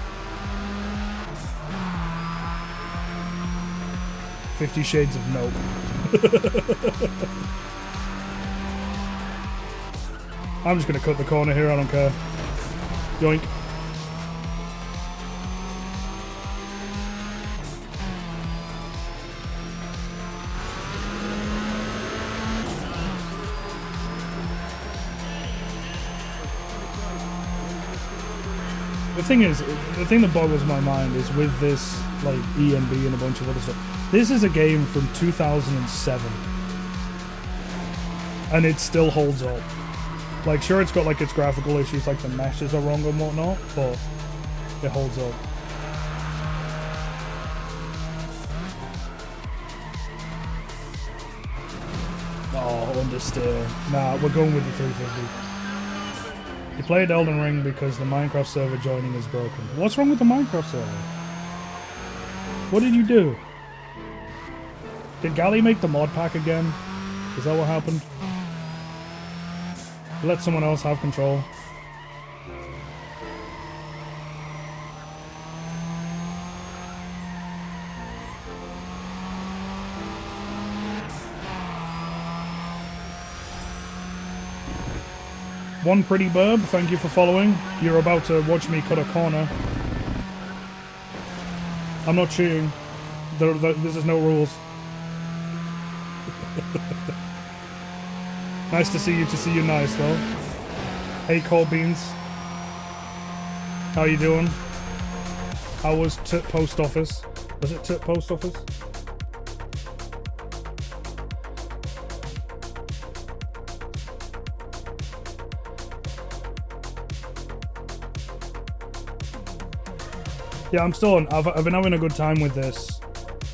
A: 50 Shades of Nope. I'm just going to cut the corner here, I don't care. Yoink. The thing that boggles my mind is with this, like, ENB and a bunch of other stuff. This is a game from 2007. And it still holds up. Like, sure, it's got, like, its graphical issues, like the meshes are wrong and whatnot, but it holds up. Oh, understeer. Nah, we're going with the 350. You played Elden Ring because the Minecraft server joining is broken. What's wrong with the Minecraft server? What did you do? Did Gally make the mod pack again? Is that what happened? Let someone else have control. One Pretty Burb, thank you for following. You're about to watch me cut a corner. I'm not cheating. This is no rules. Nice to see you nice though. Hey Cold Beans. How you doing? How was post office? Was it post office? Yeah, I'm still on. I've been having a good time with this.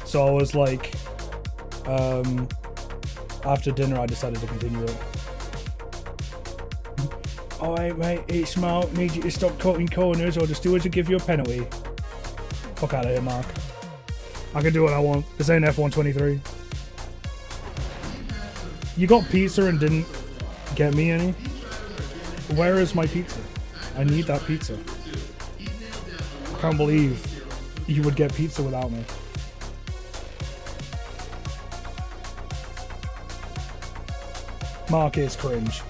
A: So I was like, after dinner I decided to continue it. Alright mate, it's Mark. Need you to stop cutting corners or the stewards will give you a penalty. Fuck out of here, Mark. I can do what I want. This ain't F123. You got pizza and didn't get me any? Where is my pizza? I need that pizza. I can't believe you would get pizza without me. Mark is cringe.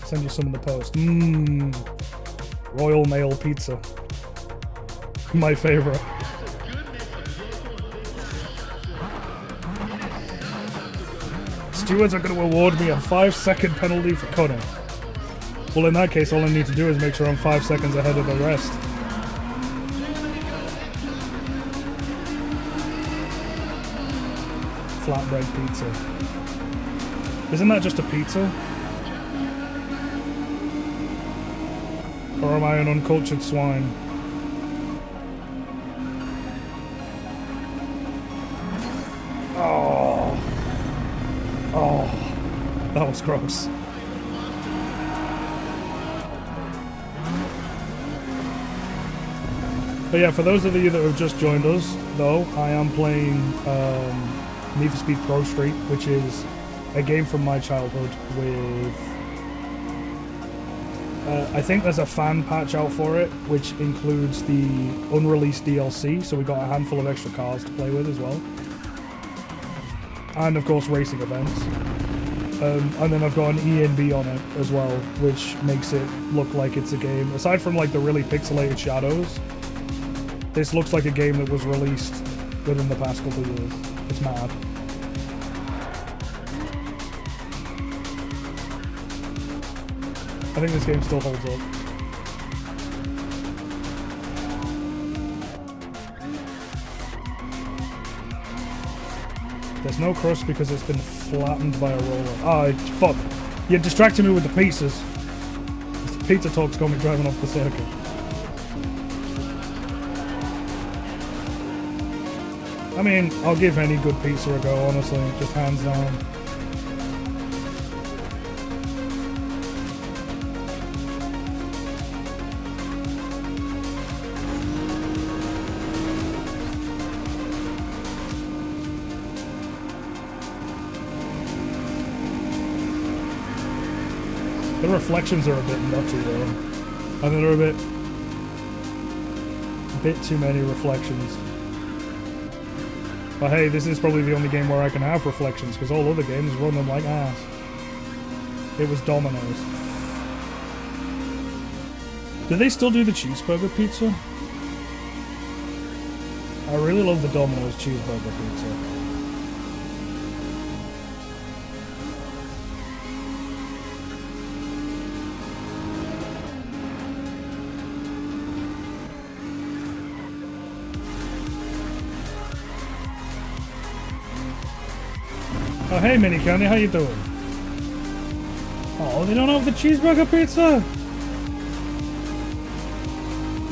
A: Send you some in the post. Royal Mail pizza. My favorite. Stewards are going to award me a 5-second penalty for cutting. Well, in that case, all I need to do is make sure I'm 5 seconds ahead of the rest. Flatbread pizza. Isn't that just a pizza? Or am I an uncultured swine? Oh, that was gross. But yeah, for those of you that have just joined us, though, I am playing Need for Speed Prostreet, which is a game from my childhood with... I think there's a fan patch out for it, which includes the unreleased DLC, so we got a handful of extra cars to play with as well. And of course racing events. And then I've got an ENB on it as well, which makes it look like it's a game. Aside from like the really pixelated shadows, this looks like a game that was released within the past couple of years. It's mad. I think this game still holds up. There's no crust because it's been flattened by a roller. Oh, fuck. You're distracting me with the pizzas. The pizza talk's got me driving off the circuit. I mean, I'll give any good pizza a go, honestly. Just hands down. The reflections are a bit nutty though. I think they're a bit too many reflections. But hey, this is probably the only game where I can have reflections, because all other games run them like ass. It was Domino's. Do they still do the cheeseburger pizza? I really love the Domino's cheeseburger pizza. Oh, hey, Mini Candy, how you doing? Oh, they don't have the cheeseburger pizza?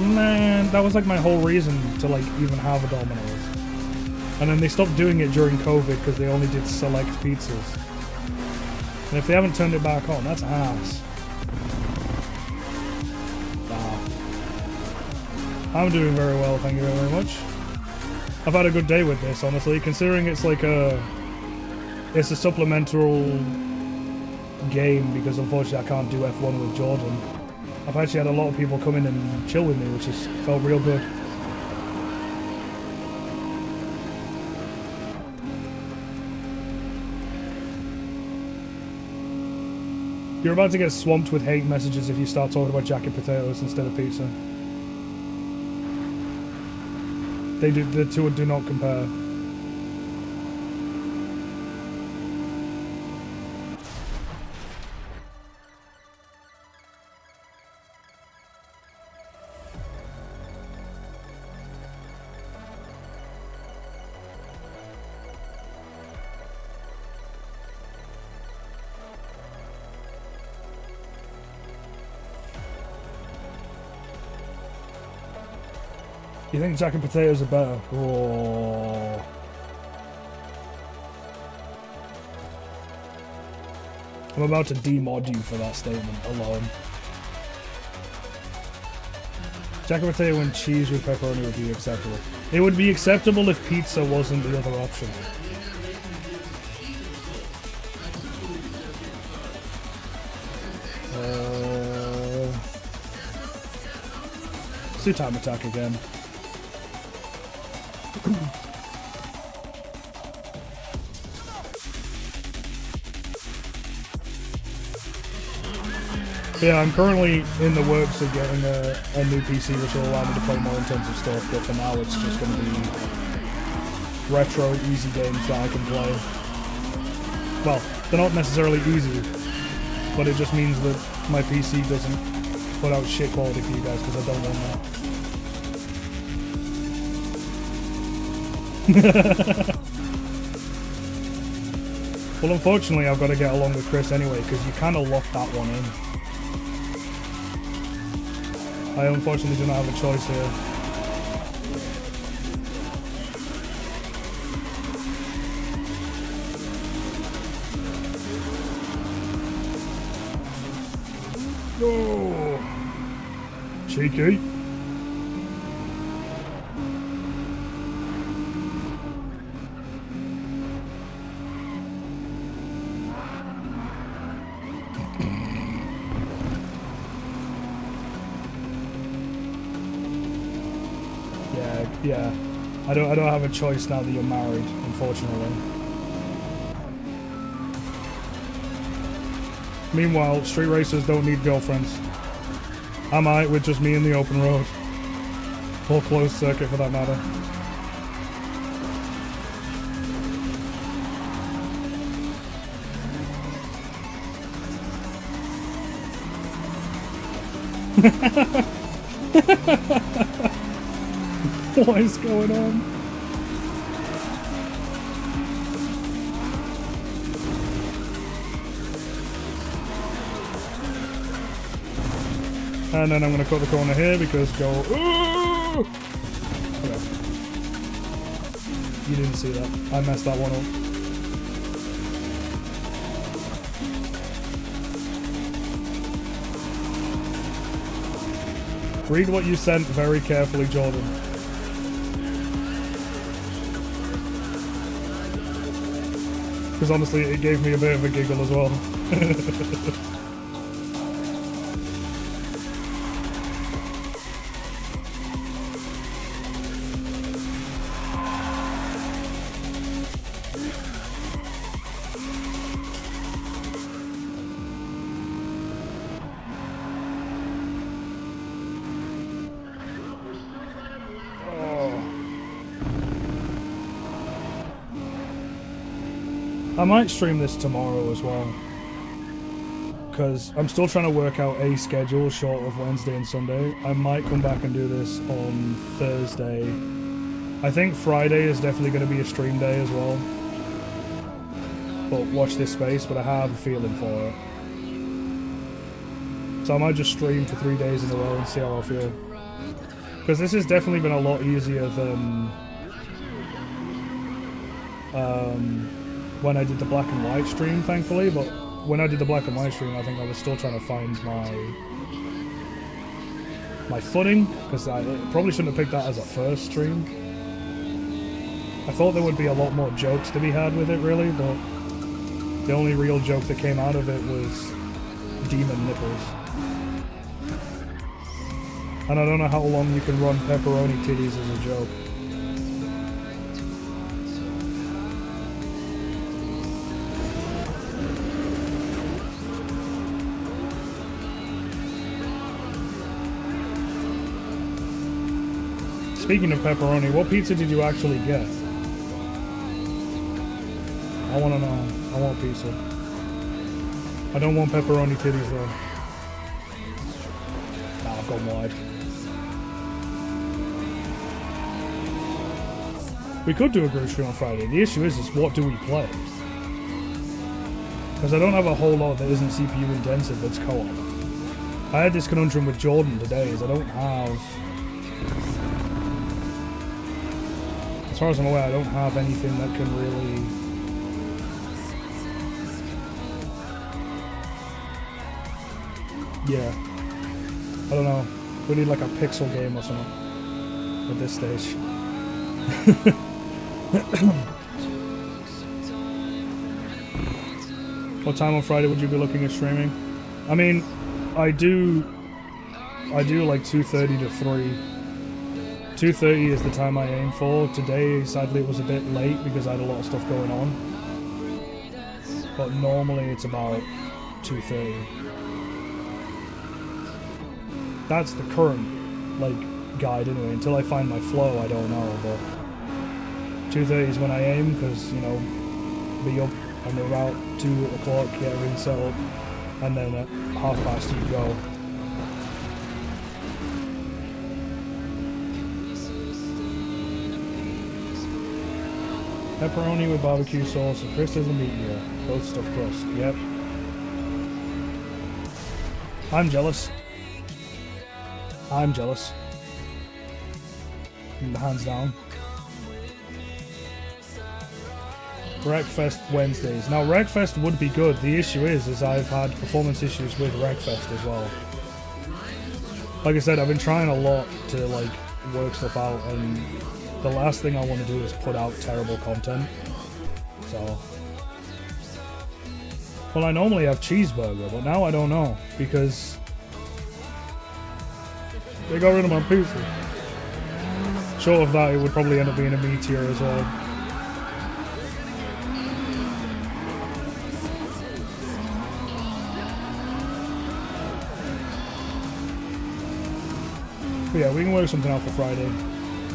A: Man, that was like my whole reason to like even have a Domino's. And then they stopped doing it during COVID because they only did select pizzas. And if they haven't turned it back on, that's ass. Wow. I'm doing very well, thank you very much. I've had a good day with this, honestly, considering it's like it's a supplemental game because unfortunately I can't do F1 with Jordan. I've actually had a lot of people come in and chill with me, which has felt real good. You're about to get swamped with hate messages if you start talking about jacket potatoes instead of pizza. The two do not compare. You think jacket potatoes are better? Oh. I'm about to demod you for that statement alone. Jacket potato and cheese with pepperoni would be acceptable. It would be acceptable if pizza wasn't the other option. Let's do time attack again. Yeah, I'm currently in the works of getting a new PC which will allow me to play more intensive stuff, but for now it's just going to be retro, easy games that I can play. Well, they're not necessarily easy, but it just means that my PC doesn't put out shit quality for you guys because I don't want that. Well, unfortunately, I've got to get along with Chris anyway, because you kind of locked that one in. I unfortunately do not have a choice here. Oh, cheeky. Yeah, I don't have a choice now that you're married, unfortunately. Meanwhile, street racers don't need girlfriends. I might with just me in the open road. Or closed circuit for that matter. What is going on? And then I'm going to cut the corner here because go... Ooh! Okay. You didn't see that. I messed that one up. Read what you sent very carefully, Jordan. Because honestly, it gave me a bit of a giggle as well. I might stream this tomorrow as well, because I'm still trying to work out a schedule short of Wednesday and Sunday. I might come back and do this on Thursday. I think Friday is definitely going to be a stream day as well. but watch this space, but I have a feeling for it. So I might just stream for 3 days in a row and see how I feel. Because this has definitely been a lot easier than when I did the black and white stream, thankfully, but when I did the black and white stream, I think I was still trying to find my footing, because I probably shouldn't have picked that as a first stream. I thought there would be a lot more jokes to be had with it, really, but the only real joke that came out of it was demon nipples. And I don't know how long you can run pepperoni titties as a joke. Speaking of pepperoni, what pizza did you actually get? I want to know. I want pizza. I don't want pepperoni titties though. Nah, I've gone wide. We could do a group stream on Friday. The issue is what do we play? Because I don't have a whole lot that isn't CPU intensive that's co-op. I had this conundrum with Jordan today, is I don't have... As far as I'm aware, I don't have anything that can really... Yeah. I don't know. We need like a pixel game or something at this stage. What time on Friday would you be looking at streaming? I mean, I do like 2:30 to 3. 2:30 is the time I aim for. Today, sadly, it was a bit late because I had a lot of stuff going on. But normally it's about 2:30. That's the current, like, guide anyway. Until I find my flow, I don't know, but 2:30 is when I aim, because, you know, be up on the route 2 o'clock, get everything set up, and then at 1:30 you go. Pepperoni with barbecue sauce and Chris doesn't meat here. Both stuffed crust. Yep. I'm jealous. I'm jealous. Hands down. Wreckfest Wednesdays. Now Wreckfest would be good. The issue is I've had performance issues with Wreckfest as well. Like I said, I've been trying a lot to like work stuff out, and the last thing I want to do is put out terrible content. So, well, I normally have cheeseburger, but now I don't know because they got rid of my pizza. Short of that, it would probably end up being a meteor as well. But yeah, we can work something out for Friday.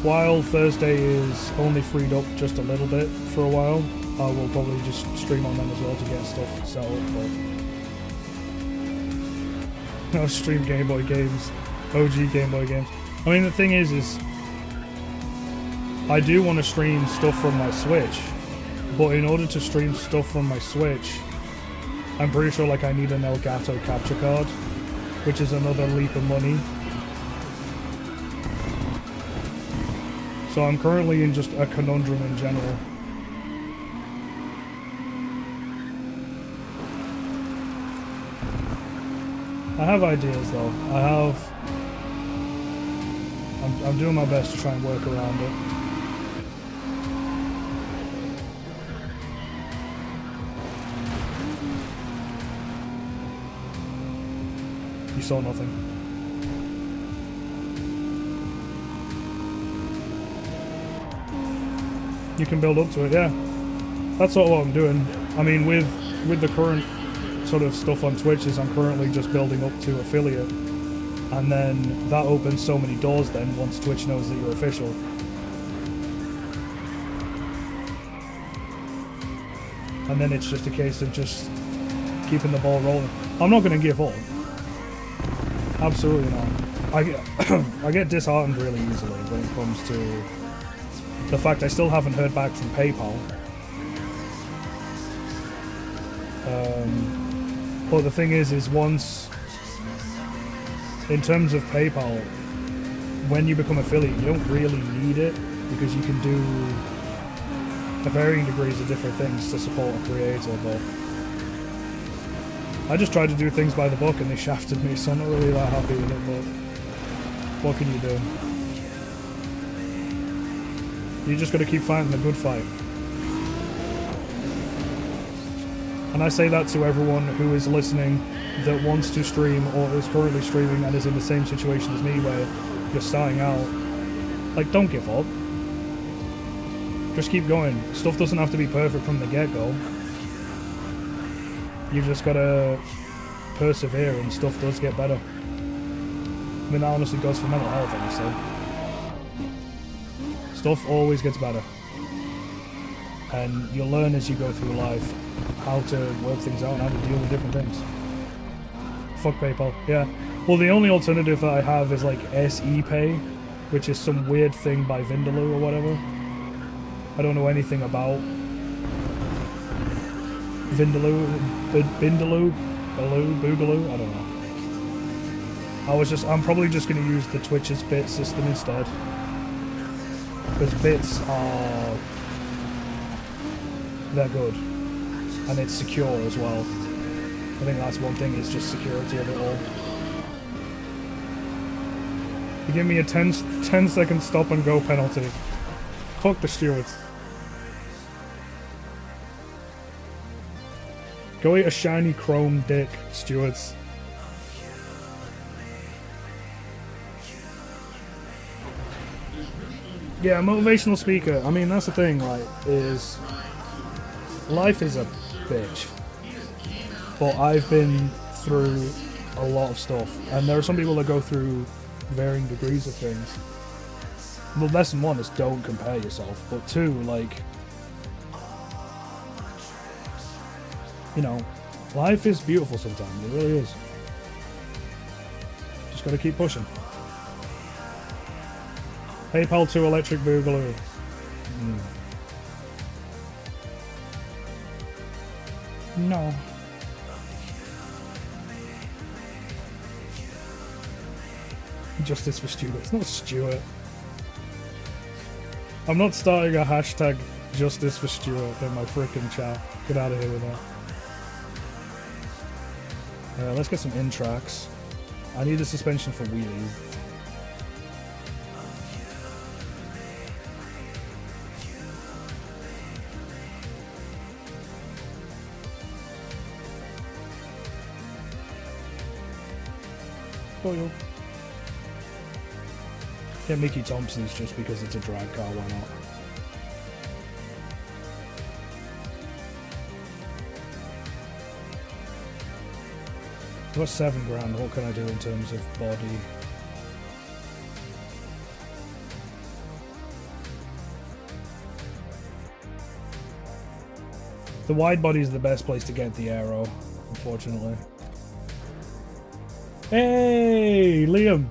A: While Thursday is only freed up just a little bit for a while, I will probably just stream on them as well to get stuff set up. But no, stream Game Boy games, OG Game Boy games. I mean, the thing is I do want to stream stuff from my Switch, but in order to stream stuff from my Switch, I'm pretty sure like I need an Elgato capture card, which is another leap of money. So I'm currently in just a conundrum in general. I have ideas though. I'm doing my best to try and work around it. You saw nothing. You can build up to it, yeah. That's sort of what I'm doing. I mean, with the current sort of stuff on Twitch is I'm currently just building up to affiliate. And then that opens so many doors then once Twitch knows that you're official. And then it's just a case of just keeping the ball rolling. I'm not going to give up. Absolutely not. I get disheartened really easily when it comes to the fact I still haven't heard back from PayPal. But the thing is once, in terms of PayPal, when you become affiliate, you don't really need it because you can do varying degrees of different things to support a creator. But I just tried to do things by the book and they shafted me, so I'm not really that happy with it. But what can you do? You just got to keep fighting the good fight. And I say that to everyone who is listening that wants to stream or is currently streaming and is in the same situation as me where you're starting out. Like, don't give up. Just keep going. Stuff doesn't have to be perfect from the get-go. You just gotta persevere and stuff does get better. I mean, that honestly goes for mental health, honestly. Stuff always gets better. And you'll learn as you go through life how to work things out and how to deal with different things. Fuck PayPal. Yeah. Well, the only alternative that I have is like SE Pay, which is some weird thing by Vindaloo or whatever. I don't know anything about Vindaloo, Bindaloo, Boogaloo, I don't know. I'm probably just going to use the Twitch's bit system instead. Because bits are, they're good. And it's secure as well. I think that's one thing, is just security of it all. You give me a 10-second stop and go penalty. Fuck the stewards. Go eat a shiny chrome dick, stewards. Yeah, motivational speaker. I mean, that's the thing, right, is life is a bitch. But I've been through a lot of stuff, and there are some people that go through varying degrees of things. Well, lesson one is don't compare yourself, but two, like, you know, life is beautiful sometimes, it really is. Just gotta keep pushing. PayPal to Electric Boogaloo. No. Justice for Stuart. It's not Stuart. I'm not starting a hashtag Justice for Stuart in my frickin' chat. Get out of here with that. Let's get some in tracks. I need a suspension for wheelies. Oh, yeah, Mickey Thompson's just because it's a drag car, why not? I've got $7,000, what can I do in terms of body? The wide body is the best place to get the aero, unfortunately. Hey, Liam!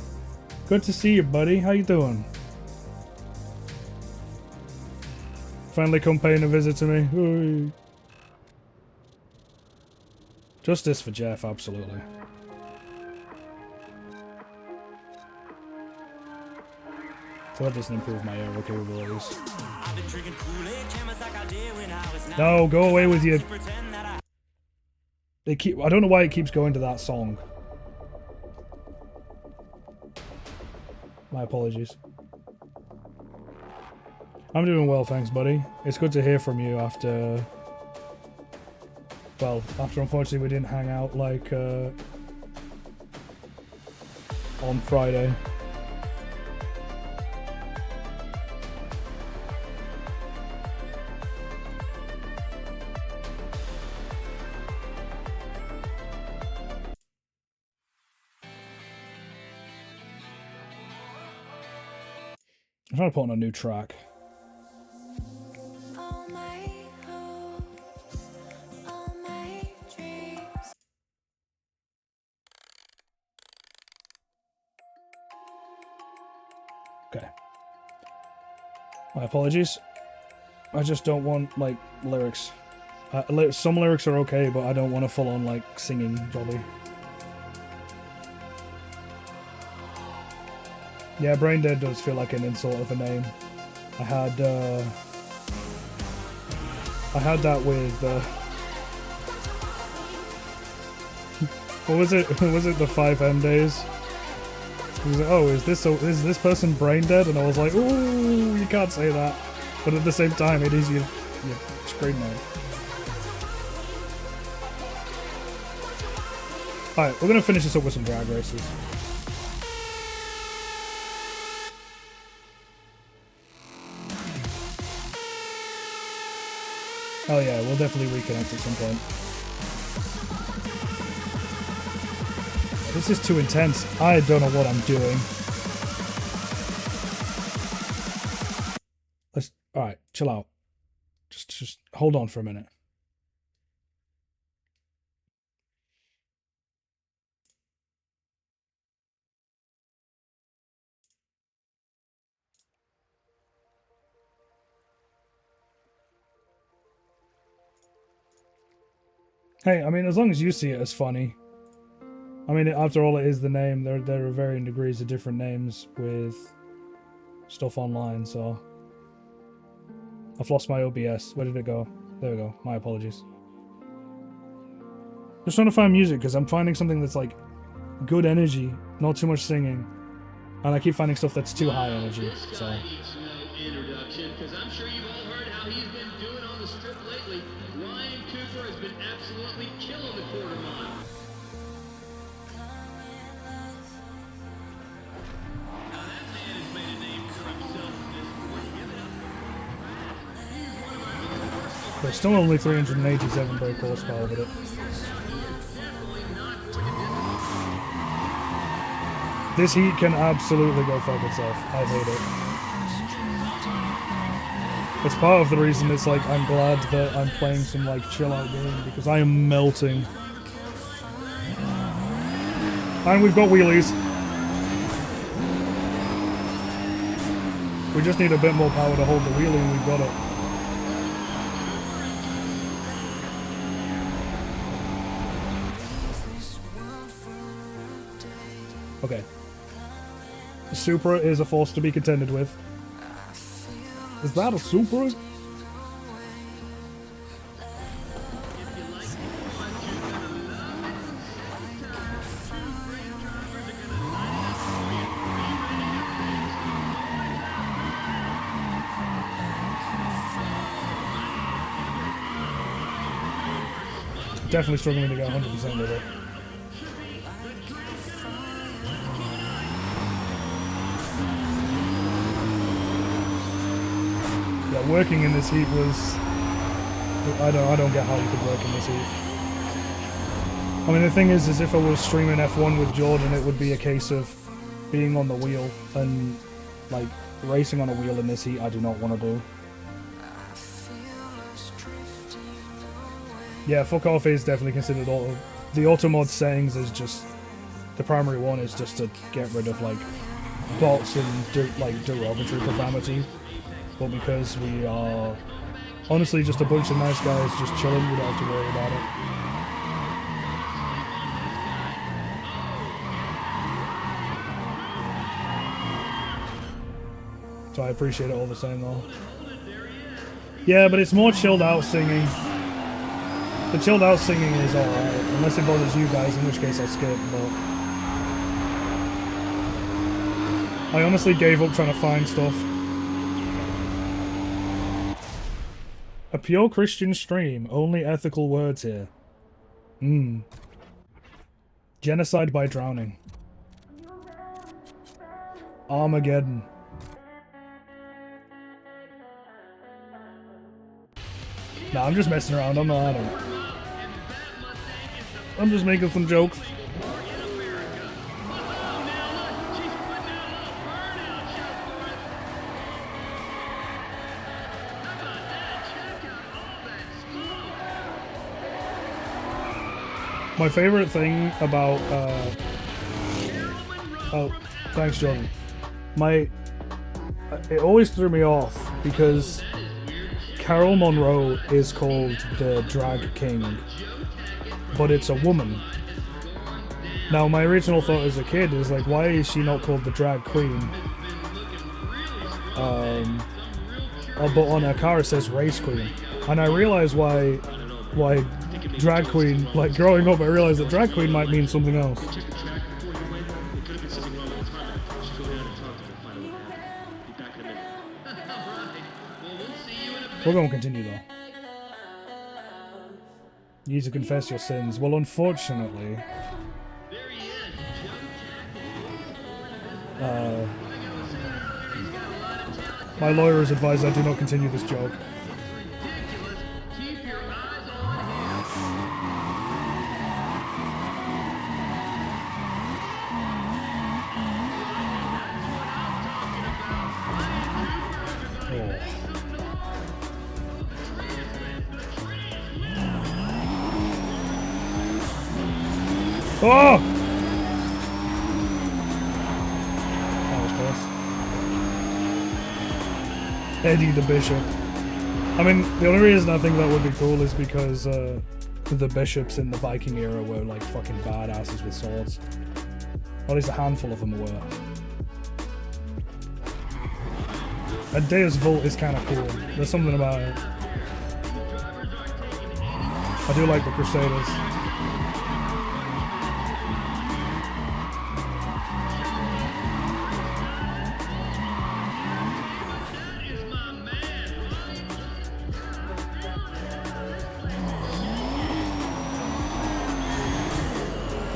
A: Good to see you, buddy. How you doing? Finally come paying a visit to me. Ooh. Justice for Jeff, absolutely. So that doesn't improve my aero capabilities. No, go away with you. They keep. I don't know why it keeps going to that song. My apologies. I'm doing well, thanks, buddy. It's good to hear from you after... Well, after unfortunately we didn't hang out, like, on Friday. I'm trying to put on a new track.
F: All my hopes, all my dreams.
A: Okay. My apologies. I just don't want, like, lyrics. Some lyrics are okay, but I don't want to full on like singing jolly. Yeah, Brain Dead does feel like an insult of a name. I had that with what was it? Was it the 5M days? He was like, oh, is this person brain dead? And I was like, ooh, you can't say that. But at the same time, it is your screen name. Alright, we're gonna finish this up with some drag races. Oh yeah, we'll definitely reconnect at some point. This is too intense. I don't know what I'm doing. Alright, chill out. Just hold on for a minute. Hey, I mean, as long as you see it as funny. I mean, after all, it is the name. There are varying degrees of different names with stuff online, so... I've lost my OBS. Where did it go? There we go. My apologies. Just trying to find music, because I'm finding something that's, like, good energy, not too much singing. And I keep finding stuff that's too high energy, so...
B: Needs no introduction, because I'm sure you've all heard how he's been doing on the strip lately. Ryan Cooper has been absolutely killing the quarter mile.
A: There's still only 387 brake horsepower with it. This heat can absolutely go fuck itself. I hate it. It's part of the reason it's like I'm glad that I'm playing some like chill out game because I am melting. And we've got wheelies. We just need a bit more power to hold the wheelie and we've got it. Okay. Supra is a force to be contended with. Is that a Supra? Definitely struggling to get 100% with it. Yeah, working in this heat was... I don't get how you could work in this heat. I mean, the thing is if I was streaming F1 with Jordan, it would be a case of being on the wheel and, like, racing on a wheel in this heat I do not want to do. Yeah, fuck off is definitely considered auto. The auto mod settings is just... The primary one is just to get rid of, like, bots and, derogatory profanity. But because we are honestly just a bunch of nice guys just chilling, we don't have to worry about it. So I appreciate it all the same though. Yeah, but it's more chilled out singing. The chilled out singing is alright, unless it bothers you guys, in which case I'll skip, but... I honestly gave up trying to find stuff. A pure Christian stream, only ethical words here. Genocide by drowning. Armageddon. Nah, I'm just messing around, I'm not. I'm just making some jokes. My favorite thing about, oh, thanks, Jordan. It always threw me off because Carol Monroe is called the Drag King, but it's a woman. Now, my original thought as a kid is like, why is she not called the Drag Queen? But on her car it says Race Queen, and I realized why Drag Queen. Like growing up, I realized that Drag Queen might mean something else.
C: Check the track before you went. It could have been something wrong with the tarmac. Just go down and talk to her, find out what happened. Be back in a minute.
A: We're going to continue though. You need to confess your sins. Well, unfortunately, my lawyer has advised I do not continue this joke.
B: Keep your eyes on
A: Oh! That was close. Eddie the Bishop. I mean, the only reason I think that would be cool is because the bishops in the Viking era were like fucking badasses with swords. Or at least a handful of them were. And Deus Vult is kind of cool. There's something about it. I do like the Crusaders.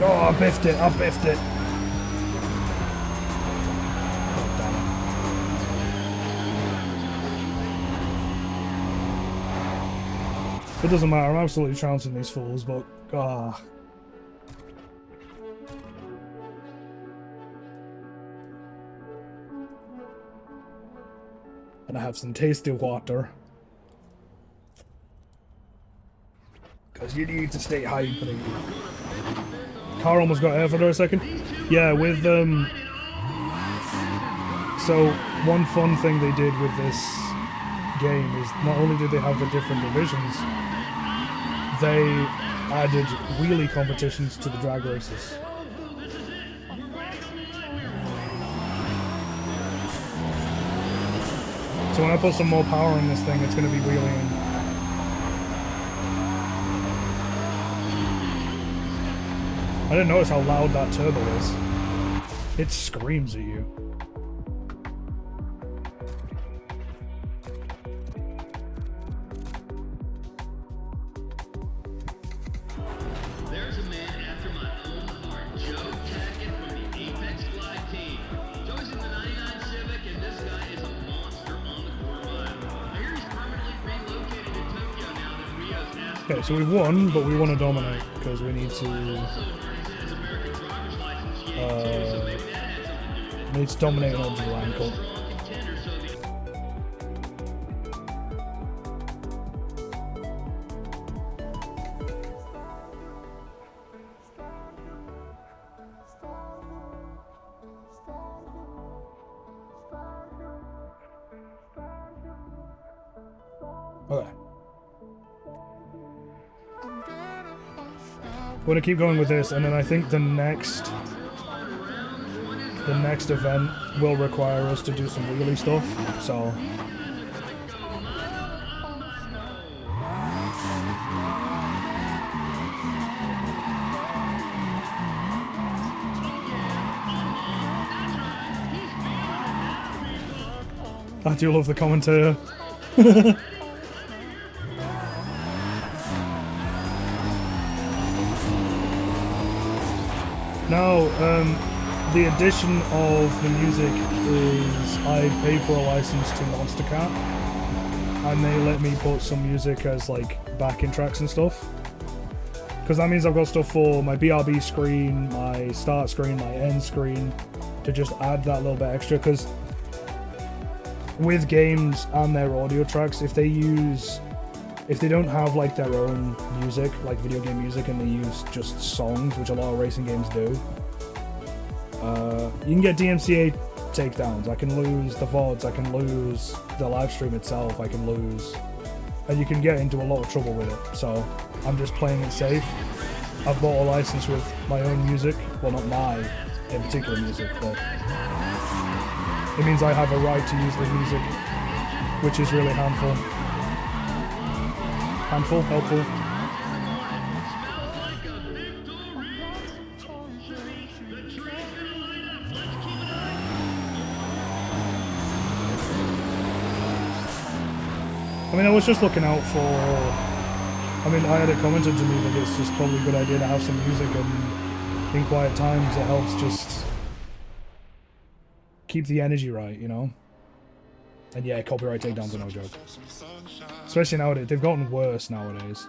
A: Oh, I biffed it, I biffed it. God damn it. It doesn't matter, I'm absolutely trouncing these fools, but ah. And I have some tasty water. Because you need to stay hydrated. Car almost got air for there a second. Yeah, with so one fun thing they did with this game is not only did they have the different divisions, they added wheelie competitions to the drag races. So when I put some more power in this thing, it's going to be wheeling. I didn't notice how loud that turbo is. It screams at you.
B: There's a man after my own heart, Joe Tackett from the Apex Fly team. Joe's in the 99 Civic, and this guy is a monster on the quarter mile. I hear he's permanently relocated to Tokyo now that Rio's asked.
A: Okay, so we won, but we want to dominate because we need to. Needs to dominate an obstacle ankle. Okay. We're gonna keep going with this, and then I think the next event will require us to do some wheelie stuff, so I do love the commentator. Now, the addition of the music is I paid for a license to Monster Cat, and they let me put some music as like backing tracks and stuff. Because that means I've got stuff for my BRB screen, my start screen, my end screen, to just add that little bit extra. Because with games and their audio tracks, if they don't have like their own music, like video game music, and they use just songs, which a lot of racing games do, you can get DMCA takedowns. I can lose the VODs, I can lose the live stream itself, I can lose and you can get into a lot of trouble with it. So I'm just playing it safe. I've bought a license with my own music. Well, not my in particular music, but it means I have a right to use the music, which is really helpful. I mean, I was just looking out for... I mean, I had it commented to me that it's just probably a good idea to have some music, and in quiet times it helps just keep the energy right, you know? And yeah, copyright takedowns are no joke. Especially nowadays. They've gotten worse nowadays.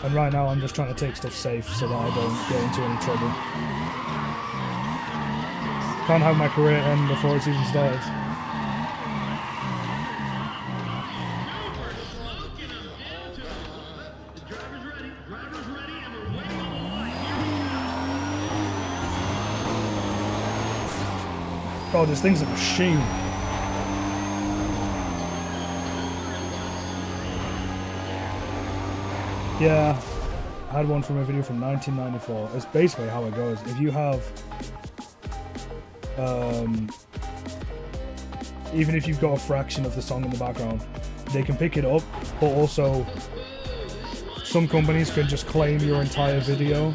A: And right now I'm just trying to take stuff safe so that I don't get into any trouble. Can't have my career end before it's even started. God, this thing's a machine. Yeah, I had one from a video from 1994. It's basically how it goes. If you have... even if you've got a fraction of the song in the background, they can pick it up, but also some companies can just claim your entire video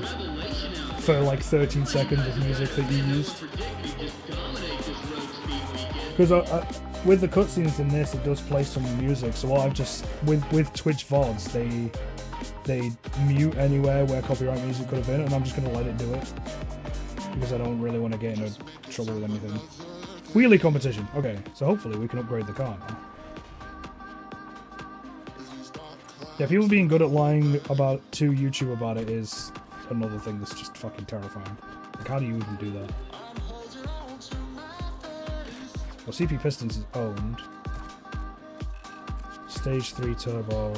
A: for like 13 seconds of music that you used. Because with the cutscenes in this, it does play some music, so what I've just... With Twitch VODs, they mute anywhere where copyright music could have been, and I'm just going to let it do it. Because I don't really want to get into trouble with anything. Wheelie competition. Okay, so hopefully we can upgrade the car now. Yeah, people being good at lying to YouTube about it is another thing that's just fucking terrifying. Like, how do you even do that? Well, CP Pistons is owned. Stage 3 Turbo.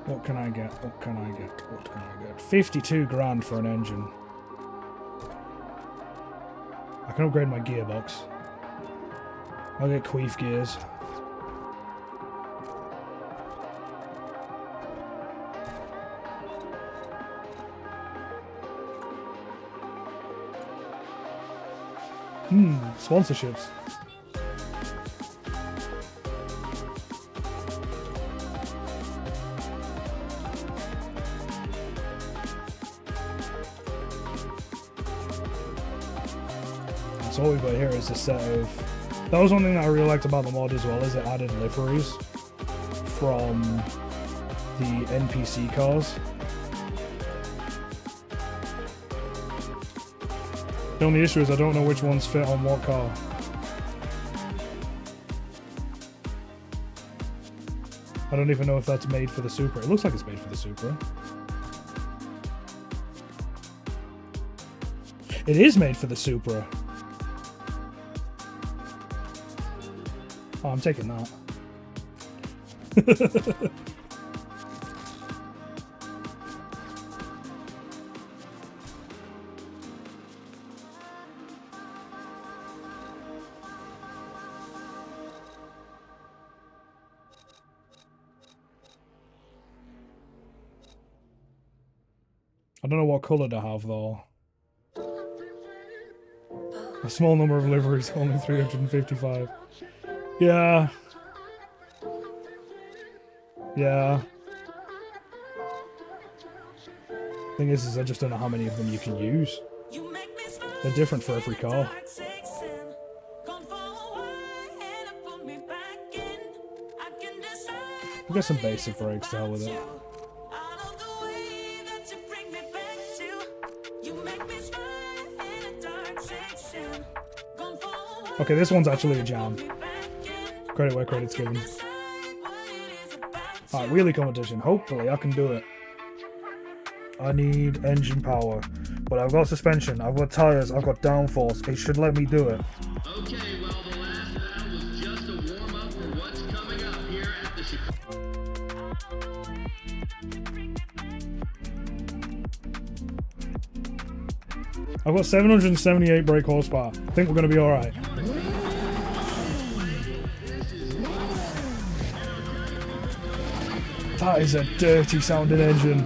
A: What can I get? What can I get? What can I get? 52 grand for an engine. I can upgrade my gearbox. I'll get queef gears. Sponsorships. So what we've got here is a set of... That was one thing that I really liked about the mod as well, is it added liveries from the NPC cars. The only issue is I don't know which ones fit on what car. I don't even know if that's made for the Supra. It looks like it's made for the Supra. It is made for the Supra. Oh, I'm taking that. I don't know what colour to have though. A small number of liveries, only 355. Yeah. Yeah. Thing is I just don't know how many of them you can use. They're different for every car. We've got some basic brakes to hell with it. Okay, this one's actually a jam. Credit where credit's given. Alright, wheelie competition. Hopefully I can do it. I need engine power. But I've got suspension, I've got tyres, I've got downforce. It should let me do it.
B: Okay, well, the last battle was just
A: I've got 778 brake horsepower. I think we're going to be alright. That is a dirty sounding engine.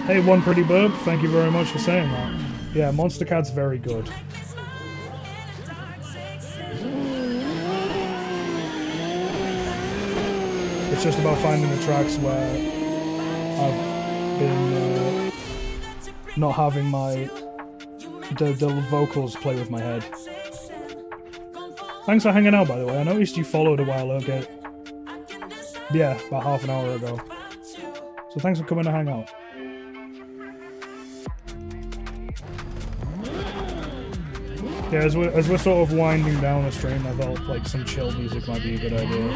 A: Hey, One Pretty Burb, thank you very much for saying that. Yeah, Monster Cat's very good. It's just about finding the tracks where I've been not having the vocals play with my head. Thanks for hanging out, by the way. I noticed you followed a while ago. Yeah, about half an hour ago. So thanks for coming to hang out. Yeah, as we're sort of winding down the stream, I thought like some chill music might be a good idea.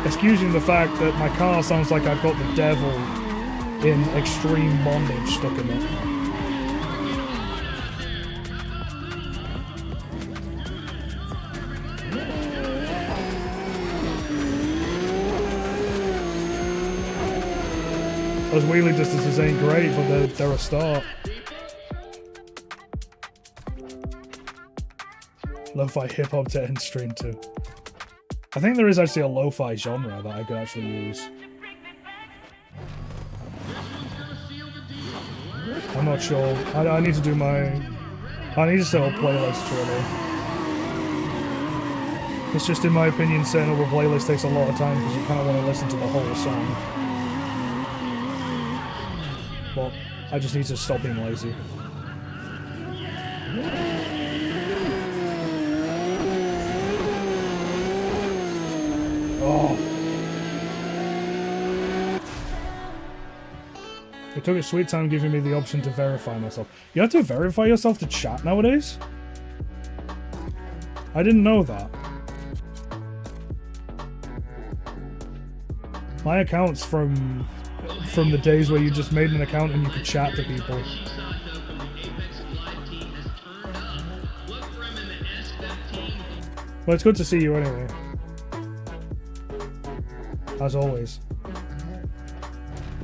A: Excusing the fact that my car sounds like I've got the devil in extreme bondage stuck in it. Those wheelie distances ain't great, but they're a start. Lo-fi hip-hop to end stream too. I think there is actually a lo-fi genre that I could actually use. I'm not sure. I need to do my... I need to set up playlists really. It's just in my opinion setting up a playlist takes a lot of time because you kind of want to listen to the whole song. But I just need to stop being lazy. Oh. It took a sweet time giving me the option to verify myself. You have to verify yourself to chat nowadays? I didn't know that. My account's from the days where you just made an account and you could chat to people. Well, it's good to see you anyway. As always.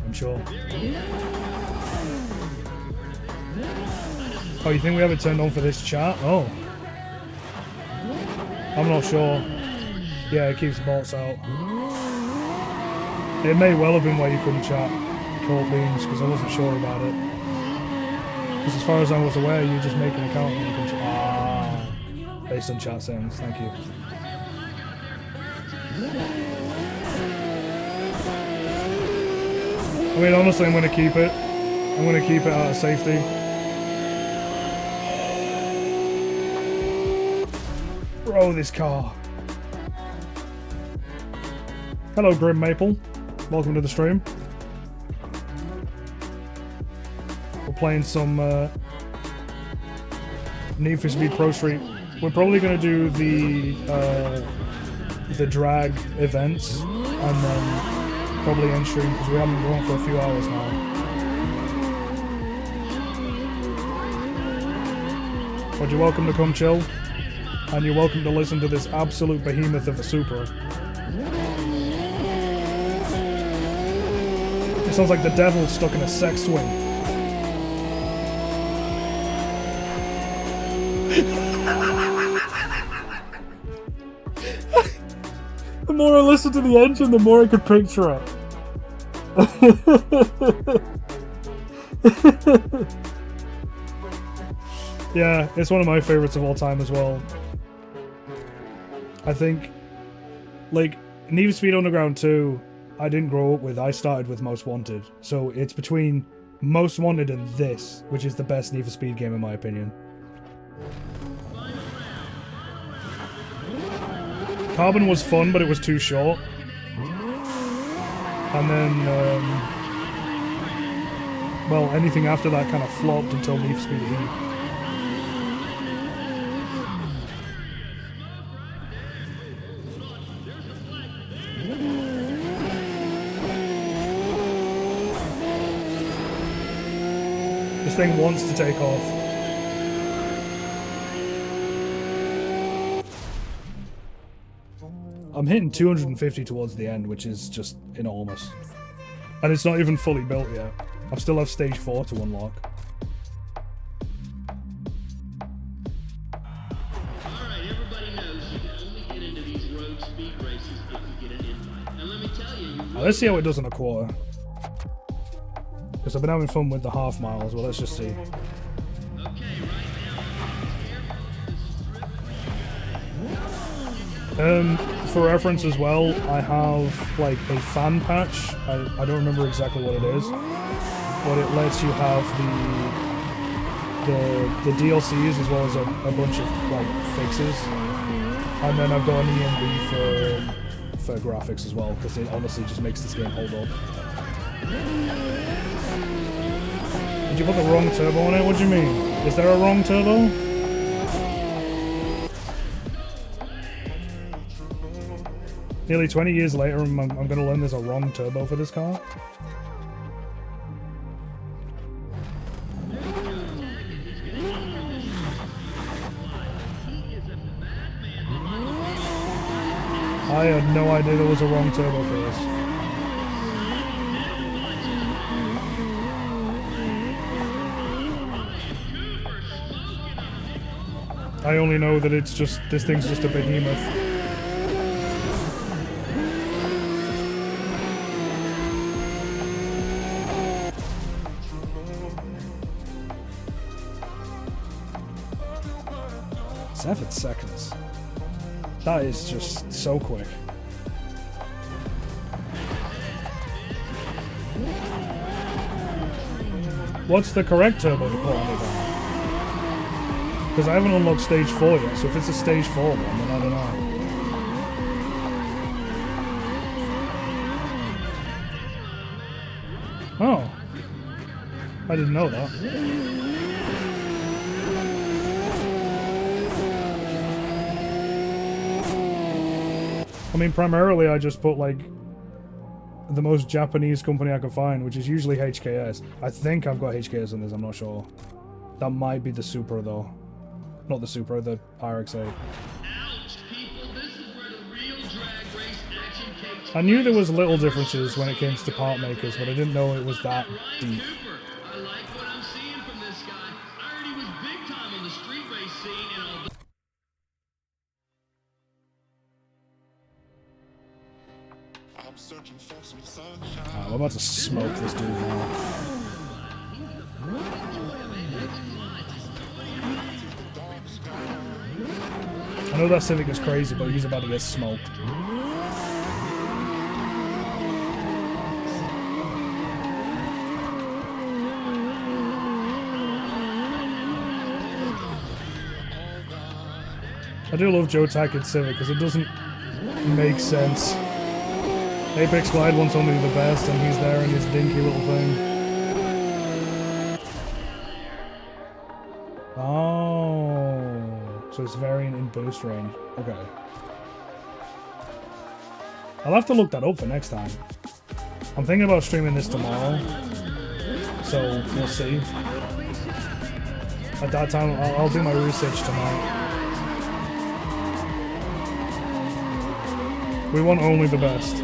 A: I'm sure. Oh, you think we have it turned on for this chat? Oh. I'm not sure. Yeah, it keeps bots out. It may well have been why you couldn't chat Cold Beans, because I wasn't sure about it. Because as far as I was aware, you just make an account and you can chat. Ah, based on chat settings, thank you. I mean, honestly, I'm going to keep it. I'm going to keep it out of safety. Bro, this car. Hello, Grim Maple. Welcome to the stream. We're playing some Need for Speed Prostreet. We're probably going to do the drag events and then probably end stream because we haven't been going for a few hours now. But you're welcome to come chill, and you're welcome to listen to this absolute behemoth of a Supra. It sounds like the devil stuck in a sex swing. The more I listen to the engine, the more I could picture it. Yeah, it's one of my favorites of all time as well. I think, like, Need for Speed Underground 2, I didn't grow up with. I started with Most Wanted. So it's between Most Wanted and this, which is the best Need for Speed game in my opinion. Carbon was fun, but it was too short. And then, well, anything after that kind of flopped until Need for Speed Heat. thing wants to take off. I'm hitting 250 towards the end, which is just enormous. And it's not even fully built yet. I still have stage 4 to unlock.
B: Alright, everybody knows you can only get into these road speed races if you get an invite. And let me tell you,
A: Now, let's see how it does in a quarter. Because I've been having fun with the half miles, well, let's just see.
B: okay, right now,
A: For reference as well, I have like a fan patch. I don't remember exactly what it is, but it lets you have the DLCs as well as a bunch of like fixes. And then I've got an EMB for graphics as well, because it honestly just makes this game hold up. Did you put the wrong turbo on it? What do you mean? Is there a wrong turbo? Nearly 20 years later, I'm going to learn there's a wrong turbo for this car. I had no idea there was a wrong turbo for this. I only know that it's just, this thing's just a behemoth. Seven seconds. That is just so quick. What's the correct turbo to put on it then? Because I haven't unlocked stage 4 yet, so if it's a stage 4 one, then I don't know. Oh. I didn't know that. I mean, primarily I just put, like, the most Japanese company I could find, which is usually HKS. I think I've got HKS on this, I'm not sure. That might be the Supra, though. Not the Supra, the RX-8.
B: ouch, people, this is where the real drag race action takes
A: I knew there was little differences when it came to part makers, but I didn't know it was that deep.
B: Cooper. I like what I'm seeing from this guy. I heard he was big time on the street race scene, and although
A: I'm about to smoke this dude now. I know that Civic is crazy, but he's about to get smoked. I do love Joe Tackett's Civic because it doesn't make sense. Apex Glide wants only the best, and he's there in his dinky little thing. Oh, so it's variant in boost range. Okay. I'll have to look that up for next time. I'm thinking about streaming this tomorrow, so we'll see. At that time, I'll do my research tonight. We want only the best.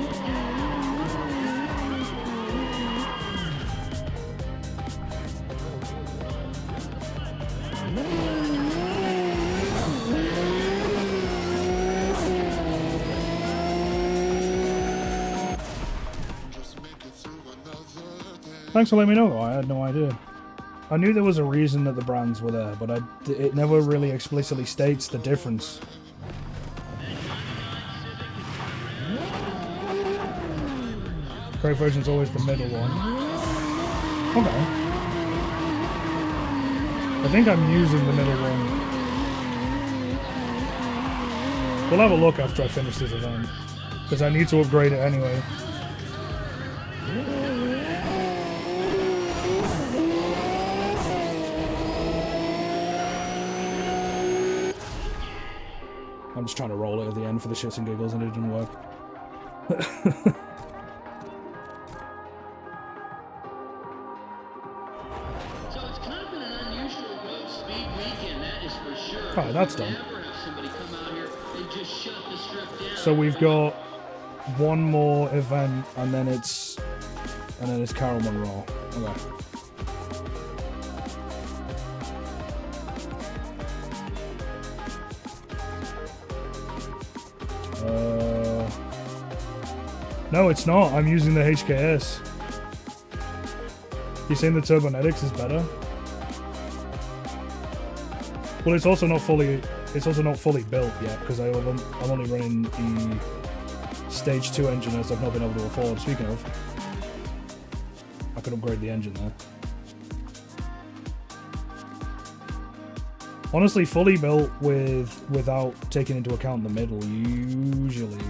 A: Thanks for letting me know, though. I had no idea. I knew there was a reason that the brands were there, but it never really explicitly states the difference. Correct version's always the middle one. Okay. I think I'm using the middle one. We'll have a look after I finish this event, because I need to upgrade it anyway. I'm just trying to roll it at the end for the shits and giggles, and it didn't work.
B: so it's kind of
A: Alright, that's done.
B: Never have somebody come out here and just shut the strip down.
A: So we've got one more event, and then it's Carol Monroe. Okay. No, it's not. I'm using the HKS. You saying the Turbonetics is better? Well, it's also not fully built yet because I'm only running the Stage 2 engine as I've not been able to afford. Speaking of, I could upgrade the engine there. Honestly, fully built without taking into account the middle usually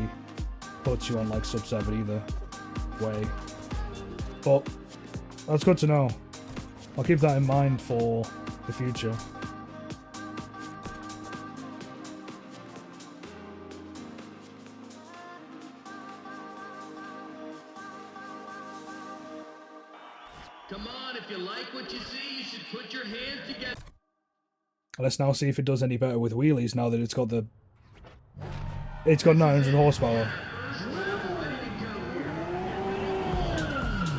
A: puts you on like sub 7 either way. But that's good to know. I'll keep that in mind for the future.
B: Come on, if you like what you see, you should put your hands together.
A: Let's now see if it does any better with wheelies now that it's got 900 horsepower.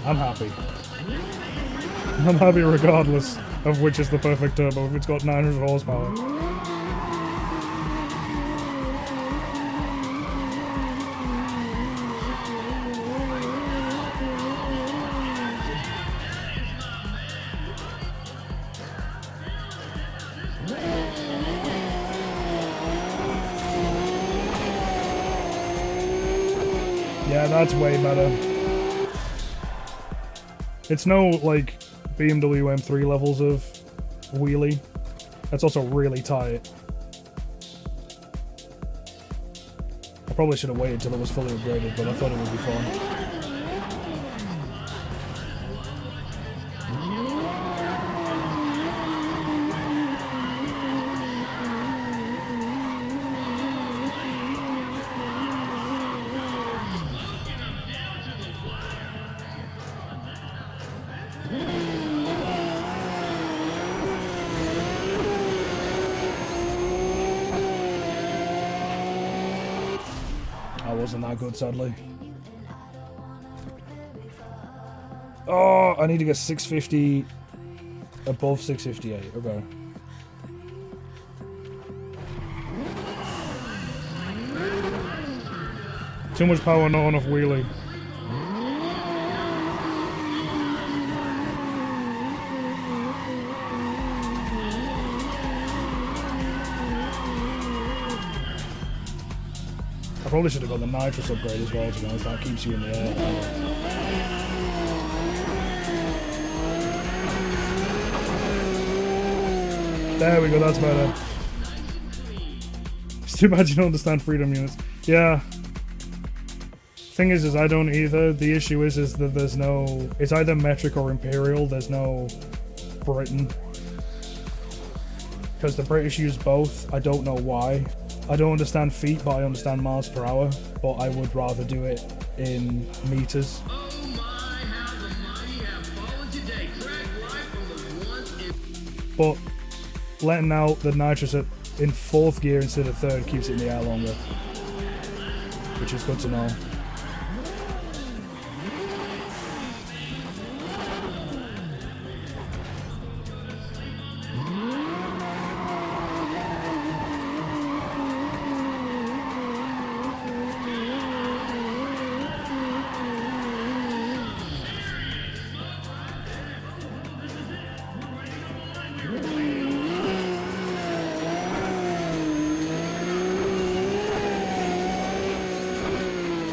A: I'm happy. I'm happy regardless of which is the perfect turbo if it's got 900 horsepower. Yeah, that's way better. It's no, like, BMW M3 levels of wheelie. That's also really tight. I probably should have waited till it was fully upgraded, but I thought it would be fun. Wasn't that good, sadly. Oh, I need to get 650 above 658. Okay. Too much power, not enough wheelie. Probably should have got the nitrous upgrade as well, to be honest. That keeps you in the air. There we go, that's better. It's too bad you don't understand freedom units. Yeah. Thing is I don't either. The issue is that there's no... It's either metric or imperial. There's no Britain. Because the British use both. I don't know why. I don't understand feet, but I understand miles per hour. But I would rather do it in meters.
B: Oh my, how the mighty have fallen today. Craig right from the once in...
A: But letting out the nitrous in 4th gear instead of 3rd keeps it in the air longer. Which is good to know.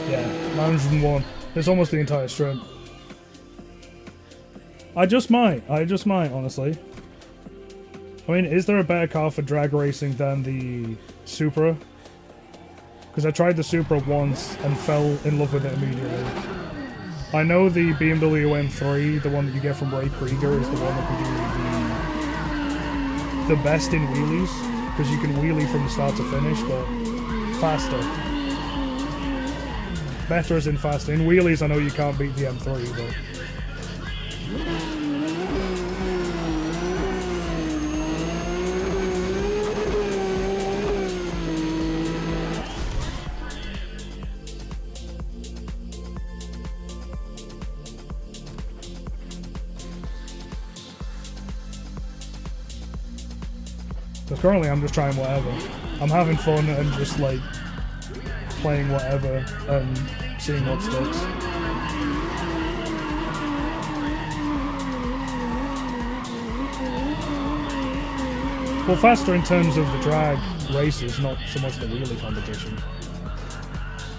A: Yeah, 901. It's almost the entire strip. I just might, honestly. I mean, is there a better car for drag racing than the Supra? Because I tried the Supra once and fell in love with it immediately. I know the BMW M3, the one that you get from Ray Krieger, is the one that can do the best in wheelies. Because you can wheelie from the start to finish, but faster. Better as in faster. In wheelies, I know you can't beat the M3, but... Because currently I'm just trying whatever. I'm having fun and just like playing whatever and seeing what sticks. Well, faster in terms of the drag races, not so much the wheelie competition.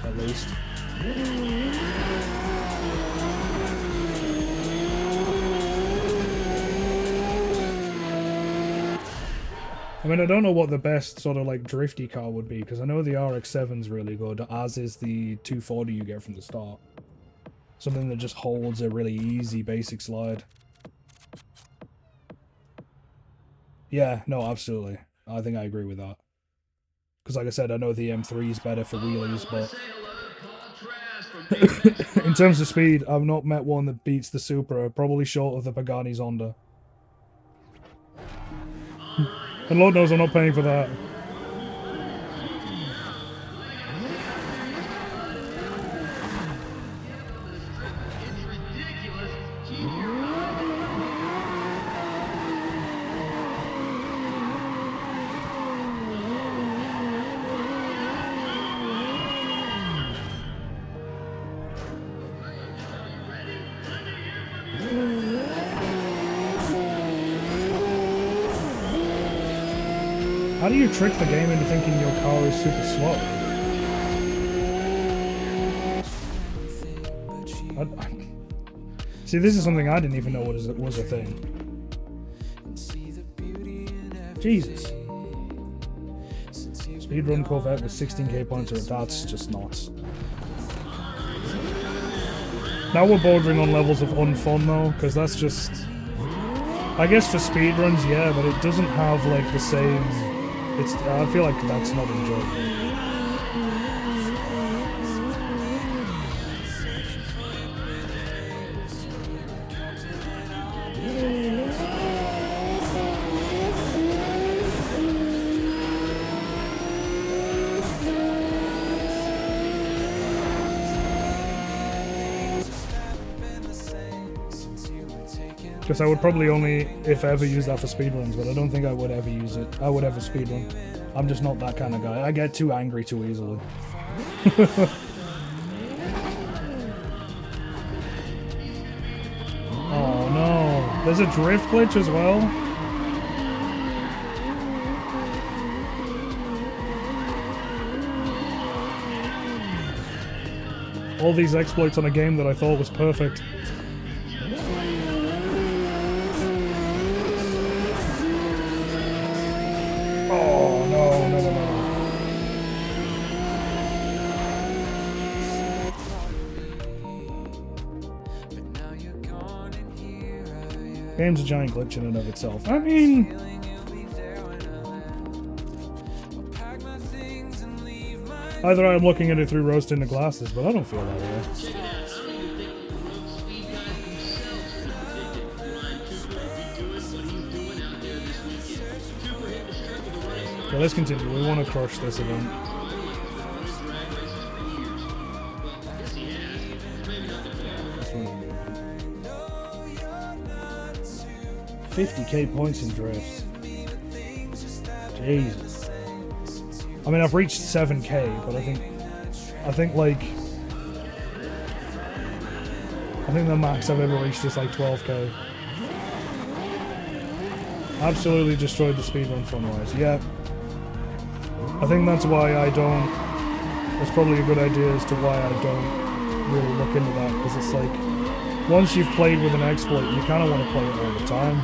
A: At least. I mean, I don't know what the best sort of like drifty car would be, because I know the RX-7's really good, as is the 240 you get from the start. Something that just holds a really easy basic slide. Yeah, no, absolutely. I think I agree with that. Because like I said, I know the M3 is better for wheelies, but in terms of speed, I've not met one that beats the Supra, probably short of the Pagani's Honda. And Lord knows I'm not paying for that. How do you trick the game into thinking your car is super slow? See, this is something I didn't even know was a thing. Jesus. Speedrun Corvette with 16k points, that's just nuts. Now we're bordering on levels of unfun though, because that's just... I guess for speedruns, yeah, but it doesn't have like the same... I feel like that's not enjoyable. Because I would probably only, if ever, use that for speedruns, but I don't think I would ever use it. I would ever speedrun. I'm just not that kind of guy. I get too angry too easily. Oh no. There's a drift glitch as well? All these exploits on a game that I thought was perfect. Oh, no, no, no, no. Game's a giant glitch in and of itself. I mean... either I'm looking at it through rose-tinted glasses, but I don't feel that way. Okay, let's continue. We want to crush this event. Yeah, 50k points in drifts. Jesus. I mean, I've reached 7k, but I think the max I've ever reached is like 12k. Absolutely destroyed the speedrun fun-wise. Yeah. I think that's why I don't... That's probably a good idea as to why I don't really look into that, because it's like, once you've played with an exploit, you kind of want to play it all the time.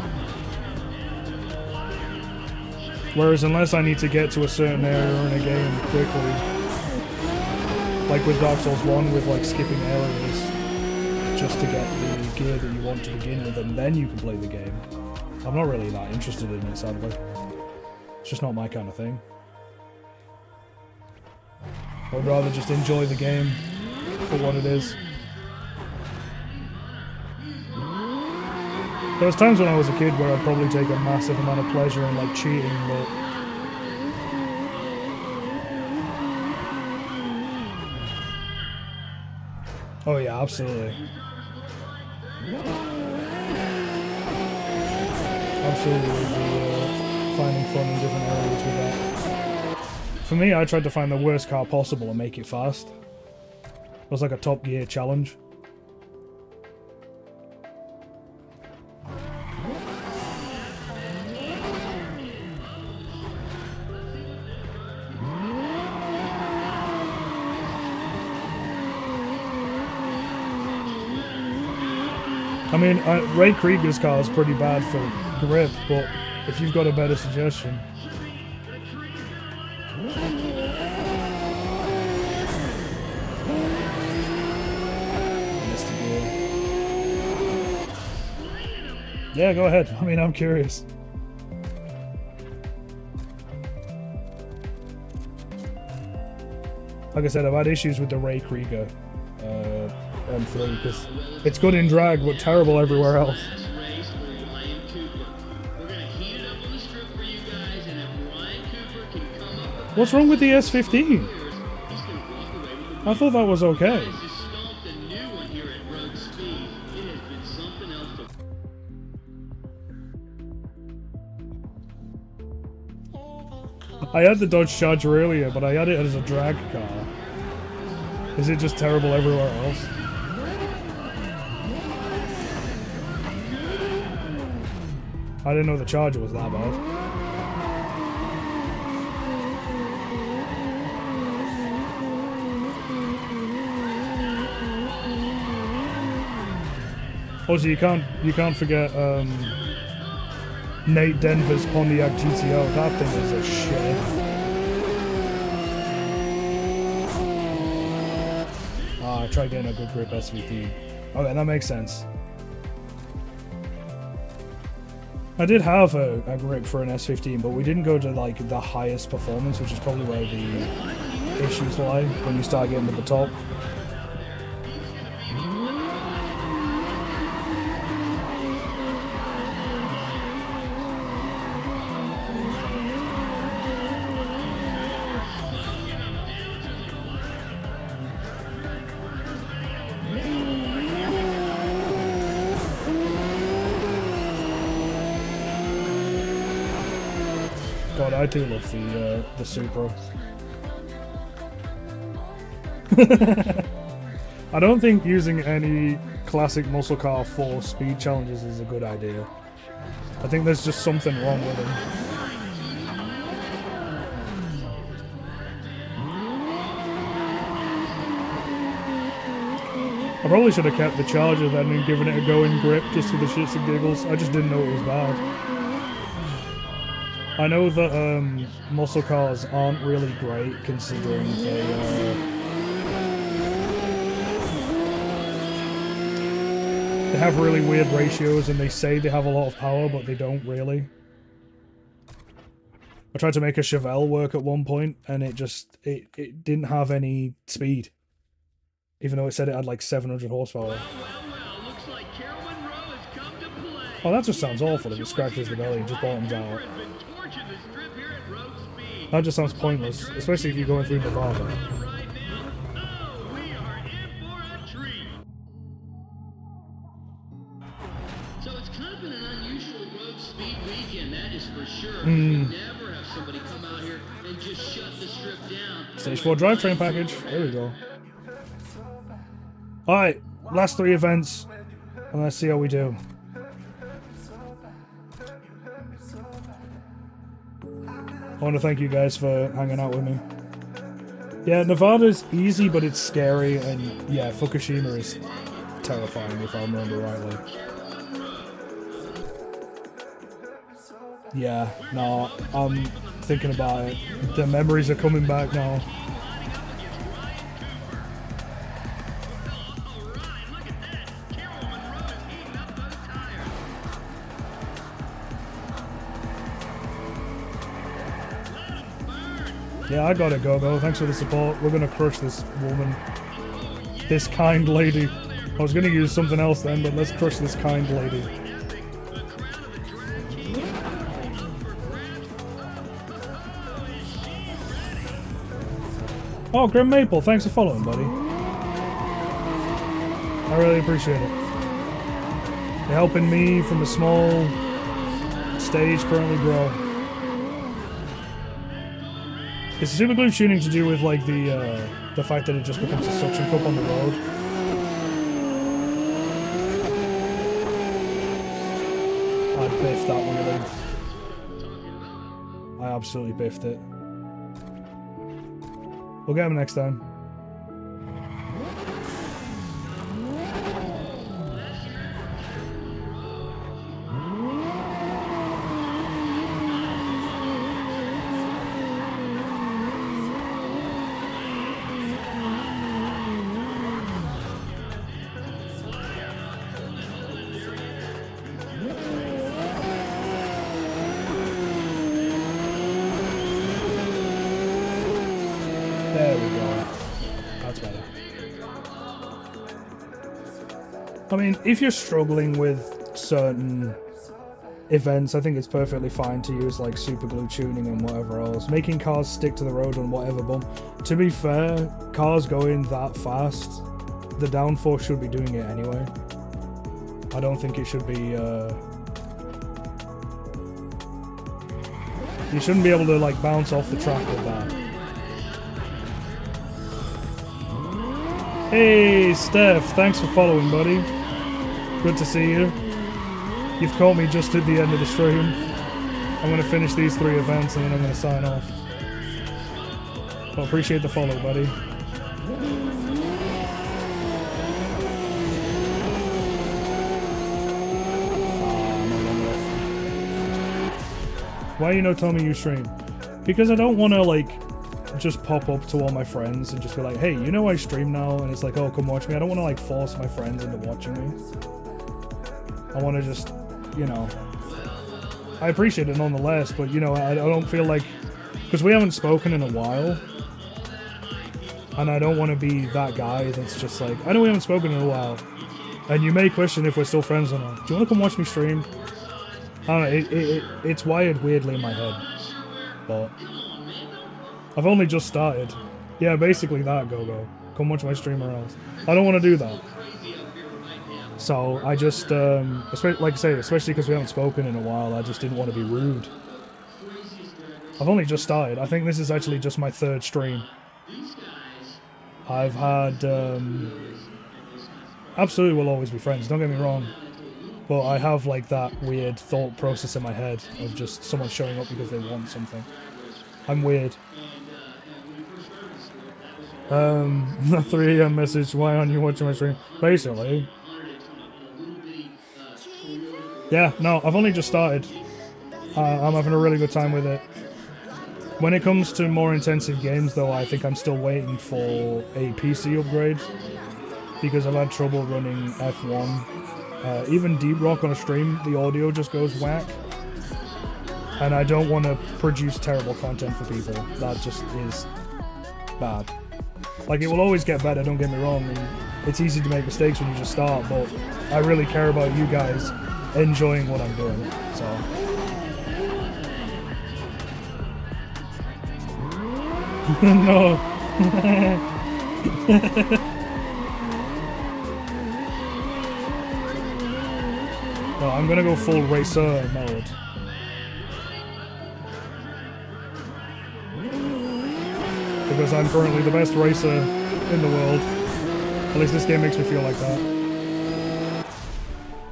A: Whereas unless I need to get to a certain area in a game quickly, like with Dark Souls 1 with like skipping areas just to get the gear that you want to begin with, and then you can play the game, I'm not really that interested in it, sadly. It's just not my kind of thing. I'd rather just enjoy the game for what it is. There was times when I was a kid where I'd probably take a massive amount of pleasure in like cheating, but... oh yeah, absolutely. Absolutely, with the finding fun in different areas with that. For me, I tried to find the worst car possible and make it fast. It was like a Top Gear challenge. I mean, Ray Krieger's car is pretty bad for grip, but if you've got a better suggestion. Yeah, go ahead. I mean, I'm curious. Like I said, I've had issues with the Ray Krieger M3 because it's good in drag but terrible everywhere else. What's wrong with the S15? I thought that was okay. I had the Dodge Charger earlier, but I had it as a drag car. Is it just terrible everywhere else? I didn't know the Charger was that bad. Also, you can't forget Nate Denver's Pontiac GTO. That thing is a shit. Ah, I tried getting a good grip SVT. Okay, that makes sense. I did have a grip for an S15, but we didn't go to like the highest performance, which is probably where the issues lie when you start getting to the top. God, I do love the Supra. I don't think using any classic muscle car for speed challenges is a good idea. I think there's just something wrong with them. I probably should have kept the Charger then and given it a go in grip just for the shits and giggles. I just didn't know it was bad. I know that muscle cars aren't really great considering they have really weird ratios and they say they have a lot of power, but they don't really. I tried to make a Chevelle work at one point and it didn't have any speed. Even though it said it had like 700 horsepower. Oh, that just sounds awful if it scratches the belly and just bottoms out. That just sounds pointless, especially if you're going through Nevada.
B: So it's kind of been an unusual road speed weekend, that is for sure. We never have somebody come out here and just shut the strip down.
A: Stage 4 drivetrain package. There we go. Alright, last 3 events, and let's see how we do. I want to thank you guys for hanging out with me. Yeah, Nevada's easy, but it's scary, and yeah, Fukushima is terrifying if I remember rightly. Yeah, no, I'm thinking about it. The memories are coming back now. Yeah, I gotta go. Thanks for the support. We're gonna crush this woman. This kind lady. I was gonna use something else then, but let's crush this kind lady. Oh, Grim Maple, thanks for following, buddy. I really appreciate it. You're helping me from a small stage currently grow. Is the super glue tuning to do with like the fact that it just becomes a suction cup on the road? I biffed that wheelie. I absolutely biffed it. We'll get him next time. There we go. That's better. I mean, if you're struggling with certain events, I think it's perfectly fine to use like super glue tuning and whatever else. Making cars stick to the road on whatever bump. To be fair, cars going that fast, the downforce should be doing it anyway. I don't think it should be, you shouldn't be able to like bounce off the track with that. Hey, Steph, thanks for following, buddy. Good to see you. You've caught me just at the end of the stream. I'm going to finish these 3 events and then I'm going to sign off. Well, appreciate the follow, buddy. Why you no tell me you stream? Because I don't want to, like, just pop up to all my friends and just be like, hey, you know I stream now, and it's like, oh, come watch me. I don't want to like force my friends into watching me. I want to just, you know, I appreciate it nonetheless, but you know, I don't feel like, because we haven't spoken in a while, and I don't want to be that guy that's just like, I know we haven't spoken in a while, and you may question if we're still friends or not. Do you want to come watch me stream? I don't know, it's wired weirdly in my head, but I've only just started. Yeah, basically that, Go-Go. Come watch my stream or else. I don't want to do that. So, I just, like I say, especially because we haven't spoken in a while, I just didn't want to be rude. I've only just started. I think this is actually just my 3rd stream. I've had, absolutely will always be friends, don't get me wrong. But I have, like, that weird thought process in my head of just someone showing up because they want something. I'm weird. The 3 AM message, why aren't you watching my stream? Basically. Yeah, no, I've only just started. I'm having a really good time with it. When it comes to more intensive games, though, I think I'm still waiting for a PC upgrade. Because I've had trouble running F1. Even Deep Rock on a stream, the audio just goes whack. And I don't want to produce terrible content for people. That just is bad. Like, it will always get better, don't get me wrong, and it's easy to make mistakes when you just start, but I really care about you guys enjoying what I'm doing, so. No. No, I'm gonna go full racer mode. Because I'm currently the best racer in the world. At least this game makes me feel like that.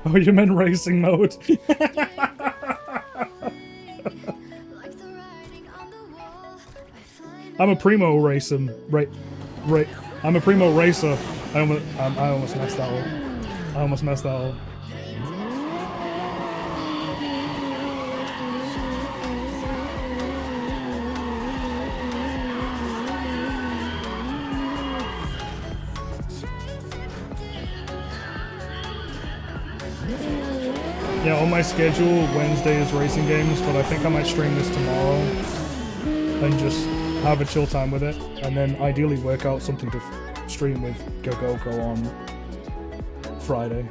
A: Oh, you meant racing mode? I'm a primo racer. I'm a primo racer. I almost messed that up. I almost messed that up. Yeah, on my schedule, Wednesday is racing games, but I think I might stream this tomorrow and just have a chill time with it, and then ideally work out something to stream with Go on Friday.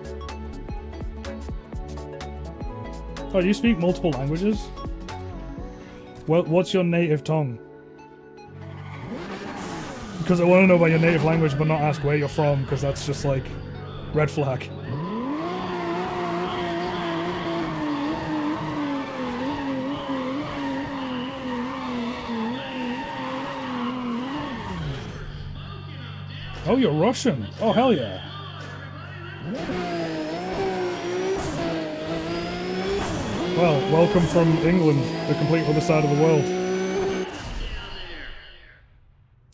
A: Oh, do you speak multiple languages? Well, what's your native tongue? Because I want to know about your native language, but not ask where you're from, because that's just like red flag. Oh, you're Russian. Oh, hell yeah. Well, welcome from England, the complete other side of the world.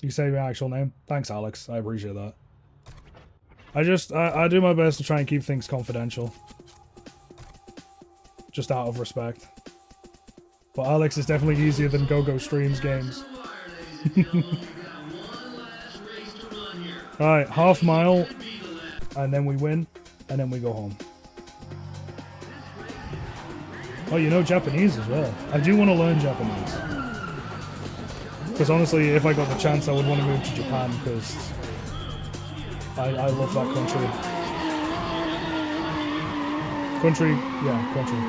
A: You say your actual name? Thanks, Alex. I appreciate that. I do my best to try and keep things confidential. Just out of respect. But Alex is definitely easier than GoGo Streams games. Alright, half mile, and then we win, and then we go home. Oh, you know Japanese as well. I do want to learn Japanese. Because honestly, if I got the chance, I would want to move to Japan, because I love that country. Country? Yeah, country.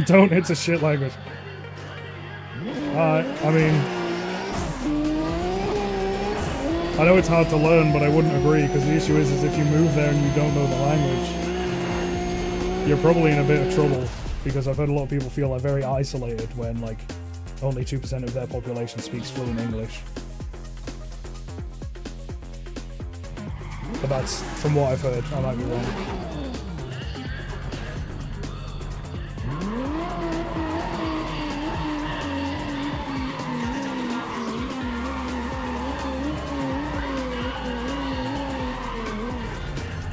A: Don't, it's a shit language. I mean, I know it's hard to learn, but I wouldn't agree, because the issue is if you move there and you don't know the language, you're probably in a bit of trouble, because I've heard a lot of people feel like very isolated when, like, only 2% of their population speaks fluent English. But that's from what I've heard. I might be wrong.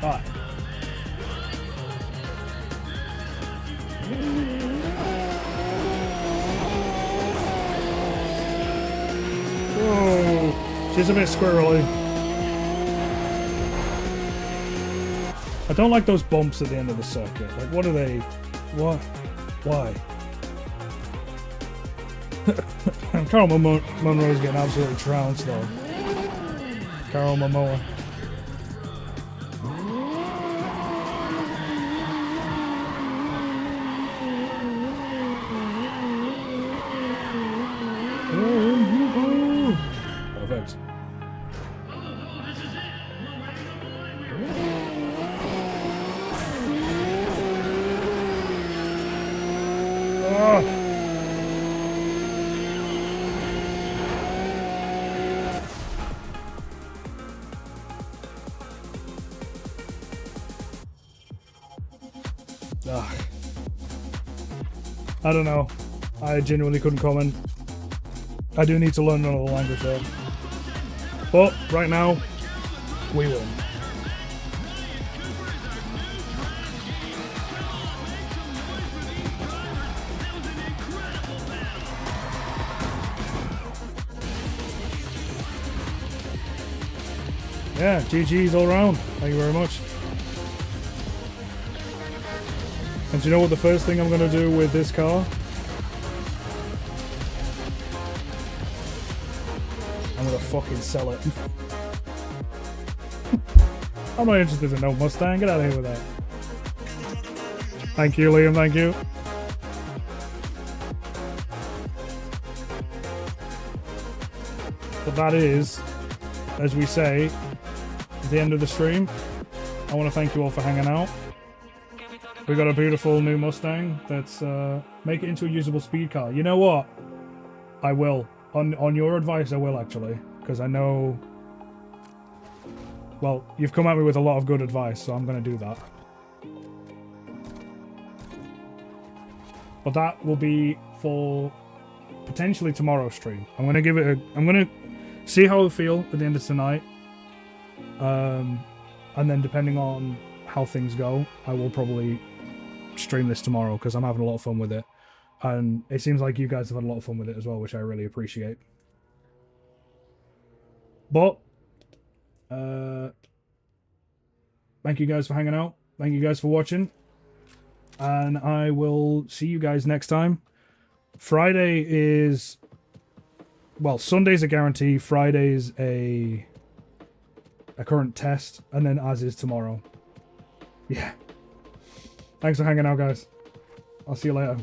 A: Alright. Oh, she's a bit squirrely. I don't like those bumps at the end of the circuit. Like, what are they? What? Why? Carol Monroe's getting absolutely trounced, though. Carol Momoa. Perfect. I don't know. I genuinely couldn't comment. I do need to learn another language though. But right now, we win. Yeah, GG's all around. Thank you very much. And do you know what the first thing I'm going to do with this car? I'm going to fucking sell it. I'm not interested in no Mustang. Get out of here with that. Thank you, Liam. Thank you. But that is, as we say, the end of the stream. I want to thank you all for hanging out. We got a beautiful new Mustang that's make it into a usable speed car. You know what? I will. On your advice, I will actually, because I know. Well, you've come at me with a lot of good advice, so I'm going to do that. But that will be for potentially tomorrow's stream. I'm going to give it a. I'm going to see how I feel at the end of tonight, and then depending on how things go, I will probably stream this tomorrow because I'm having a lot of fun with it, and it seems like you guys have had a lot of fun with it as well, which I really appreciate. But thank you guys for hanging out, thank you guys for watching, and I will see you guys next time. Friday is, well, Sunday's a guarantee, Friday's a current test, and then as is tomorrow. Yeah. Thanks for hanging out, guys. I'll see you later.